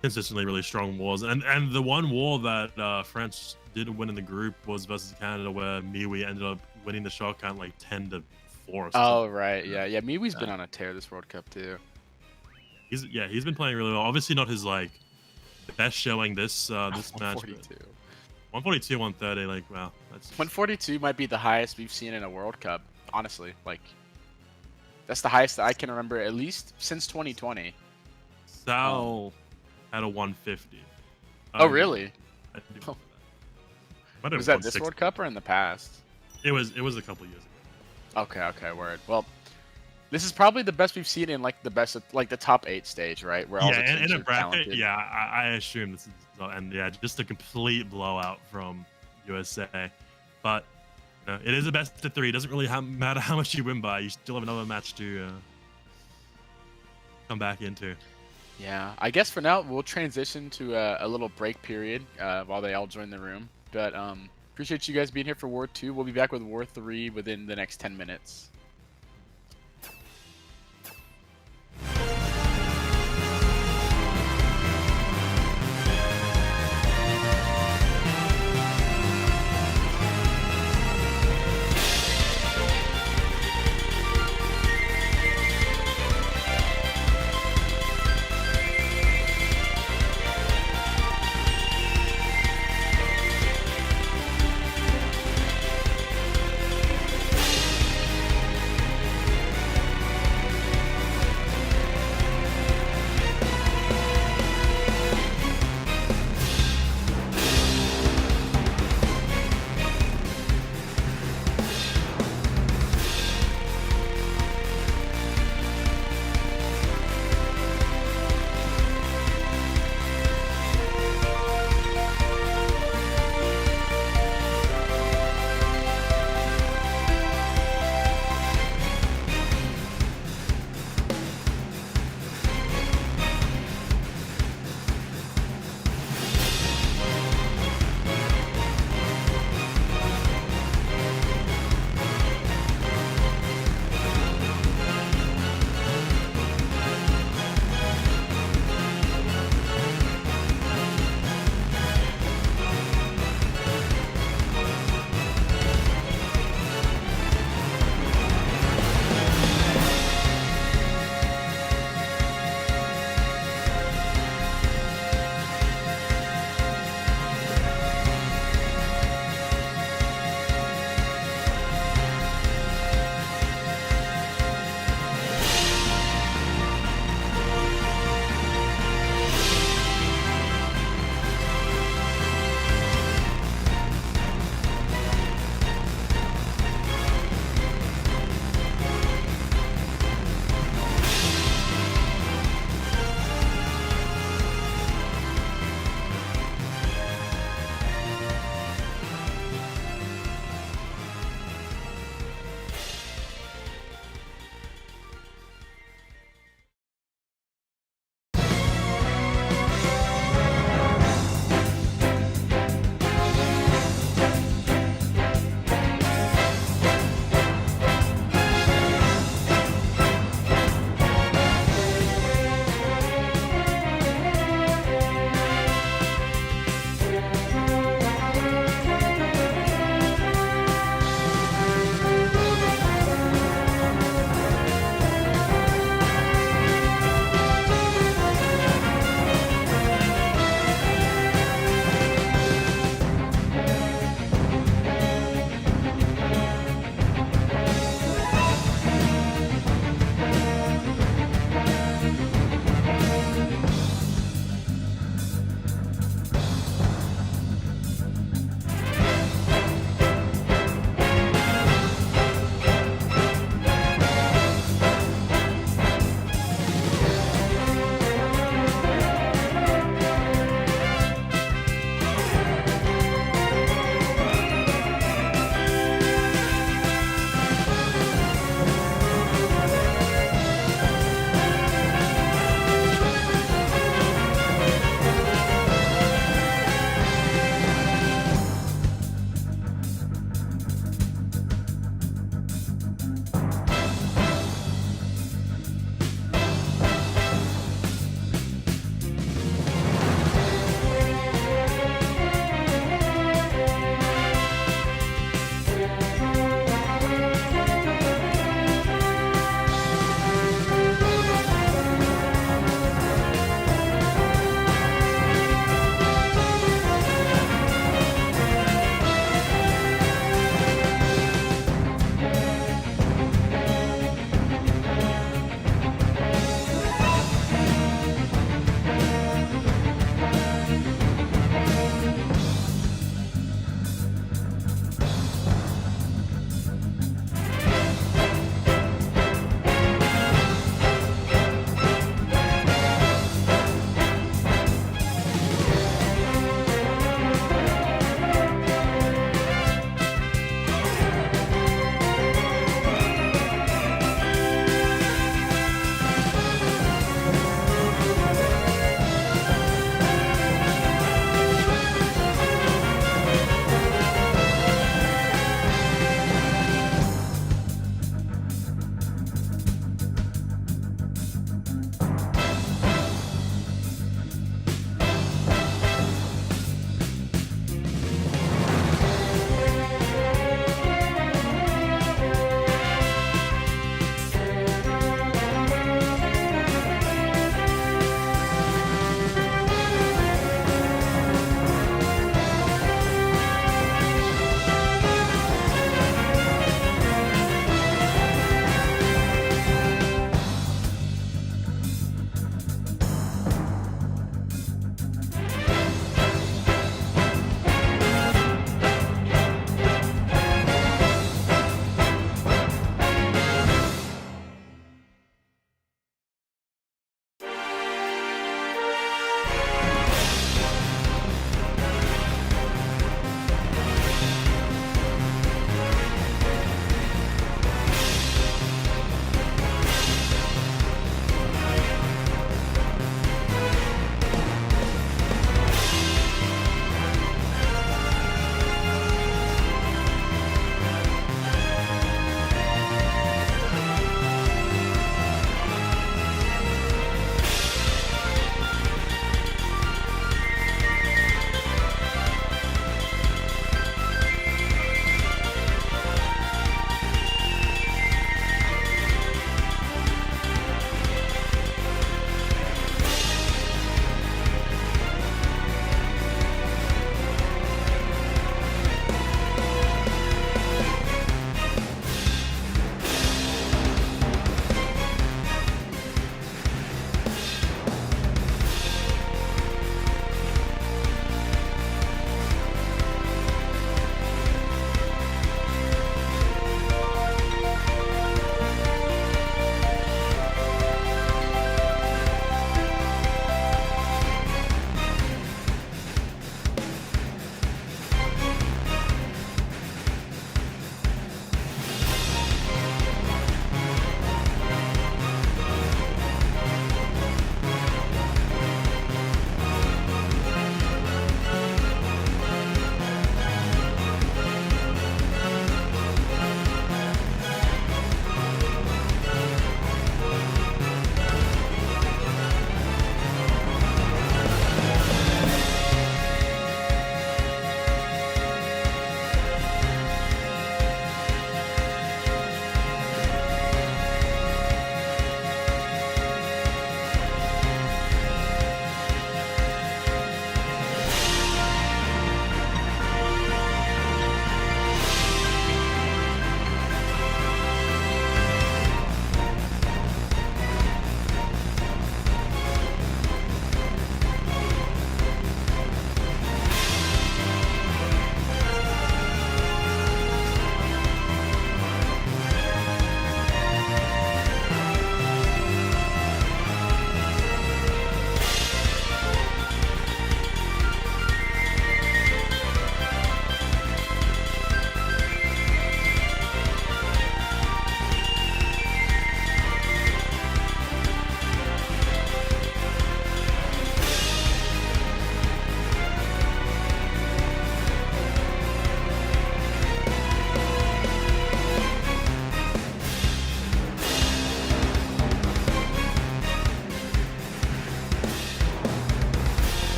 consistently really strong wars. And the one war that France did win in the group was versus Canada, where MKWC ended up winning the shot count like 10-4 or something. oh right, yeah, Miwi's been on a tear this World Cup too. He's been playing really well. Obviously not his like best showing this this match, but 142. 142, 130, like wow, that's 142 might be the highest we've seen in a World Cup. Honestly, like that's the highest that I can remember, at least since 2020. Sal had a 150. Oh really? I do remember Oh, that. Might have was that this 160. World Cup or in the past? It was a couple years ago. Okay, word. Well, this is probably the best we've seen in like the best of, like the top 8 stage, right? Where all Yeah, the teams in a are bracket, talented. yeah, I assume this is, and yeah, just a complete blowout from USA. But it is a best of 3. It doesn't really matter how much you win by. You still have another match to come back into. Yeah, I guess for now we'll transition to a little break period while they all join the room. But appreciate you guys being here for War 2. We'll be back with War 3 within the next 10 minutes.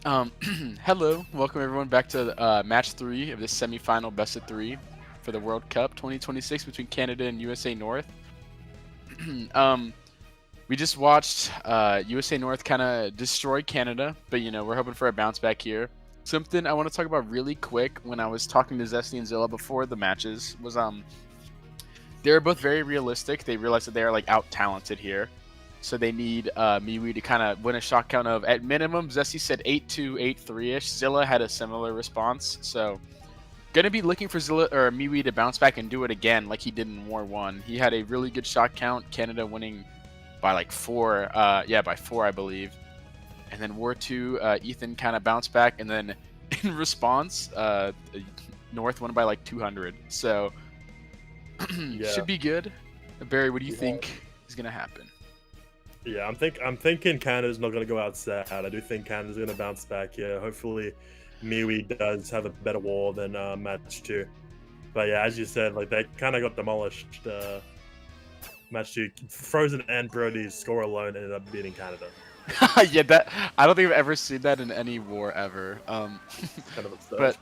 Hello, welcome everyone back to match 3 of the semifinal best of 3 for the World Cup 2026 between Canada and USA North. um, we just watched USA North kind of destroy Canada, but we're hoping for a bounce back here. Something I want to talk about really quick when I was talking to Zesty and Zilla before the matches was they were both very realistic. They realized that they are like out talented here. So they need MKWii to kind of win a shot count of, at minimum, Zesty said 8-2, 8-3-ish. Zilla had a similar response. So gonna be looking for Zilla or MKWii to bounce back and do it again like he did in War 1. He had a really good shot count. Canada winning by like 4. By 4, I believe. And then War 2, Ethan kind of bounced back. And then in response, North won by like 200. So should be good. Barry, what do you think is gonna happen? Yeah, I'm thinking Canada's not going to go out sad. I do think Canada's going to bounce back here. Hopefully, MKWii does have a better war than match 2. But yeah, as you said, like they kind of got demolished. Match 2, Frozen and Brody's score alone ended up beating Canada. Yeah, that I don't think I've ever seen that in any war ever. Kind of absurd. But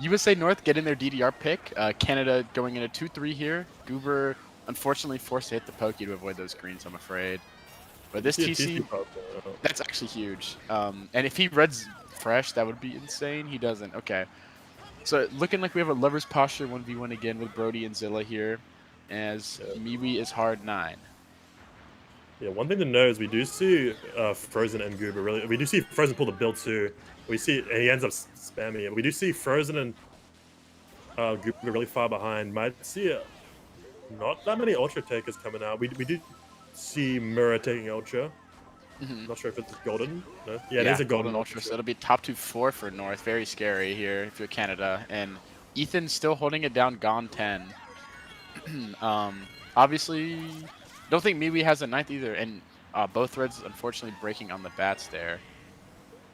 USA North getting their DDR pick. Canada going into 2-3 here. Goober unfortunately forced to hit the pokey to avoid those greens, I'm afraid. But this TC, that's actually huge. And if he reds fresh, that would be insane. He doesn't. Okay. So looking like we have a lover's posture 1v1 again with Brody and Zilla here, as MKWii is hard 9. Yeah, one thing to know is we do see Frozen and Goober really. We do see Frozen pull the build too. We see, and he ends up spamming it. We do see Frozen and Goober really far behind. Might see not that many Ultra takers coming out. We do see Mura taking Ultra. Not sure if it's golden. No? Yeah, it is a golden Ultra. So it'll be top 2-4 for North. Very scary here if you're Canada. And Ethan's still holding it down, gone 10. Obviously, don't think MKWii has a 9th either. And both reds unfortunately breaking on the bats there.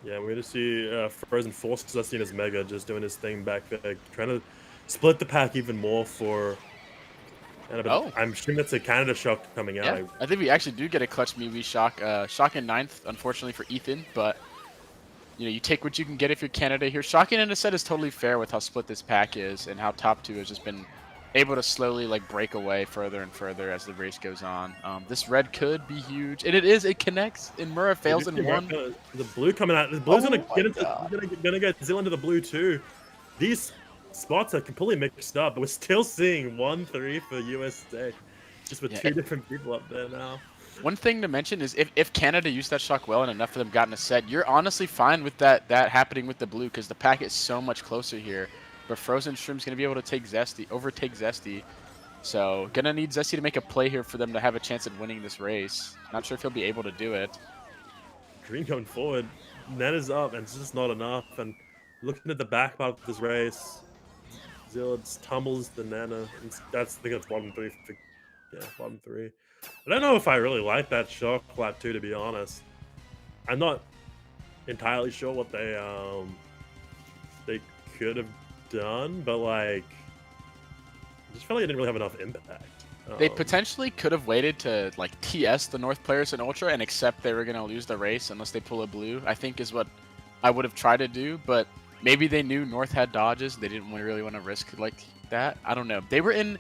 Yeah, we're going to see Frozen forces us in his Mega just doing his thing back there, trying to split the pack even more for. I'm assuming that's a Canada shock coming out. Yeah, I think we actually do get a clutch MKWii shock. Shock in 9th, unfortunately for Ethan, but you take what you can get if you're Canada here. Shocking in a set is totally fair with how split this pack is and how top 2 has just been able to slowly like break away further and further as the race goes on. This red could be huge, and it is. It connects, and Mura fails in 1. The blue coming out. The blue's gonna get Zilla into the blue too. These spots are completely mixed up, but we're still seeing 1-3 for USA, just with 2 different people up there now. One thing to mention is if Canada used that shock well and enough of them got in a set, you're honestly fine with that happening with the blue because the pack is so much closer here. But Frozen Shroom's gonna be able to overtake Zesty, so gonna need Zesty to make a play here for them to have a chance at winning this race. Not sure if he'll be able to do it. Green going forward, net is up, and it's just not enough. And looking at the back part of this race. Zilla tumbles the Nana. I think that's bottom 3. Yeah, bottom 3. I don't know if I really like that shock clap too, to be honest. I'm not entirely sure what they could have done, but like, I just felt like it didn't really have enough impact. They potentially could have waited to like TS the North players in Ultra and accept they were gonna lose the race unless they pull a blue. I think is what I would have tried to do, but. Maybe they knew North had dodges. They didn't really want to risk like that. I don't know. They were in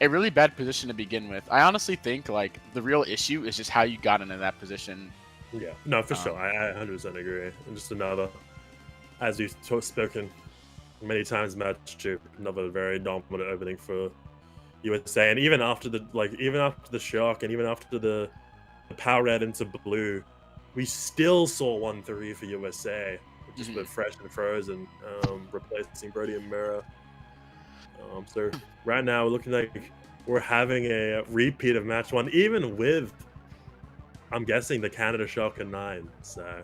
a really bad position to begin with. I honestly think like the real issue is just how you got into that position. Yeah, no, for sure. I 100% agree. And just another, as you've spoken many times, match 2, another very dominant opening for USA. And even after the shock, and even after the power red into blue, we still saw 1-3 for USA. Just with Fresh and Frozen, replacing Brody and Mura. So right now we're looking like we're having a repeat of match 1, even with, I'm guessing, the Canada shock in 9. So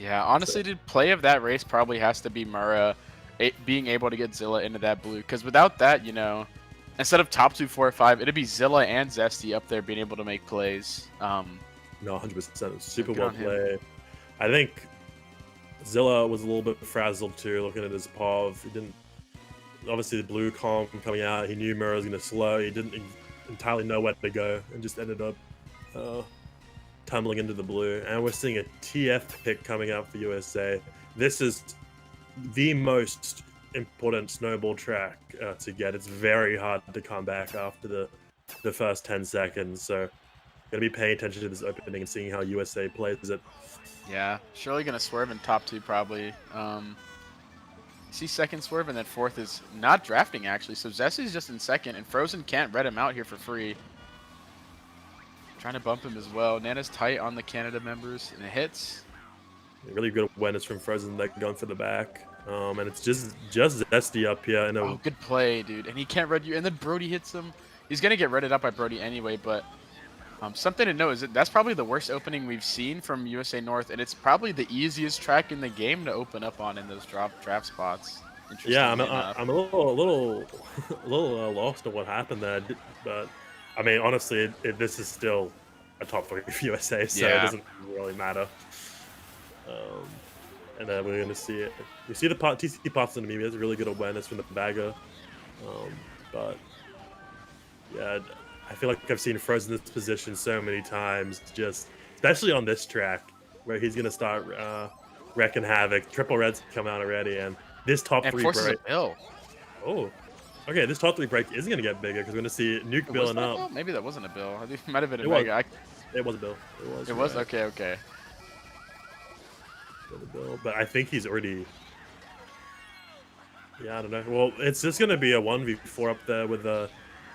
yeah, honestly, the play of that race probably has to be Mura being able to get Zilla into that blue, because without that, instead of top 2, 4, or 5, it'd be Zilla and Zesty up there being able to make plays. No, 100%, super well played. I think. Zilla was a little bit frazzled too, looking at his POV. He didn't. Obviously, the blue comp coming out, he knew Mura was going to slow. He didn't entirely know where to go and just ended up tumbling into the blue. And we're seeing a TF pick coming out for USA. this is the most important snowball track to get. It's very hard to come back after the first 10 seconds. So gonna be paying attention to this opening and seeing how USA plays it. Yeah, surely gonna swerve in top 2 probably. See second swerve and then fourth is not drafting actually. So Zessy's just in second and Frozen can't red him out here for free. Trying to bump him as well. Nana's tight on the Canada members and it hits. Really good awareness from Frozen, like going for the back. And it's just Zesty up here. Oh, good play, dude. And he can't red you. And then Brody hits him. He's gonna get redded up by Brody anyway, but something to note is that that's probably the worst opening we've seen from USA North, and it's probably the easiest track in the game to open up on in those draft spots. Yeah, I'm a little lost on what happened there, but I mean, honestly, this is still a top 3 for USA, so it doesn't really matter. And then we're gonna see it. You see the TC pops into me. He has really good awareness from the bagger, but yeah. I feel like I've seen Frozen in this position so many times, just especially on this track where he's gonna start wrecking havoc. Triple reds come out already, and this top 3 break. Bill. Oh, okay. This top 3 break is gonna get bigger because we're gonna see Nuke billing up. Bill? Maybe that wasn't a Bill. I think it might have been a Mega. Mega. It was a Bill. It was okay. Okay. Bill, but I think he's already. Yeah, I don't know. Well, it's just gonna be a 1v4 up there with a.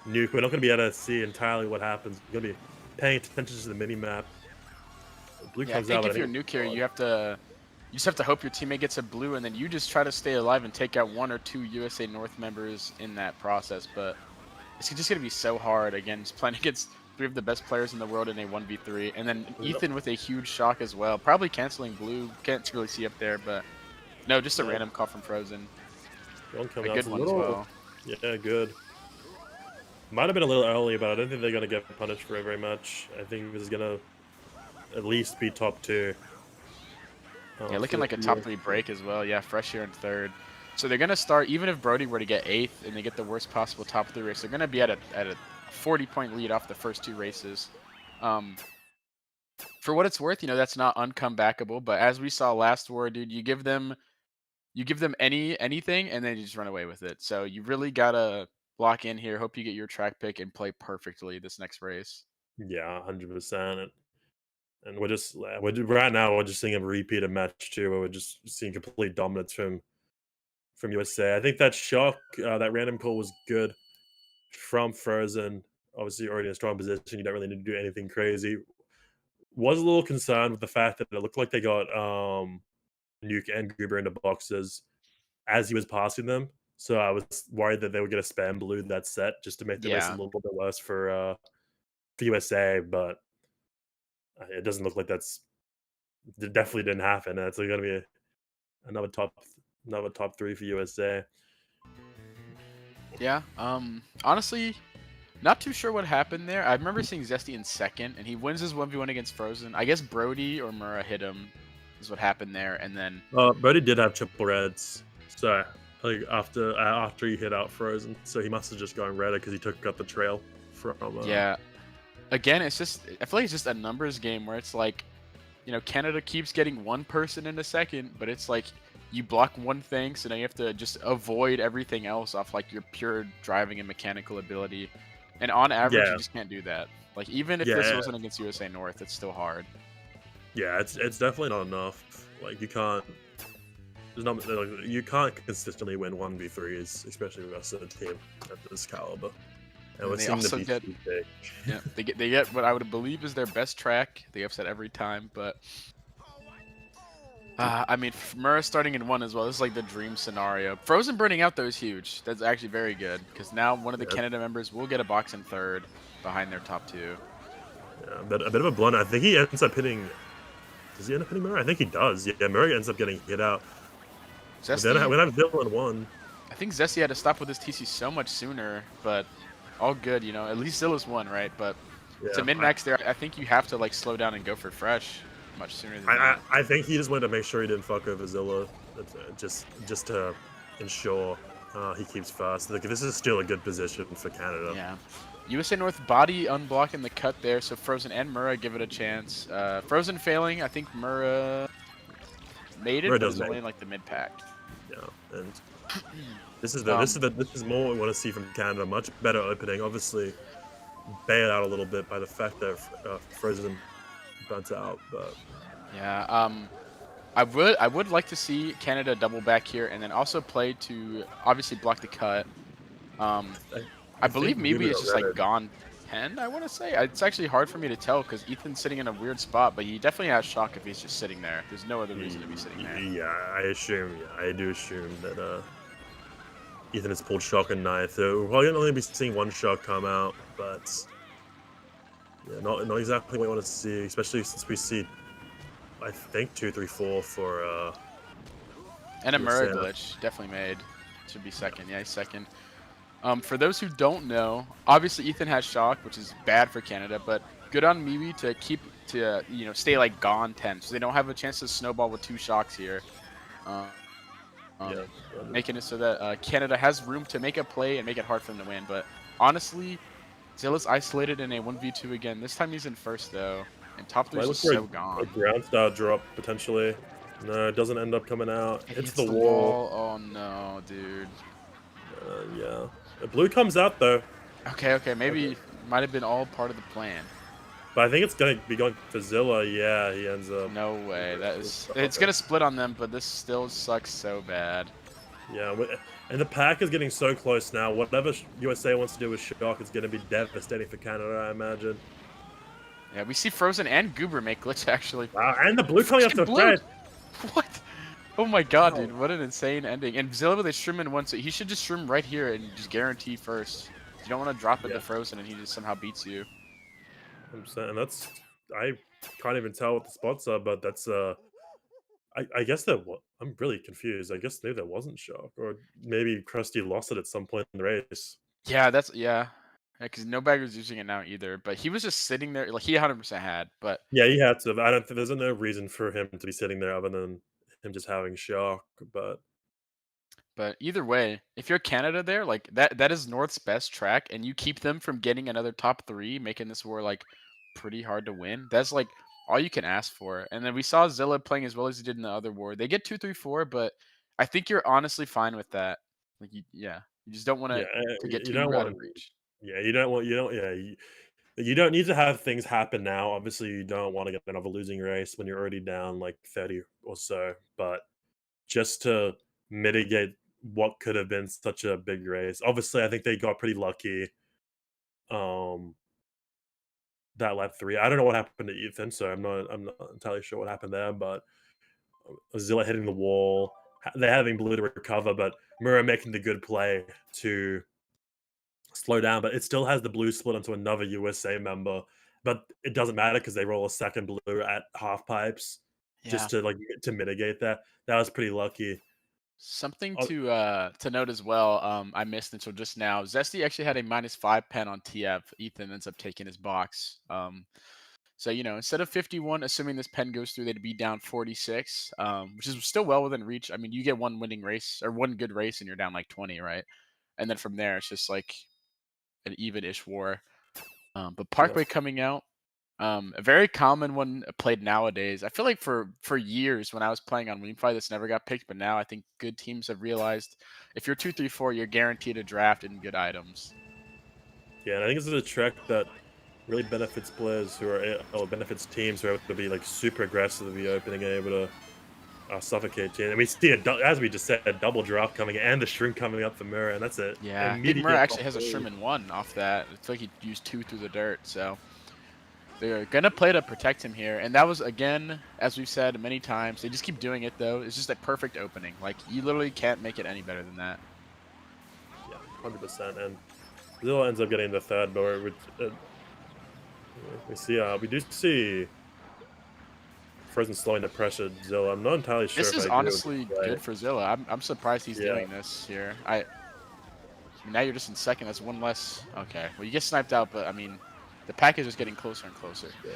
Nuke. We're not going to be able to see entirely what happens. We're going to be paying attention to the mini map. Blue comes I out. think if you're Nuke here, you just have to hope your teammate gets a blue, and then you just try to stay alive and take out 1 or 2 USA North members in that process. But it's just going to be so hard. Again, just playing against 3 of the best players in the world in a 1v3, and then Ethan with a huge shock as well. Probably canceling blue. Can't really see up there, but no, just a random call from Frozen. A good one as well. Yeah, good. Might have been a little early, but I don't think they're going to get punished for it very much. I think this is going to at least be top 2. Yeah, looking like a top 3 break as well. Yeah, Fresh here in 3rd. So they're going to start, even if Brody were to get 8th and they get the worst possible top 3 race, they're going to be at a 40-point lead off the first 2 races. For what it's worth, that's not uncomebackable, but as we saw last war, dude, you give them anything and then you just run away with it. So you really got to block in here, hope you get your track pick, and play perfectly this next race. Yeah, 100%. And right now we're just seeing a repeat of match 2, where we're just seeing complete dominance from USA. I think that shock, that random call was good from Frozen. Obviously, already in a strong position. You don't really need to do anything crazy. Was a little concerned with the fact that it looked like they got Nuke and Goober into boxes as he was passing them. So I was worried that they were going to spam blue that set just to make the race a little bit worse for USA, but it doesn't look like it definitely didn't happen. It's going to be another top 3 for USA. Yeah, honestly, not too sure what happened there. I remember seeing Zesty in 2nd, and he wins his 1v1 against Frozen. I guess Brody or Mura hit him is what happened there, and then... Brody did have triple reds, so... Like after he hit out Frozen, so he must have just gone redder because he took up the trail from. Yeah, again, I feel like it's just a numbers game where it's like, Canada keeps getting 1 person in a second, but it's like you block one thing, so now you have to just avoid everything else off like your pure driving and mechanical ability, and on average you just can't do that. Like even if this wasn't against USA North, it's still hard. Yeah, it's definitely not enough. Like you can't. You can't consistently win 1v3s, especially with us as a team at this caliber. And we're they seeing also the get, yeah, they get what I would believe is their best track. They upset every time, but I mean, Mura starting in 1 as well. This is like the dream scenario. Frozen burning out though is huge. That's actually very good because now one of the Canada members will get a box in 3rd behind their top 2. Yeah, but a bit of a blunder. I think he ends up hitting. Does he end up hitting Mura? I think he does. Yeah, Mura ends up getting hit out. Zesty, then I'm Bill in 1. I think Zesty had to stop with his TC so much sooner, but all good, At least Zilla's 1, right? But to min-max there, I think you have to like slow down and go for Fresh much sooner than that. I think he just wanted to make sure he didn't fuck over Zilla, just to ensure he keeps fast. Like, this is still a good position for Canada. Yeah. USA North body unblocking the cut there, so Frozen and Mura give it a chance. Frozen failing, I think Mura made it, Murray but does it's only make. in like the mid pack. Yeah, and this is more what we want to see from Canada. Much better opening. Obviously, bailed out a little bit by the fact that Frozen burnt out, but Yeah. I would like to see Canada double back here and then also play to obviously block the cut. I, I I think believe Moonview MKWii is got just like rented. gone 10, I want to say. It's actually hard for me to tell because Ethan's sitting in a weird spot, but he definitely has shock if he's just sitting there. There's no other reason to be sitting there. Yeah, I do assume that Ethan has pulled shock and knife. So we're probably gonna only be seeing one shock come out, but yeah, not exactly what we want to see, especially since we see I think 2-3-4 for And a Murray USA. glitch definitely made. Should be second. Yeah, he's second. For those who don't know, obviously Ethan has shock, which is bad for Canada, but good on MKWii to keep to stay like gone 10, so they don't have a chance to snowball with 2 shocks here. Um, Yeah, Making it so that Canada has room to make a play and make it hard for them to win. But honestly, Zilla's isolated in a 1v2 again. This time he's in first though, and top 3 might is look just for so a gone. ground style drop potentially. No, it doesn't end up coming out. It Hits hits the the wall. wall. Oh no, dude. Yeah, the blue comes out though. Okay, maybe might have been all part of the plan. But I think it's gonna be going for Zilla. Yeah, he ends up. No way. It's gonna split on them, but this still sucks so bad. Yeah, and the pack is getting so close now. Whatever USA wants to do with shock is gonna be devastating for Canada, I imagine. Yeah, we see Frozen and Goober make glitch actually. Wow, and the blue coming up to Freaking blue! Fred. What? Oh my god, Wow. dude, what an insane ending. And Zilla with a shroom in one, so he should just shroom right here and just guarantee first. You don't want to drop it Yeah. to Frozen and he just somehow beats you. 100%, and that's I can't even tell what the spots are, but that's I guess that I'm really confused. I guess maybe there wasn't shock, or maybe Krusty lost it at some point in the race. Yeah, yeah, because no bagger's using it now either. But he was just sitting there, like he 100% had. But Yeah, he had to. I don't think there's no reason for him to be sitting there other than him just having shock. But either way, if you're Canada there, like that is North's best track, and you keep them from getting another top 3, making this war like pretty hard to win. That's like all you can ask for. And then we saw Zilla playing as well as he did in the other war. They get 2-3-4, but I think you're honestly fine with that. Like you just don't want Yeah, to get you don't too out want. of reach. Yeah, you don't want. You don't. Yeah, you don't need to have things happen now. Obviously, you don't want to get another losing race when you're already down like 30 or so. But just to mitigate what could have been such a big race. Obviously, I think they got pretty lucky. Um, that lap 3. I don't know what happened to Ethan, so I'm not entirely sure what happened there. But Zilla hitting the wall, they're having blue to recover, but Mura making the good play to slow down. But it still has the blue split onto another USA member. But it doesn't matter because they roll a second blue at half pipes Yeah. just to mitigate that. That was pretty lucky. Something Oh, to note as well, I missed until just now. Zesty actually had a -5 pen on TF. Ethan ends up taking his box. So instead of 51, assuming this pen goes through, they'd be down 46, which is still well within reach. I mean, you get one winning race or one good race, and you're down like 20, right? And then from there, it's just like an even-ish war. But yeah. Parkway coming out. A very common one played nowadays. I feel like for years when I was playing on Weemfi, this never got picked, but now I think good teams have realized if you're 2-3-4, you're guaranteed a draft and good items. Yeah, and I think this is a track that really benefits players who are, or benefits teams who are able to be like super aggressive at the opening and able to suffocate you. And we see as we just said, a double drop coming and the shrimp coming up the mirror, and that's it. Yeah, I think Immediate Murray actually top has a three. Sherman 1 off that. It's like he used 2 through the dirt, so they're gonna play to protect him here. And that was, again, as we've said many times, they just keep doing it though. It's just a perfect opening. Like you literally can't make it any better than that. Yeah, 100%. And Zilla ends up getting the third, but we do see Frozen slowing the pressure. Zilla, I'm not entirely sure. This if is I agree with honestly this play. good for Zilla. I'm surprised he's Yeah. doing this here. I mean, now you're just in second. That's one less. Okay, well you get sniped out, but I mean, the pack is just getting closer and closer. Yeah.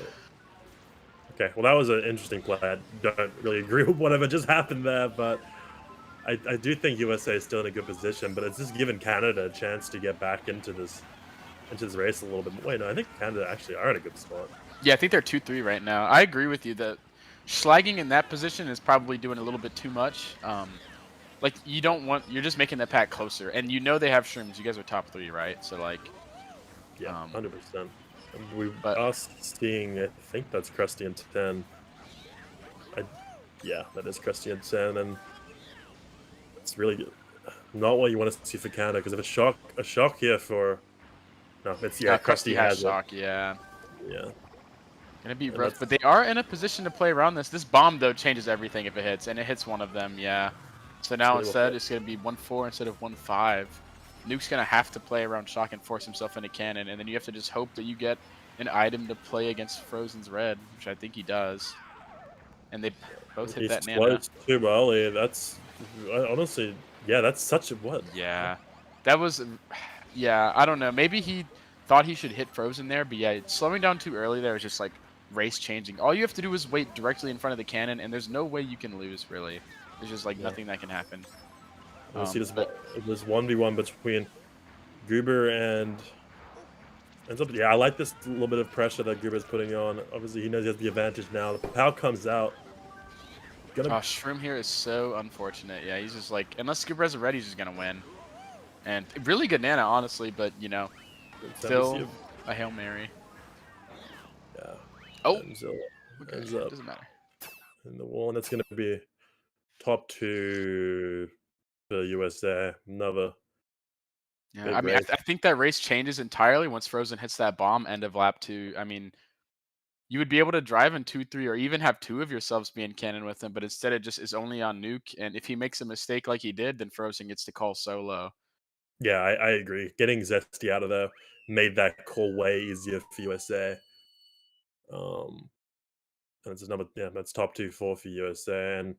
Okay, well that was an interesting play. I don't really agree with whatever just happened there, but I do think USA is still in a good position. But it's just given Canada a chance to get back into this race a little bit. Wait, no, I think Canada actually are in a good spot. Yeah, I think they're 2-3 right now. I agree with you that Schlagging in that position is probably doing a little bit too much. Like you don't want, you're just making the pack closer, and you know they have shrooms. You guys are top 3, right? So like, Yeah, um, 100%. We but are seeing, I think that's Krusty and 10. I, yeah, that is Krusty and 10, and it's really not what you want to see for Canada, because if it's a shock here for, no, it's, yeah, Krusty Krusty has has it. shock. Yeah, Yeah, gonna be and rough, that's, but they are in a position to play around this. This bomb though changes everything if it hits, and it hits one of them. Yeah. So that's now really instead what. it's gonna be 1-4 instead of 1-5. Nuke's gonna have to play around shock and force himself into cannon, and then you have to just hope that you get an item to play against Frozen's red, which I think he does. And they both He hit that Nana. explodes too early. That's honestly, yeah, that's such a what? Yeah, that was, yeah. I don't know. Maybe he thought he should hit Frozen there, but yeah, slowing down too early there is just like race changing. All you have to do is wait directly in front of the cannon, and there's no way you can lose. Really, there's just like Yeah, nothing that can happen. we see But this 1v1 between Goober and ends up. Yeah, I like this little bit of pressure that Goober's putting on. Obviously, he knows he has the advantage now. The power comes out. Gonna Shroom here is so unfortunate. Yeah, he's just like, unless Scuba has a red, he's just gonna win. And really good Nana, honestly, but you know, see still a Hail Mary. yeah, Oh, and Zilla okay, ends up doesn't matter. in the wall, and it's gonna be top 2 for USA. Another Yeah, I big mean, race. I think that race changes entirely once Frozen hits that bomb end of lap 2. I mean, you would be able to drive in 2-3, or even have 2 of yourselves be in cannon with him, but instead it just is only on Nuke. And if he makes a mistake like he did, then Frozen gets to call solo. Yeah, I agree. Getting Zesty out of there made that call way easier for USA. Um, and it's another, yeah, that's top 2-4 for USA, and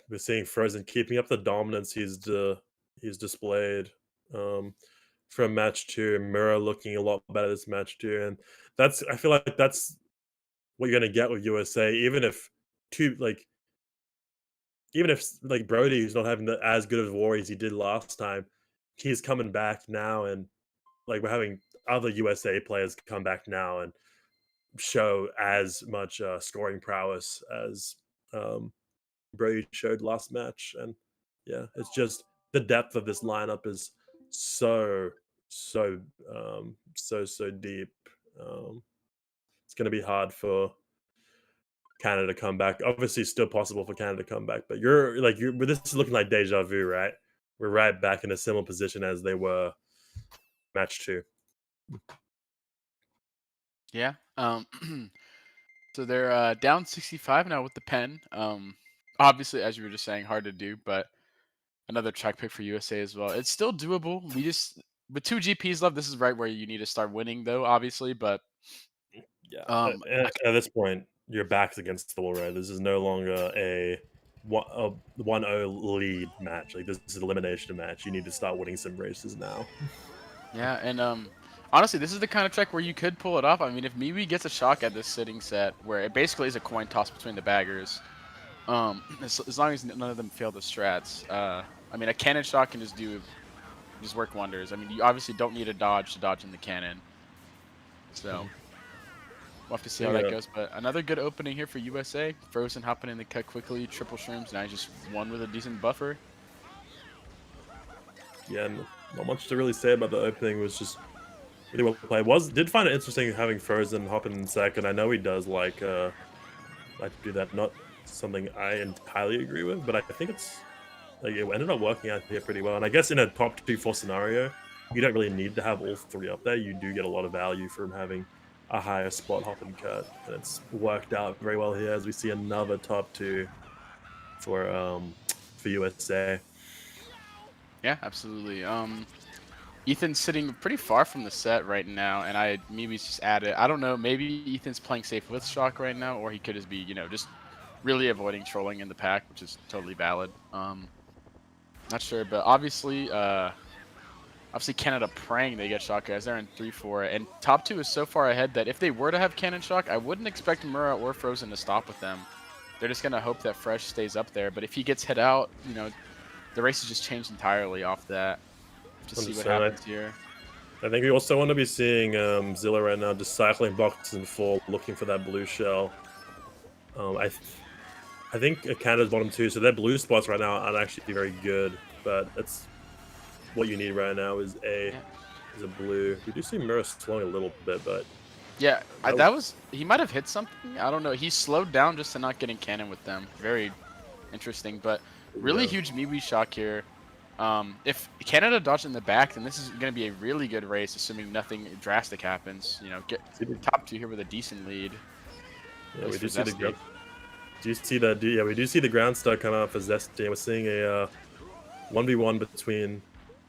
we're seeing Frozen keeping up the dominance he's displayed from match 2. Mirror looking a lot better this match 2, and that's, I feel like that's what you're gonna get with USA. Two like even if like Brody, who's not having as good of a war as he did last time, he's coming back now, and like we're having other USA players come back now and show as much scoring prowess as um, Brody showed last match. And yeah, it's just the depth of this lineup is so so deep. It's going to be hard for Canada to come back. Obviously, it's still possible for Canada to come back, but but this is looking like deja vu, right? We're right back in a similar position as they were match 2. Yeah. So they're down 65 now with the pen. Obviously, as you were just saying, hard to do, but another track pick for USA as well. It's still doable. We just, with 2 GPs left, this is right where you need to start winning, though, obviously. But Yeah, um, I, at this point, your back's against the wall, right? This is no longer a 1-0 lead match. Like, this is an elimination match. You need to start winning some races now. yeah, and honestly, this is the kind of track where you could pull it off. I mean, if MKWC gets a shock at this sitting set, where it basically is a coin toss between the baggers, as long as none of them fail the strats, I mean, a cannon shot can just work wonders. I mean, you obviously don't need a dodge to dodge in the cannon, so we'll have to see how that Yeah, goes. But another good opening here for USA. Frozen hopping in the cut quickly, triple shrooms. Now he just won with a decent buffer. yeah, and not much to really say about the opening. It was just really well played. Did find it interesting having Frozen hopping in second. I know he does like to do that. Not something I entirely agree with, but I think it's like it ended up working out here pretty well. And I guess in a top 2-4 scenario, you don't really need to have all 3 up there. You do get a lot of value from having a higher spot hop and cut, and it's worked out very well here as we see another top 2 for USA. Yeah, absolutely. Ethan's sitting pretty far from the set right now, and I maybe just added. I don't know. Maybe Ethan's playing safe with shock right now, or he could just be, just really avoiding trolling in the pack, which is totally valid. Not sure, but obviously Canada praying they get shock, guys. They're in 3-4, and top 2 is so far ahead that if they were to have cannon shock, I wouldn't expect Mura or Frozen to stop with them. They're just gonna hope that Fresh stays up there. But if he gets hit out, the race has just changed entirely off that. To see what happens here. I think we also want to be seeing Zilla right now just cycling boxes and 4, looking for that blue shell. I think Canada's bottom 2, so their blue spots right now aren't actually very good, but that's what you need right now is a blue. We do see Mirror slowing a little bit, but Yeah, that that was he might have hit something. I don't know. He slowed down just to not getting cannon with them. Very interesting, but really yeah. huge MeWe shock here. If Canada dodged in the back, then this is going to be a really good race, assuming nothing drastic happens. You know, get top 2 here with a decent lead. Yeah, we do see the ground. Do you see that? Yeah, we do see the ground start coming out for Zesty, and we're seeing a 1v1 between,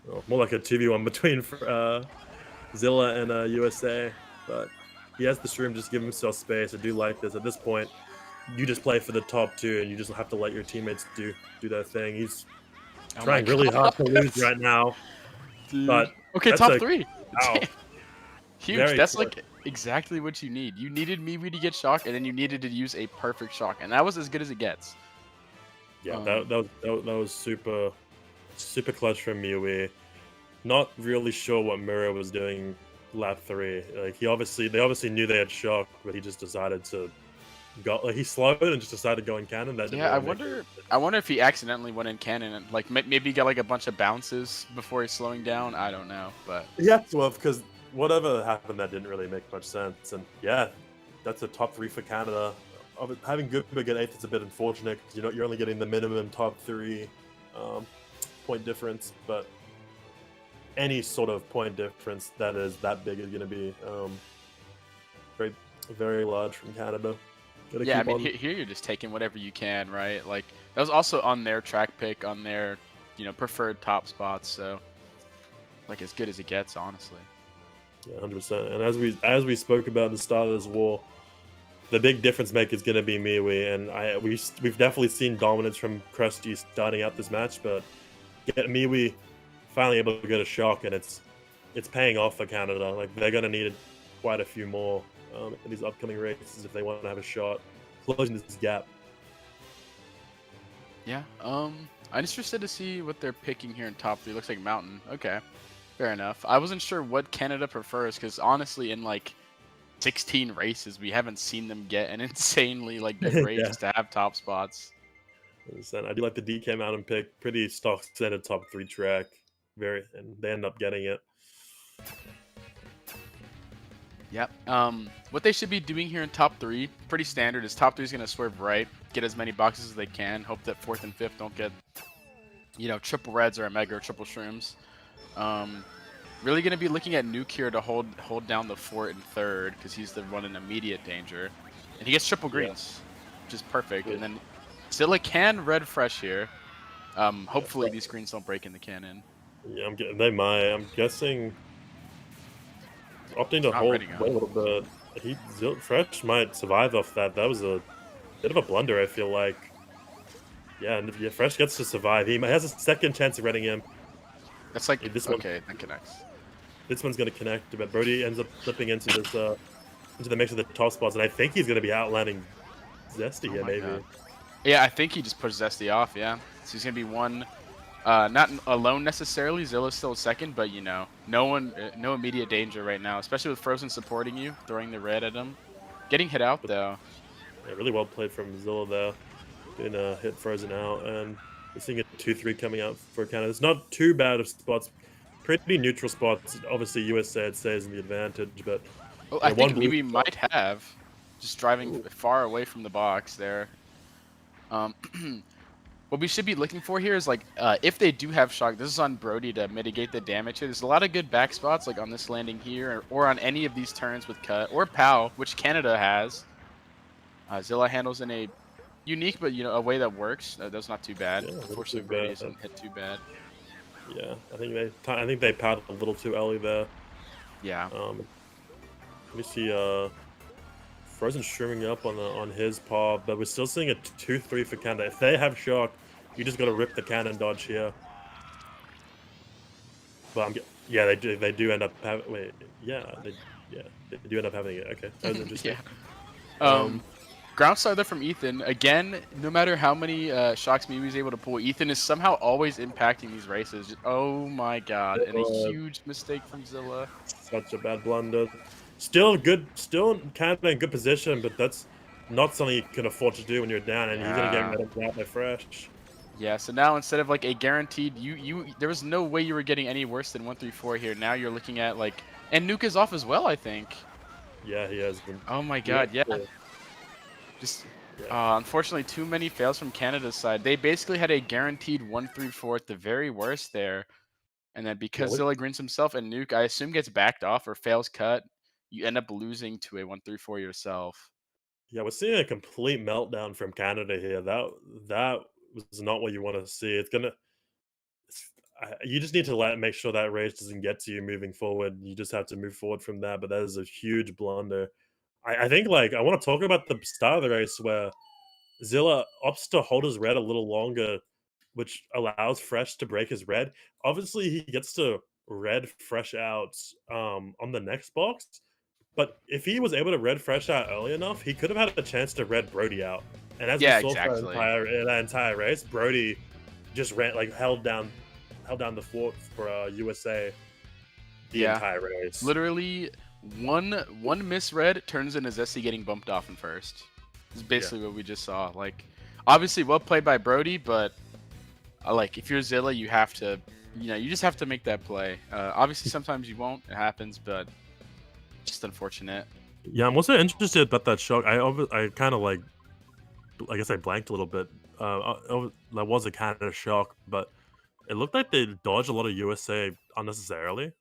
well, more like a 2v1 between Zilla and USA. But he has the shroom, just give himself space. I do like this. At this point, you just play for the top 2, and you just have to let your teammates do their thing. He's trying really hard to lose right now. Dude. But okay, top 3. Wow. Huge. Very That's close. like exactly what you need. You needed MeWe to get shocked, and then you needed to use a perfect shock, and that was as good as it gets. Yeah, that was super clutch from MKWC. Not really sure what Mirror was doing lap 3. Like they obviously knew they had shock, but he just decided to go. Like he slowed and just decided to go in cannon. That didn't Yeah, really I wonder if he accidentally went in cannon and like maybe got like a bunch of bounces before he's slowing down. I don't know, but yeah, well, because whatever happened, that didn't really make much sense. And yeah, that's a top 3 for Canada. Having Gooper get 8th is a bit unfortunate because you're only getting the minimum top 3 point difference, but any sort of point difference that is that big is going to be very, very large from Canada. yeah, I mean here you're just taking whatever you can, right? Like that was also on their track pick, on their preferred top spots, so like as good as it gets, honestly. Yeah, 100%. And as we spoke about at the start of this war, the big difference maker is going to be MKWC, and we've definitely seen dominance from Krusty starting out this match, but MKWC finally able to get a shock, and it's paying off for Canada. Like they're going to need quite a few more in these upcoming races if they want to have a shot closing this gap. Yeah, I'm interested to see what they're picking here in top 3. Looks like Mountain. Okay, fair enough. I wasn't sure what Canada prefers because honestly, in like 16 races, we haven't seen them get an insanely like good race Yeah. to have top spots. I do like the DK Mountain pick. Pretty stock standard top 3 track. And they end up getting it. Yep. What they should be doing here in top 3, pretty standard, is top 3 is going to swerve right, get as many boxes as they can, hope that 4th and 5th don't get, triple reds or a mega or triple shrooms. Really going to be looking at Nuke here to hold down the fort in 3rd because he's the one in immediate danger. And he gets triple greens, which is perfect. And then Zilla can red fresh here. Hopefully these greens don't break in the cannon. Yeah, they might. I'm guessing opting to hold a little bit. Fresh might survive off that. That was a bit of a blunder, I feel like. Yeah, and if Fresh gets to survive, he has a second chance of reading him. That's like okay, that connects. This one's gonna connect, but Brody ends up slipping into this into the mix of the top spots, and I think he's gonna be outlanding Zesty here, maybe. God. Yeah, I think he just pushed Zesty off. Yeah, so he's gonna be one. Not alone necessarily. Zilla's still second, but no immediate danger right now, especially with Frozen supporting you, throwing the red at him. Getting hit out though. Yeah, really well played from Zilla there. Getting hit Frozen out, and we're seeing a 2-3 coming out for Canada. It's not too bad of spots. Pretty neutral spots. Obviously, USA I'd say is in the advantage, but I think we might have just driving far away from the box there. What we should be looking for here is like if they do have shock, this is on Brody to mitigate the damage here. There's a lot of good back spots like on this landing here or on any of these turns with cut or POW, which Canada has. Zilla handles in a unique but a way that works. That's not too bad. Yeah, unfortunately, Brody isn't hit too bad. Yeah, I think they powed a little too early there. Yeah. Let me see. Frozen shrooming up on his paw, but we're still seeing a 2-3 for Canada. If they have shock, you just got to rip the cannon dodge here. But they do end up having. Wait, they do end up having it. Okay, that was interesting. Yeah. Ground star there from Ethan. Again, no matter how many shocks MKWC was able to pull, Ethan is somehow always impacting these races. Oh my god, and a huge mistake from Zilla. Such a bad blunder. Still Canada in good position, but that's not something you can afford to do when you're down, and he's gonna get Yeah. rid out by Fresh. Yeah, so now instead of like a guaranteed, there was no way you were getting any worse than 1-3-4 here. Now you're looking at like, and Nuke is off as well, I think. Yeah, he has been. Oh my Yeah, god, yeah. Just yeah. unfortunately, too many fails from Canada's side. They basically had a guaranteed 1-3-4 at the very worst there, and then Yeah, because Zilla greens himself and Nuke, I assume gets backed off or fails cut, you end up losing to a 1-3-4 yourself. yeah, we're seeing a complete meltdown from Canada here. That was not what you want to see. You just need to make sure that race doesn't get to you moving forward. You just have to move forward from that. But that is a huge blunder. I think like I want to talk about the start of the race where Zilla opts to hold his red a little longer, which allows Fresh to break his red. Obviously, he gets to red Fresh out on the next box. But if he was able to red Fresh out early enough, he could have had a chance to red Brody out. And as we Yeah, saw for exactly. that entire race, Brody just ran like held down the fort for USA the Yeah. entire race. Literally, one misread turns into Zesty getting bumped off in first. Is basically what we just saw. Like, obviously, well played by Brody, but like if you're Zilla, you have to, you just have to make that play. Obviously, sometimes you won't. It happens, but just unfortunate. Yeah, I'm also interested about that shock. I kind of like, I guess I blanked a little bit. That was a kind of shock, but it looked like they dodged a lot of USA unnecessarily.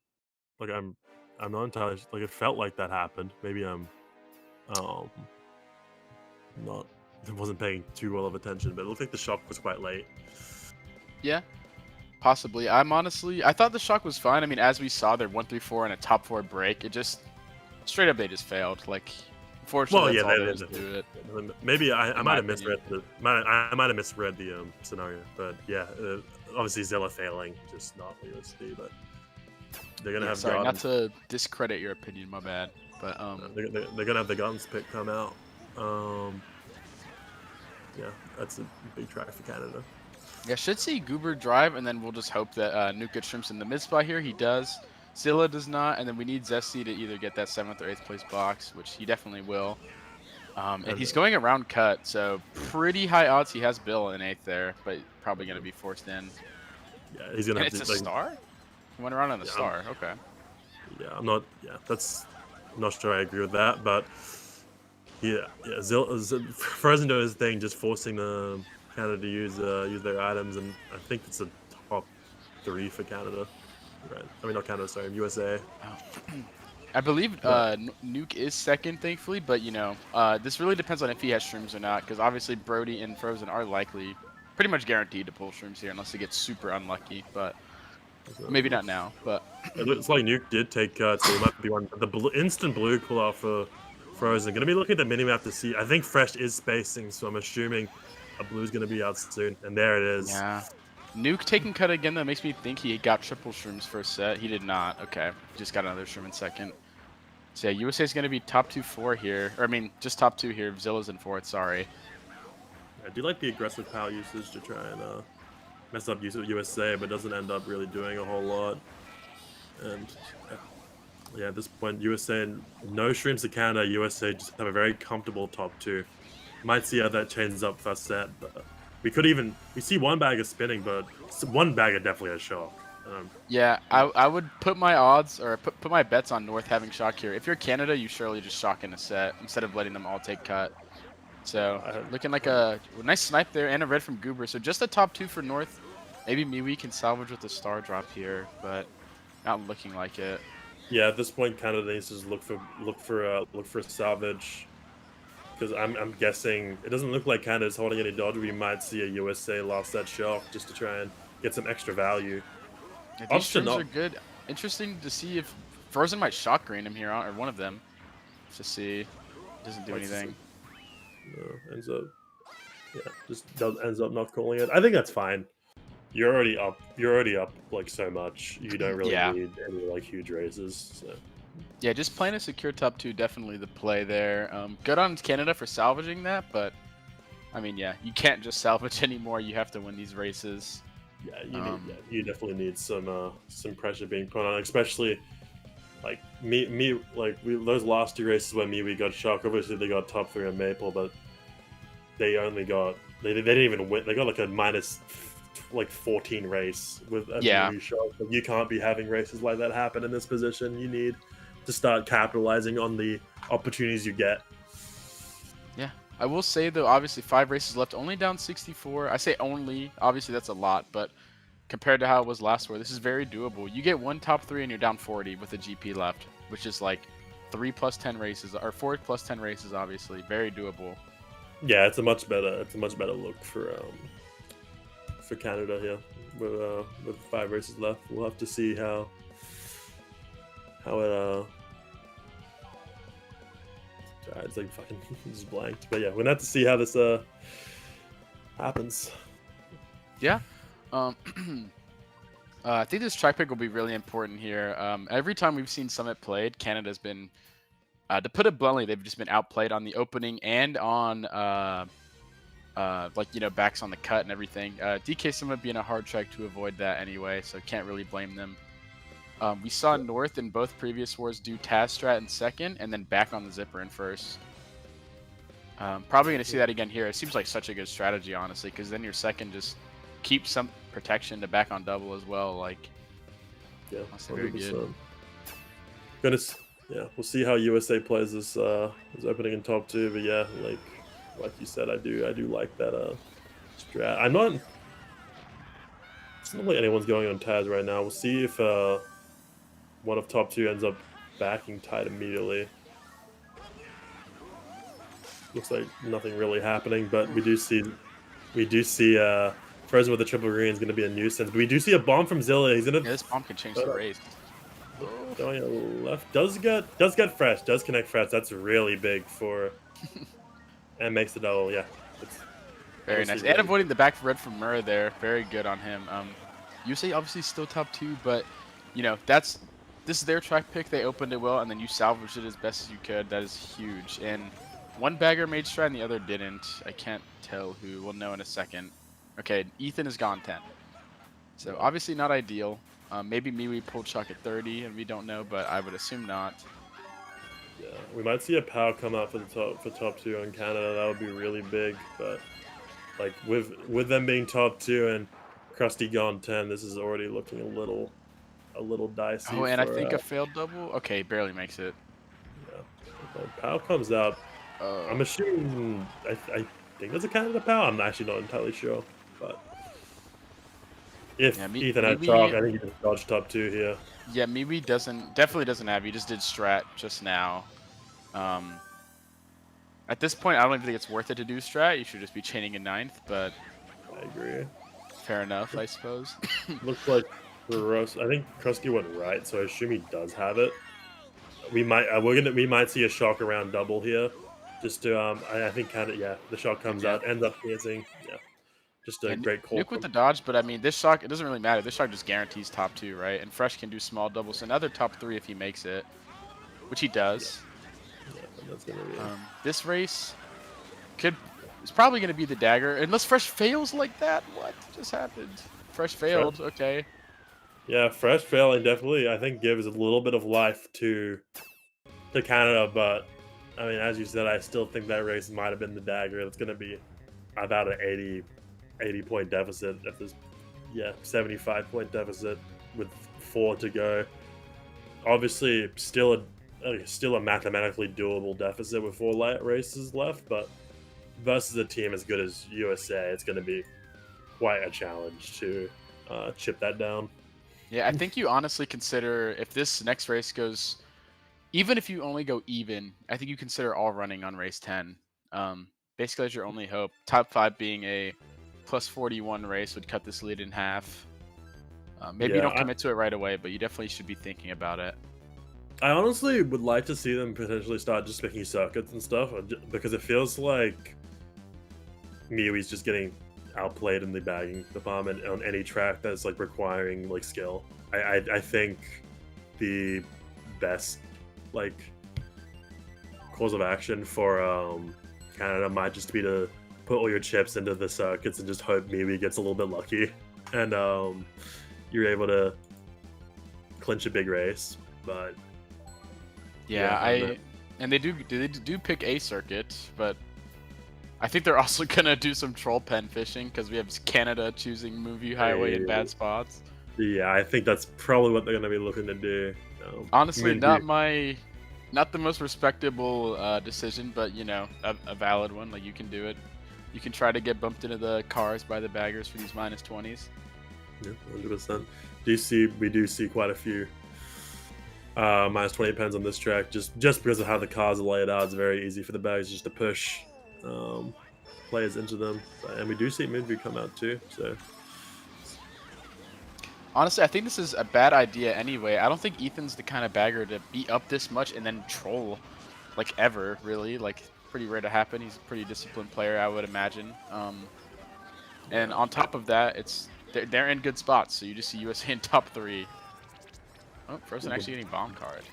Like I'm not entirely like it felt like that happened. Maybe I'm um not wasn't paying too well of attention, but it looked like the shock was quite late. Yeah, possibly. I thought the shock was fine. I mean, as we saw, their 1-3-4 and a top 4 break. It just straight up they just failed. Like, unfortunately, that's all there is to it. Maybe I In might my have misread I might have misread the scenario, but yeah, obviously Zilla failing, just not USD, but they're gonna Yeah, have sorry, not Gardens. to discredit your opinion. My bad. But They're gonna have the Gardens pick come out. Yeah, that's a big track for Canada. yeah, should see Goober drive, and then we'll just hope that Nuke gets shrimps in the mid spot here. He does. Zilla does not, and then we need Zesty to either get that 7th or 8th place box, which he definitely will. And he's going around cut, so pretty high odds he has Bill in 8th there, but probably going to be forced in. Yeah, he's gonna And have it's to a star? He went around on the Yeah, star. Okay. yeah, I'm not. Yeah, that's I'm not sure I agree with that, but Frozen doing his thing, just forcing the Canada to use their items, and I think it's a top 3 for Canada. Right? I mean, not Canada, sorry, USA. Oh. I believe But Nuke is second, thankfully, but this really depends on if he has shrooms or not, because obviously Brody and Frozen are likely, pretty much guaranteed to pull shrooms here, unless they get super unlucky. But maybe not now. But it looks like Nuke did take cuts, so he might be one. The instant blue pull off for Frozen. Gonna be looking at the minimap to see. I think Fresh is spacing, so I'm assuming a blue's gonna be out soon. And there it is. yeah, Nuke taking cut again. That makes me think he got triple shrooms first set. He did not. Okay, just got another shroom in second. So yeah, USA is going to be top 2-4 here. Or I mean, just top 2 here. Zilla's in 4th. Sorry. I do like the aggressive power usage to try and mess up USA, but doesn't end up really doing a whole lot. And yeah, at this point, USA no streams to Canada. USA just have a very comfortable top 2. Might see how that changes up first set, but we see one bagger spinning, but one bagger definitely has shock. Yeah, I would put my odds or put my bets on North having shock here. If you're Canada, you surely just shock in a set instead of letting them all take cut. So looking like a nice snipe there and a red from Goober. So just a top 2 for North. Maybe MKWii can salvage with a star drop here, but not looking like it. Yeah, at this point, Canada needs to just look for a salvage. Because I'm guessing it doesn't look like Canada's holding any dodge. We might see a USA lost that shock just to try and get some extra value. Yeah, these streams are good. Interesting to see if Frozen might shock green him here, or one of them, to see. Doesn't do anything. No, ends up, ends up not calling it. I think that's fine. You're already up. You're already up like so much. You don't really need any like huge races. So. Yeah, just playing a secure top 2, definitely the play there. Good on Canada for salvaging that, but I mean, yeah, you can't just salvage anymore. You have to win these races. Yeah, you definitely need some pressure being put on, especially like those last 2 races where we got shocked. Obviously, they got top 3 on Maple, but they only got they didn't even win. They got like a minus like 14 race with a Yeah. Moonview shock. Like, you can't be having races like that happen in this position. You need to start capitalizing on the opportunities you get. Yeah. I will say though, obviously 5 races left, only down 64. I say only, obviously that's a lot, but compared to how it was last year, this is very doable. You get one top 3 and you're down 40 with a GP left, which is like 3 plus 10 races or 4 plus 10 races. Obviously, very doable. Yeah, it's a much better look for Canada here with 5 races left. We'll have to see how it it's like fucking just blanked. But yeah, we're gonna have to see how this happens. Yeah. I think this track pick will be really important here. Every time we've seen Summit played, Canada's been, to put it bluntly, they've just been outplayed on the opening and on, backs on the cut and everything. DK Summit being a hard track to avoid that anyway, so can't really blame them. We saw North in both previous wars do Taz strat in second and then back on the zipper in first. Probably going to see that again here. It seems like such a good strategy, honestly, because then your second just keeps some protection to back on double as well. Like, yeah, that's very good. Yeah, we'll see how USA plays this opening in top 2. But yeah, like you said, I do like that strat. It's not like anyone's going on Taz right now. We'll see if one of top 2 ends up backing tight immediately. Looks like nothing really happening, but we do see Frozen with the triple green is going to be a nuisance. But we do see a bomb from Zilla. He's gonna. Yeah, this bomb can change the race. Going left does get fresh. Does connect fresh. That's really big for. And makes the double. Yeah. It's very nice. And avoiding the back red from Murray there. Very good on him. USA obviously still top 2, but you know this is their track pick. They opened it well, and then you salvaged it as best as you could. That is huge. And one bagger made strat and the other didn't. I can't tell who. We'll know in a second. Okay, Ethan has gone 10. So obviously not ideal. Maybe MKWii pulled shock at 30, and we don't know, but I would assume not. Yeah, we might see a power come out for top 2 in Canada. That would be really big. But like with them being top 2 and Krusty gone 10, this is already looking a little dicey. Oh, and I think a failed double. Okay, barely makes it. Yeah, power comes out. I'm assuming I think there's a Canada power. I'm actually not entirely sure, but if Ethan had chalk, I think he just dodged top 2 here. Yeah, MKWii definitely doesn't have. He just did strat just now. At this point, I don't even think it's worth it to do strat. You should just be chaining in 9th, but I agree. Fair enough, I suppose. Looks like I think Krusty went right, so I assume he does have it. We might see a shock around double here. Just to I think the shock comes out, ends up piercing. Yeah. Just a great call. Nuke with the dodge, but I mean this shock, it doesn't really matter. This shock just guarantees top 2, right? And Fresh can do small doubles, so another top 3 if he makes it. Which he does. Yeah, that's gonna be this race is probably gonna be the dagger. Unless Fresh fails like that. What just happened? Fresh failed, okay. Yeah, Fresh failing definitely I think gives a little bit of life to Canada, but I mean, as you said, I still think that race might have been the dagger. It's going to be about an 80 point deficit at this, 75 point deficit with 4 to go. Obviously, still a mathematically doable deficit with 4 light races left, but versus a team as good as USA, it's going to be quite a challenge to chip that down. Yeah, I think you honestly consider if this next race goes. Even if you only go even, I think you consider all running on race 10. Basically, as your only hope. Top 5 being a plus 41 race would cut this lead in half. Maybe you don't commit to it right away, but you definitely should be thinking about it. I honestly would like to see them potentially start just picking circuits and stuff, because it feels like MKWii's just getting outplayed in the bagging department on any track that's like requiring like skill. I think the best course of action for Canada might just be to put all your chips into the circuits and just hope MKWii gets a little bit lucky and you're able to clinch a big race. But Yeah, and they do pick a circuit, but I think they're also gonna do some troll pen fishing because we have Canada choosing Moonview Highway in bad spots. Yeah, I think that's probably what they're going to be looking to do. Honestly, Moonview. not the most respectable decision, but you know, a valid one. Like you can do it. You can try to get bumped into the cars by the baggers for these -20s. Yeah, 100%. We do see quite a few -20 pens on this track, just because of how the cars are laid out. It's very easy for the bags just to push players into them, and we do see Moonview come out too. So Honestly, I think this is a bad idea anyway. I don't think Ethan's the kind of bagger to beat up this much and then troll, like ever, really. Like, pretty rare to happen. He's a pretty disciplined player, I would imagine. And on top of that, they're in good spots, so you just see USA in top 3. Oh, Frozen actually getting bomb card.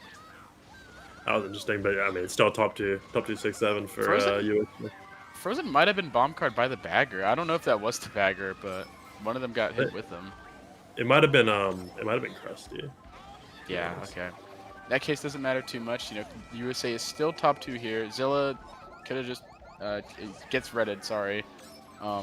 that was interesting, but I mean, it's still top 2, 6, 7 for USA. Frozen might have been bomb card by the bagger. I don't know if that was the bagger, but one of them got hit with them. It might have been Krusty. Yeah, okay. That case doesn't matter too much. You know, USA is still top 2 here. Zilla could have just gets redded. Sorry. I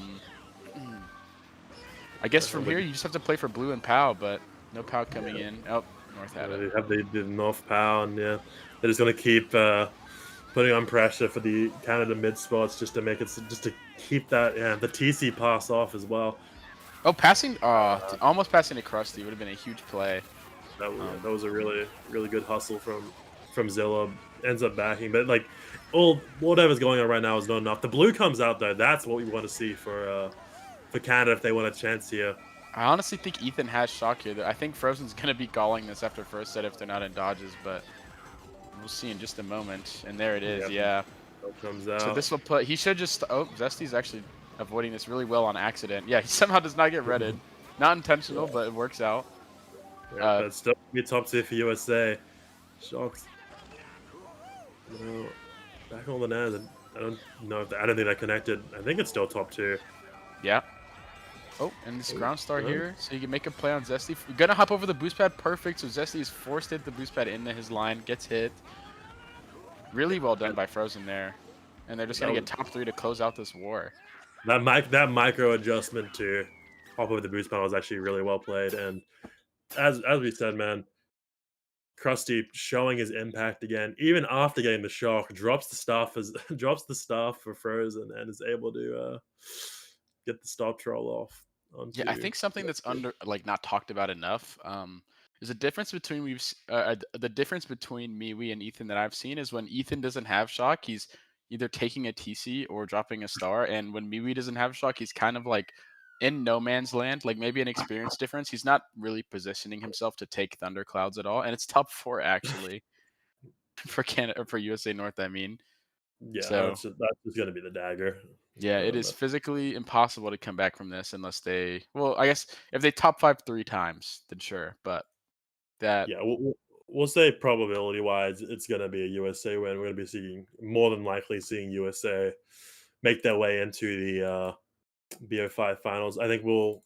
guess from here you just have to play for blue and POW, but no POW coming in. Oh, North had it. They have the North POW, and yeah, they're just gonna keep putting on pressure for the Canada mid spots just to keep that the TC pass off as well. Oh, passing! Almost passing to Krusty would have been a huge play. That was a really good hustle from Zilla. Ends up backing, but like whatever's going on right now is not enough. The blue comes out though. That's what we want to see for Canada if they want a chance here. I honestly think Ethan has shock here. I think Frozen's gonna be galling this after first set if they're not in dodges, but we'll see in just a moment. And there it is. Yeah. It comes out. So this will put. He should just. Oh, Zesty's actually avoiding this really well on accident. Yeah, he somehow does not get redded. Not intentional, but it works out. Yeah, but still be top 2 for USA. Shocks. Back on the NAS. I don't know if I don't think they're connected. I think it's still top 2. Yeah. Oh, and this ground star here, so you can make a play on Zesty. You're gonna hop over the boost pad, perfect. So Zesty is forced to hit the boost pad into his line, gets hit. Really well done by Frozen there, and they're just gonna get top 3 to close out this war. That micro adjustment to hop over the boost pad was actually really well played, and as we said, man, Krusty showing his impact again, even after getting the shock, drops the staff for Frozen and is able to get the stop troll off. Yeah, I think something that's not talked about enough. There's a difference between the difference between MKWC and Ethan that I've seen is when Ethan doesn't have shock, he's either taking a TC or dropping a star, and when MKWC doesn't have shock, he's kind of like in no man's land, like maybe an experience difference. He's not really positioning himself to take thunderclouds at all, and it's top 4 actually for Canada, for USA North. I mean, yeah, so that's just gonna be the dagger. yeah, it is physically impossible to come back from this unless they. Well, I guess if they top 5 3 times, then sure, but that. Yeah, we'll say probability wise, it's gonna be a USA win. We're gonna be more than likely seeing USA make their way into the BO5 finals. I think we'll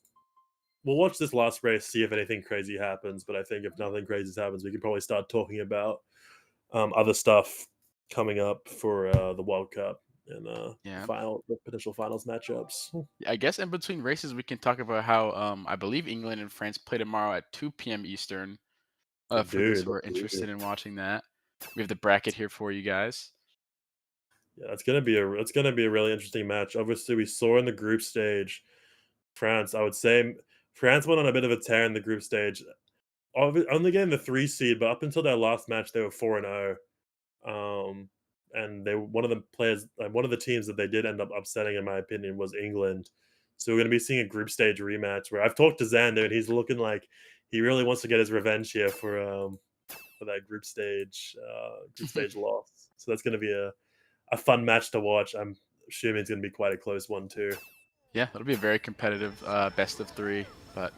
watch this last race, see if anything crazy happens. But I think if nothing crazy happens, we can probably start talking about other stuff coming up for the World Cup and the potential finals matchups. I guess in between races, we can talk about how I believe England and France play tomorrow at 2 p.m. Eastern. For those who are interested in watching that, we have the bracket here for you guys. Yeah, it's gonna be a really interesting match. Obviously, we saw in the group stage, France. I would say France went on a bit of a tear in the group stage, only getting the 3 seed, but up until their last match, they were 4-0. And one of the teams that they did end up upsetting, in my opinion, was England. So we're going to be seeing a group stage rematch where I've talked to Xander, and he's looking like he really wants to get his revenge here for that group stage loss. So that's going to be a fun match to watch. I'm assuming it's going to be quite a close one too. Yeah, it'll be a very competitive best of 3. But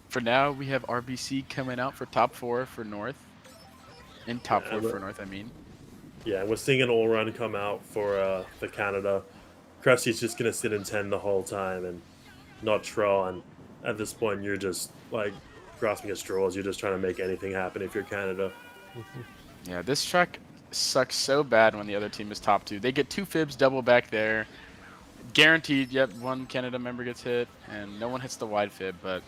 for now, we have RBC coming out for top 4 for North. In top 4 for North, I mean. Yeah, we're seeing an all-run come out for Canada. Krusty's just going to sit in 10 the whole time and not troll. And at this point, you're just like grasping at straws. You're just trying to make anything happen if you're Canada. Yeah, this track sucks so bad when the other team is top 2. They get 2 fibs double back there. Guaranteed, yep, one Canada member gets hit, and no one hits the wide fib, but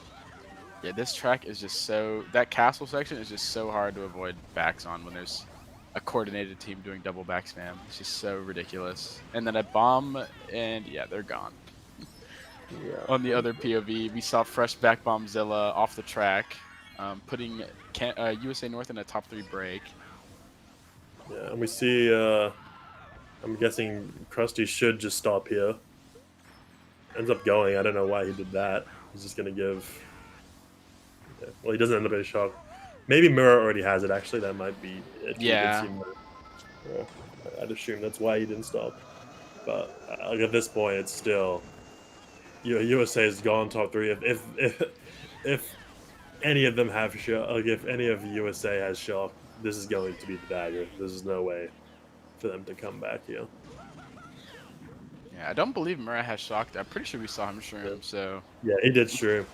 yeah, this track is just so... That castle section is just so hard to avoid backs on when there's a coordinated team doing double back spam. It's just so ridiculous. And then a bomb, and yeah, they're gone. Yeah. On the other POV, we saw fresh back bombzilla off the track, putting USA North in a top 3 break. Yeah, and we see, I'm guessing Krusty should just stop here. Ends up going. I don't know why he did that. He's just going to give... Okay. Well, he doesn't end up in a shock. Maybe Mirror already has it, actually. That might be it. Yeah. Yeah. I'd assume that's why he didn't stop. But like at this point, it's still... USA has gone top 3. If any of them have shock, like if any of USA has shock, this is going to be the dagger. There's no way for them to come back here. Yeah, I don't believe Murray has shocked. I'm pretty sure we saw him shroom, so... Yeah, he did shroom.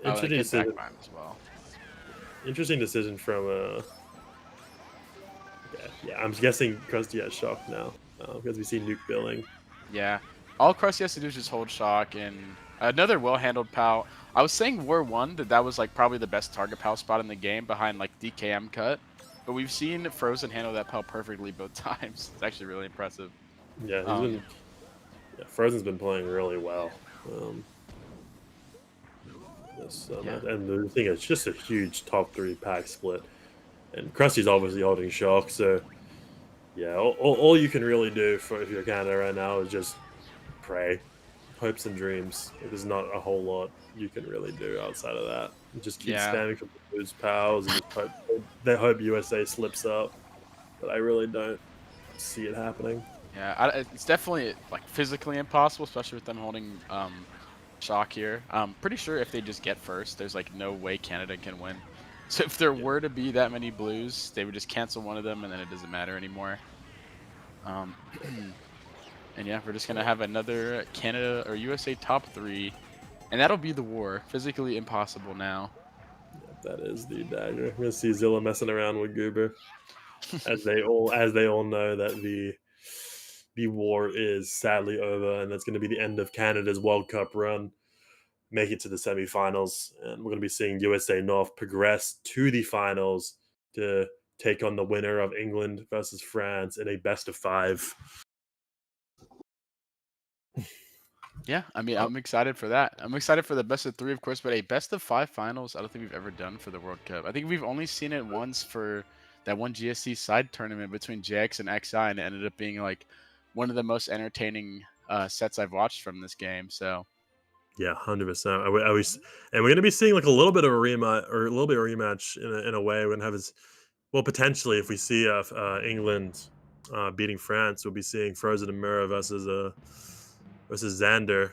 Interesting decision. As well. Interesting decision from... Yeah, I'm guessing Krusty has shock now, because we see Nuke billing. Yeah. All Krusty has to do is just hold shock, and another well-handled POW. I was saying War 1 that was like probably the best target POW spot in the game behind like DKM cut, but we've seen Frozen handle that POW perfectly both times. It's actually really impressive. Yeah, Frozen's been playing really well. And the thing is, just a huge top 3 pack split, and Krusty's obviously holding shock. So, yeah, all you can really do if you're Canada right now is just pray, hopes and dreams. There's not a whole lot you can really do outside of that. You just keep spamming for those pals and just hope USA slips up. But I really don't see it happening. Yeah, it's definitely like physically impossible, especially with them holding shock here. I'm pretty sure if they just get first, there's like no way Canada can win. So if there were to be that many blues, they would just cancel one of them, and then it doesn't matter anymore. And yeah, we're just gonna have another Canada or USA top 3, and that'll be the war. Physically impossible now. That is the dagger. We're gonna see Zilla messing around with Goober, as they all know that the war is sadly over, and that's going to be the end of Canada's World Cup run. Make it to the semifinals, and we're going to be seeing USA North progress to the finals to take on the winner of England versus France in a best-of-5. Yeah, I mean, I'm excited for that. I'm excited for the best-of-3, of course, but a best-of-5 finals, I don't think we've ever done for the World Cup. I think we've only seen it once for that one GSC side tournament between JX and XI, and it ended up being like one of the most entertaining sets I've watched from this game. So, yeah, 100%. And we're going to be seeing like a little bit of a rematch in a way. We're going to have this, well, potentially if we see England beating France, we'll be seeing Frozen and Mirror versus Xander.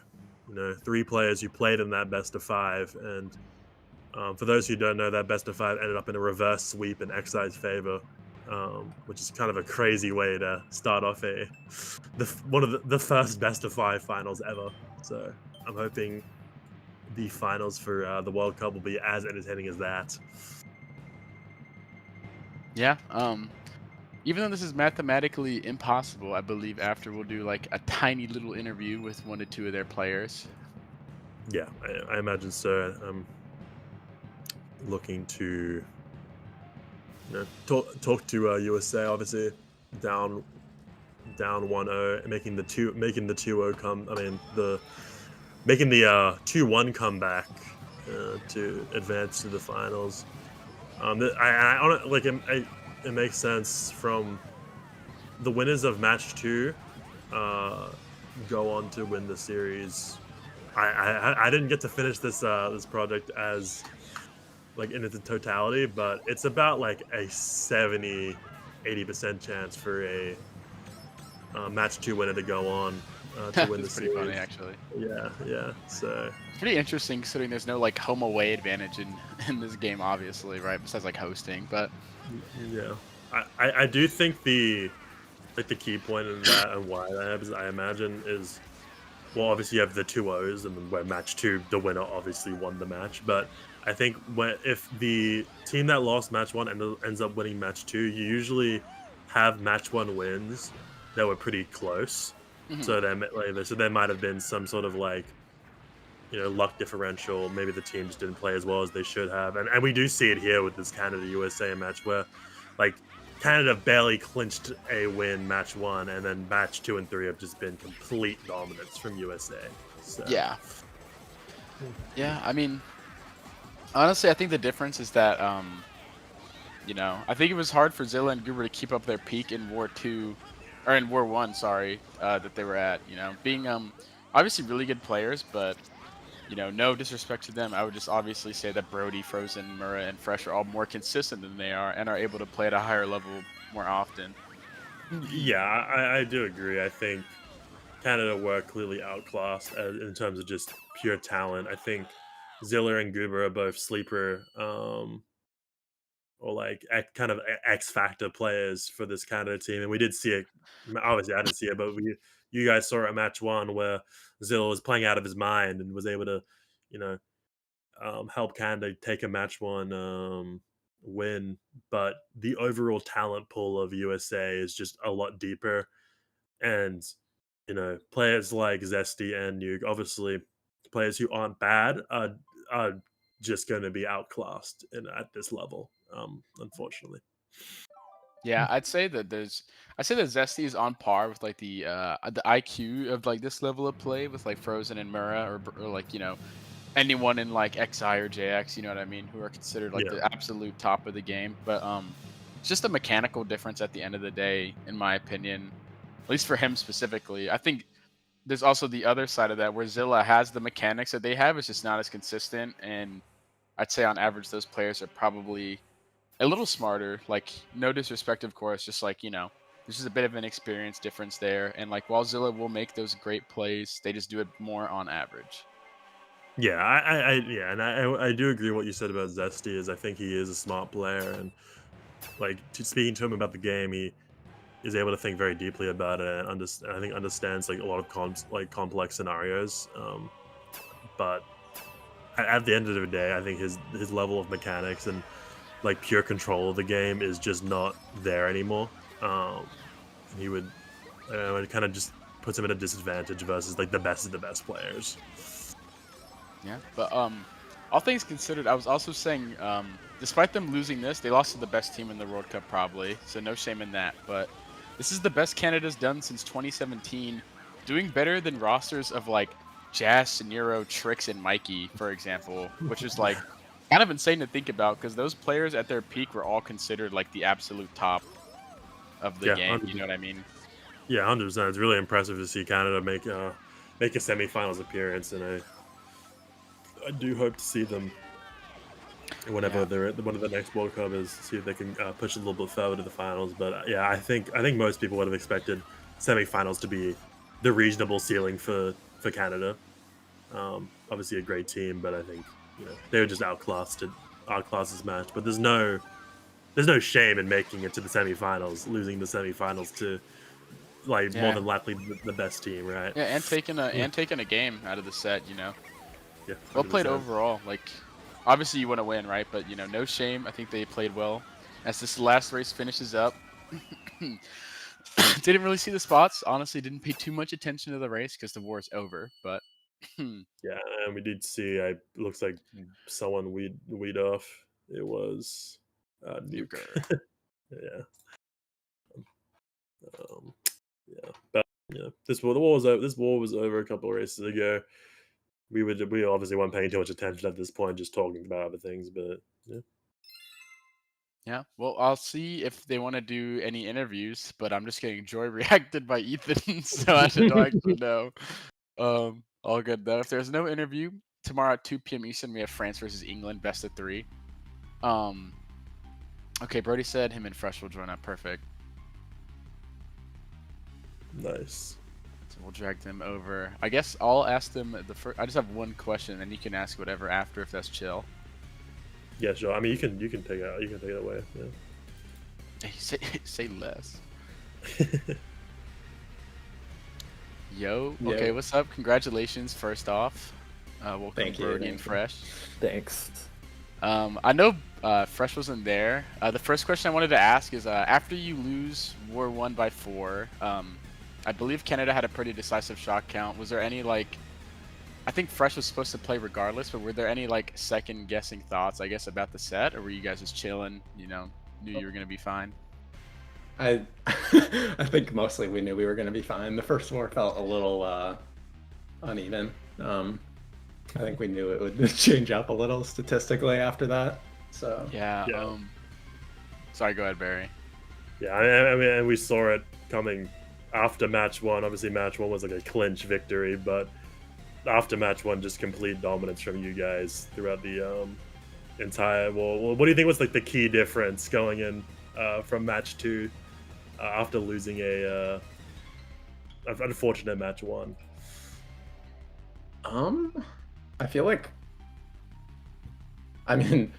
3 players who played in that best-of-5, and for those who don't know, that best-of-5 ended up in a reverse sweep in XI's favor. Which is kind of a crazy way to start off one of the first best-of-5 finals ever. So I'm hoping the finals for the World Cup will be as entertaining as that. Yeah. Even though this is mathematically impossible, I believe after we'll do like a tiny little interview with 1 to 2 of their players. Yeah, I imagine so. I'm looking to talk to USA, obviously down 1-0, making the 2-0 come. I mean making the 2-1 comeback to advance to the finals. It makes sense from the winners of match 2 go on to win the series. I didn't get to finish this project as like in its totality, but it's about like a 70-80% chance for a match 2 winner to go on to win the series. Pretty funny, actually. Yeah. So it's pretty interesting considering there's no like home away advantage in this game, obviously, right? Besides like hosting, but yeah, I do think the key point in that and why that happens, I imagine, is, well, obviously you have the 2-0s, and where match 2, the winner obviously won the match, but I think if the team that lost match one ends up winning match two, you usually have match one wins that were pretty close. Mhm. So there might have been some sort of like luck differential. Maybe the teams didn't play as well as they should have, and we do see it here with this Canada USA match where like Canada barely clinched a win match one, and then match two and three have just been complete dominance from USA. So Yeah. Yeah, I mean, honestly, I think the difference is that, I think it was hard for Zilla and Goober to keep up their peak in War 2, or in War 1, sorry, that they were at, being obviously really good players, but, no disrespect to them. I would just obviously say that Brody, Frozen, Murrah, and Fresh are all more consistent than they are and are able to play at a higher level more often. yeah, I do agree. I think Canada were clearly outclassed in terms of just pure talent. I think Ziller and Goober are both sleeper or like kind of X factor players for this Canada team, and we did see it. Obviously, I didn't see it, but you guys saw it at match one where Ziller was playing out of his mind and was able to, you know, help Canada take a match one win. But the overall talent pool of USA is just a lot deeper, and players like Zesty and Nuke, obviously players who aren't bad, are just going to be outclassed at this level, unfortunately. Yeah, I'd say that Zesty is on par with like the IQ of like this level of play with like Frozen and Murrah or like anyone in like XI or JX, you know what I mean, who are considered like Yeah, the absolute top of the game. But it's just a mechanical difference at the end of the day, in my opinion. At least for him specifically. I think there's also the other side of that where Zilla has the mechanics that they have, it's just not as consistent. And I'd say on average those players are probably a little smarter. Like, no disrespect, of course, just like, there's just a bit of an experience difference there. And like while Zilla will make those great plays, they just do it more on average. yeah, yeah, and I do agree what you said about Zesty. Is I think he is a smart player, and like speaking to him about the game, he is able to think very deeply about it and I think understands like a lot of complex scenarios. But at the end of the day, I think his level of mechanics and like pure control of the game is just not there anymore. And he would, it kind of just puts him at a disadvantage versus like the best of the best players. Yeah, but all things considered, I was also saying, despite them losing this, they lost to the best team in the World Cup probably, so no shame in that. But this is the best Canada's done since 2017, doing better than rosters of like Jazz, Nero, Trix, and Mikey, for example, which is like kind of insane to think about because those players at their peak were all considered like the absolute top of the Yeah, game. You know what I mean? yeah, 100%. It's really impressive to see Canada make a semifinals appearance, and I do hope to see them whenever Yeah. they're at one of the next World Cup is see if they can push a little bit further to the finals. But yeah, I think most people would have expected semifinals to be the reasonable ceiling for Canada. Obviously a great team, but I think they were just outclassed this match. But there's no shame in making it to the semifinals, losing the semifinals to like more Yeah. than likely the best team, right? Yeah, and taking a Yeah, and taking a game out of the set, yeah, Well hundred played percent. overall. Like, obviously you want to win, right? But no shame. I think they played well. As this last race finishes up, didn't really see the spots. Honestly, didn't pay too much attention to the race because the war is over. But Yeah, and we did see. Looks like someone weed off. It was Nuke. Nuker. Yeah, um, yeah, but yeah, this war was over a couple of races ago. We obviously weren't paying too much attention at this point, just talking about other things. But yeah, Yeah. Well, I'll see if they want to do any interviews. But I'm just getting joy reacted by Ethan, so I don't actually know. All good though. If there's no interview tomorrow at 2 p.m. Eastern, we have France versus England, best of three. Um. Okay, Brody said him and Fresh will join up. Perfect. nice. So we'll drag them over. I guess I'll ask them the first. I just have one question, and you can ask whatever after if that's chill. Yeah, sure. I mean, you can take it away. Hey, say less. Yeah. Yo. Yo. Okay, what's up? Congratulations. First off, welcome Thank you, Brody thank and you. Fresh. Thanks. I know Fresh wasn't there. The first question I wanted to ask is after you lose War 1 by 4, I believe Canada had a pretty decisive shot count. Was there any like, I think Fresh was supposed to play regardless, but were there any like second guessing thoughts, I guess, about the set, or were you guys just chilling, you know, knew you were gonna be fine? I I think mostly we knew we were going to be fine. The first war felt a little uneven. I think we knew it would change up a little statistically after that. So Yeah. Yeah. Sorry, go ahead, Barry. Yeah, I mean, and we saw it coming after match 1. Obviously, match 1 was like a clinch victory, but after match 1, just complete dominance from you guys throughout the entire. Well, what do you think was like the key difference going in from match 2 after losing a unfortunate match 1? I feel like, I mean,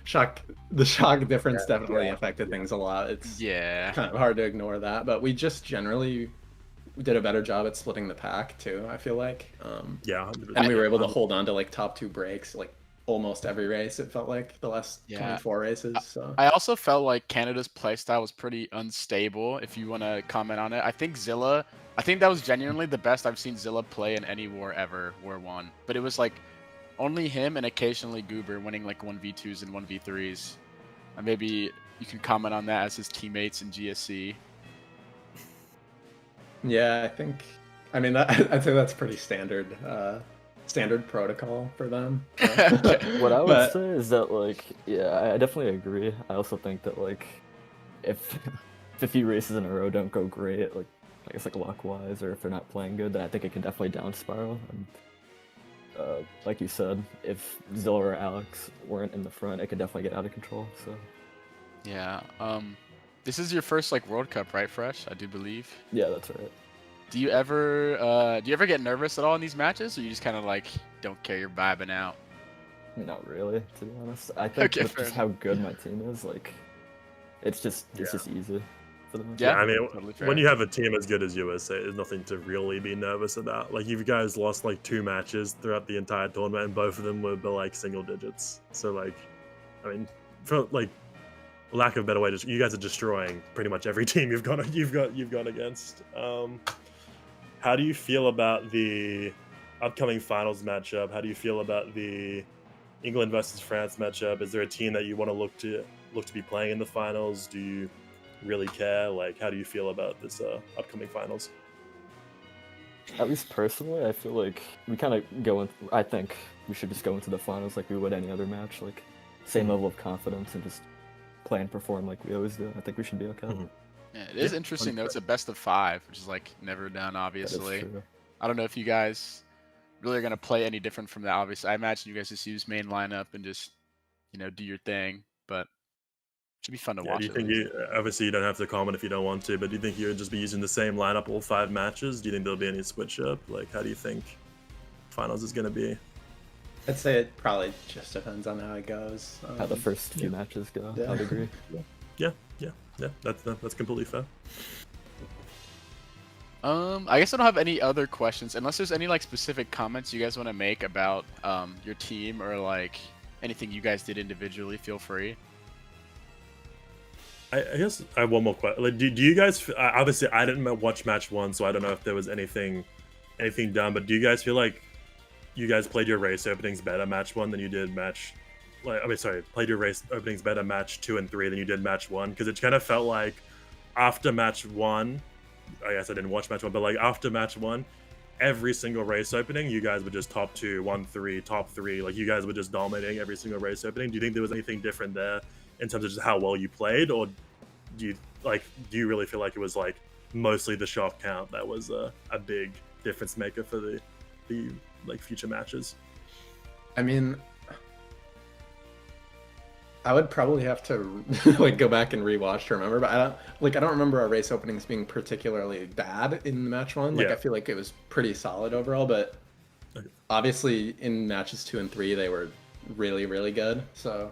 the shock difference definitely affected things a lot. It's kind of hard to ignore that, but we just generally did a better job at splitting the pack too, I feel like. Yeah, and we were able to hold on to like top 2 breaks like almost every race, it felt like, the last 24 races. So I also felt like Canada's playstyle was pretty unstable, if you want to comment on it. I think that was genuinely the best I've seen Zilla play in any war ever, War 1. But it was like only him and occasionally Goober winning like 1v2s and 1v3s. And maybe you can comment on that as his teammates in GSC. Yeah, I mean, I'd say that's pretty standard protocol for them. What I would say is that, like, yeah, I definitely agree. I also think that, like, if a few races in a row don't go great, like, I guess, like, luck-wise, or if they're not playing good, then I think it can definitely down spiral. And, like you said, if Zilla or Alex weren't in the front, it could definitely get out of control, so. Yeah, this is your first, like, World Cup, right, Fresh? I do believe. Yeah, that's right. Do you ever get nervous at all in these matches, or you just kind of like don't care, you're vibing out? Not really, to be honest. I think Okay, with fair just how good my team is, like, it's just easy for them. Yeah, I mean, totally fair. when you have a team as good as USA, there's nothing to really be nervous about. Like, you guys lost like 2 matches throughout the entire tournament, and both of them were like single digits. So, like, I mean, for like lack of a better way, just you guys are destroying pretty much every team you've gone against. How do you feel about the upcoming finals matchup? How do you feel about the England versus France matchup? Is there a team that you want to look to be playing in the finals? Do you really care? Like, how do you feel about this upcoming finals? At least personally, I feel like we kind of I think we should just go into the finals like we would any other match, like same level of confidence and just play and perform like we always do. I think we should be okay. Yeah, it is interesting though. It's a best of 5, which is like never done, obviously. I don't know if you guys really are gonna play any different from that. Obviously, I imagine you guys just use main lineup and just, you know, do your thing. But it should be fun to watch. Do you think obviously you don't have to comment if you don't want to, but do you think you would just be using the same lineup all 5 matches? Do you think there'll be any switch up? Like, how do you think finals is gonna be? I'd say it probably just depends on how it goes. How the first few matches go. Yeah. I'd agree. Yeah. That's completely fair. I guess I don't have any other questions unless there's any like specific comments you guys want to make about your team or like anything you guys did individually. Feel free. I guess I have one more question. Like, do you guys obviously I didn't watch match 1, so I don't know if there was anything done. But do you guys feel like you guys played your race openings better match 1 than you did played your race openings better match 2 and 3 than you did match 1? Because it kind of felt like after match 1, I guess I didn't watch match 1, but like after match 1, every single race opening, you guys were just top 2, 1-3, top 3. Like, you guys were just dominating every single race opening. Do you think there was anything different there in terms of just how well you played, or do you really feel like it was like mostly the shot count that was a big difference maker for the like future matches? I mean, I would probably have to like go back and rewatch to remember, but I don't remember our race openings being particularly bad in match 1. Like, I feel like it was pretty solid overall, but obviously in matches 2 and 3 they were really, really good. So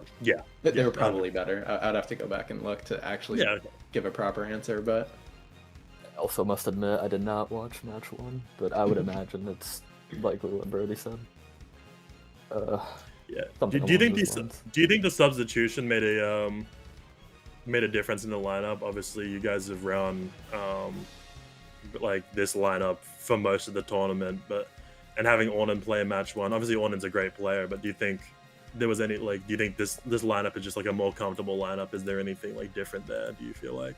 they were probably better. I'd have to go back and look to actually give a proper answer, but I also must admit I did not watch match 1, but I would imagine it's likely what Brody said. Yeah. Something Do you along think those lines. do you think the substitution made a difference in the lineup? Obviously, you guys have run like this lineup for most of the tournament, and having Ornan play match 1, obviously Ornan's a great player, but do you think there was any do you think this lineup is just like a more comfortable lineup? Is there anything like different there? Do you feel like?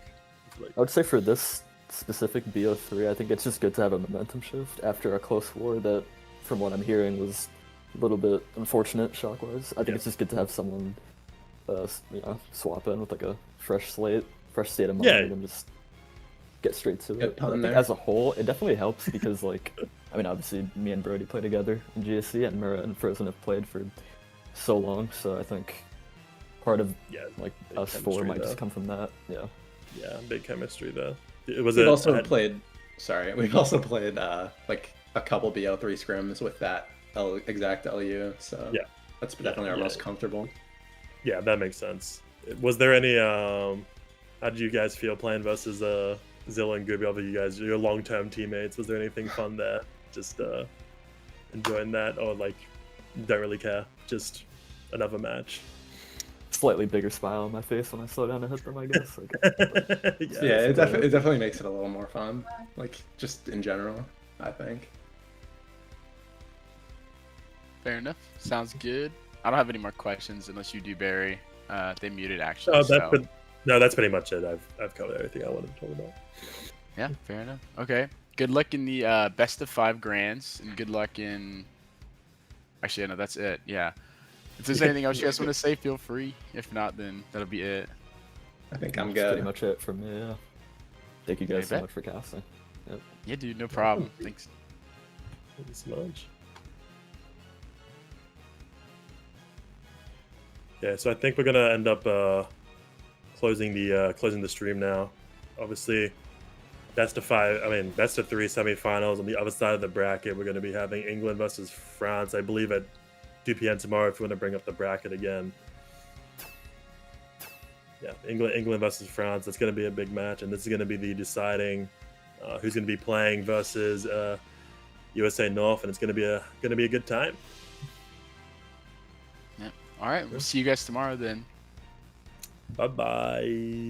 I would say for this specific BO3, I think it's just good to have a momentum shift after a close war that, from what I'm hearing, was a little bit unfortunate shock-wise. I think it's just good to have someone, swap in with like a fresh slate, fresh state of mind, and just get straight to it. I think as a whole, it definitely helps because, like, I mean, obviously me and Brody play together in GSC, and Mura and Frozen have played for so long, so I think part of like us four might just come from that. Yeah, big chemistry there. We've also played like a couple BO3 scrims with that exact LU, so that's definitely our most comfortable. Yeah, that makes sense. Was there any how did you guys feel playing versus Zilla and Gooby? Obviously, you guys, your long-term teammates. Was there anything fun there? Just enjoying that, or like don't really care, just another match? Slightly bigger smile on my face when I slow down and hit them, I guess. It definitely makes it a little more fun, like just in general, I think. Fair enough. Sounds good. I don't have any more questions unless you do, Barry. They muted actually. Oh, that's pretty much it. I've covered everything I wanted to talk about. Yeah, fair enough. Okay. Good luck in the best of 5 grands, and good luck in. Actually, no, that's it. Yeah. If there's anything else you guys want to say, feel free. If not, then that'll be it. I think I'm That's good. pretty much it from me. Yeah. Thank you guys so much for casting. Yep. Yeah, dude, no problem. Thanks. Thank you so much. Yeah, so I think we're gonna end up closing the stream now. Obviously, best of 3 semifinals. On the other side of the bracket, we're gonna be having England versus France, I believe at 2 p.m. tomorrow. If you want to bring up the bracket again, yeah, England versus France. That's gonna be a big match, and this is gonna be the deciding who's gonna be playing versus USA North, and it's gonna be a good time. Yeah. All right. We'll see you guys tomorrow then. Bye bye.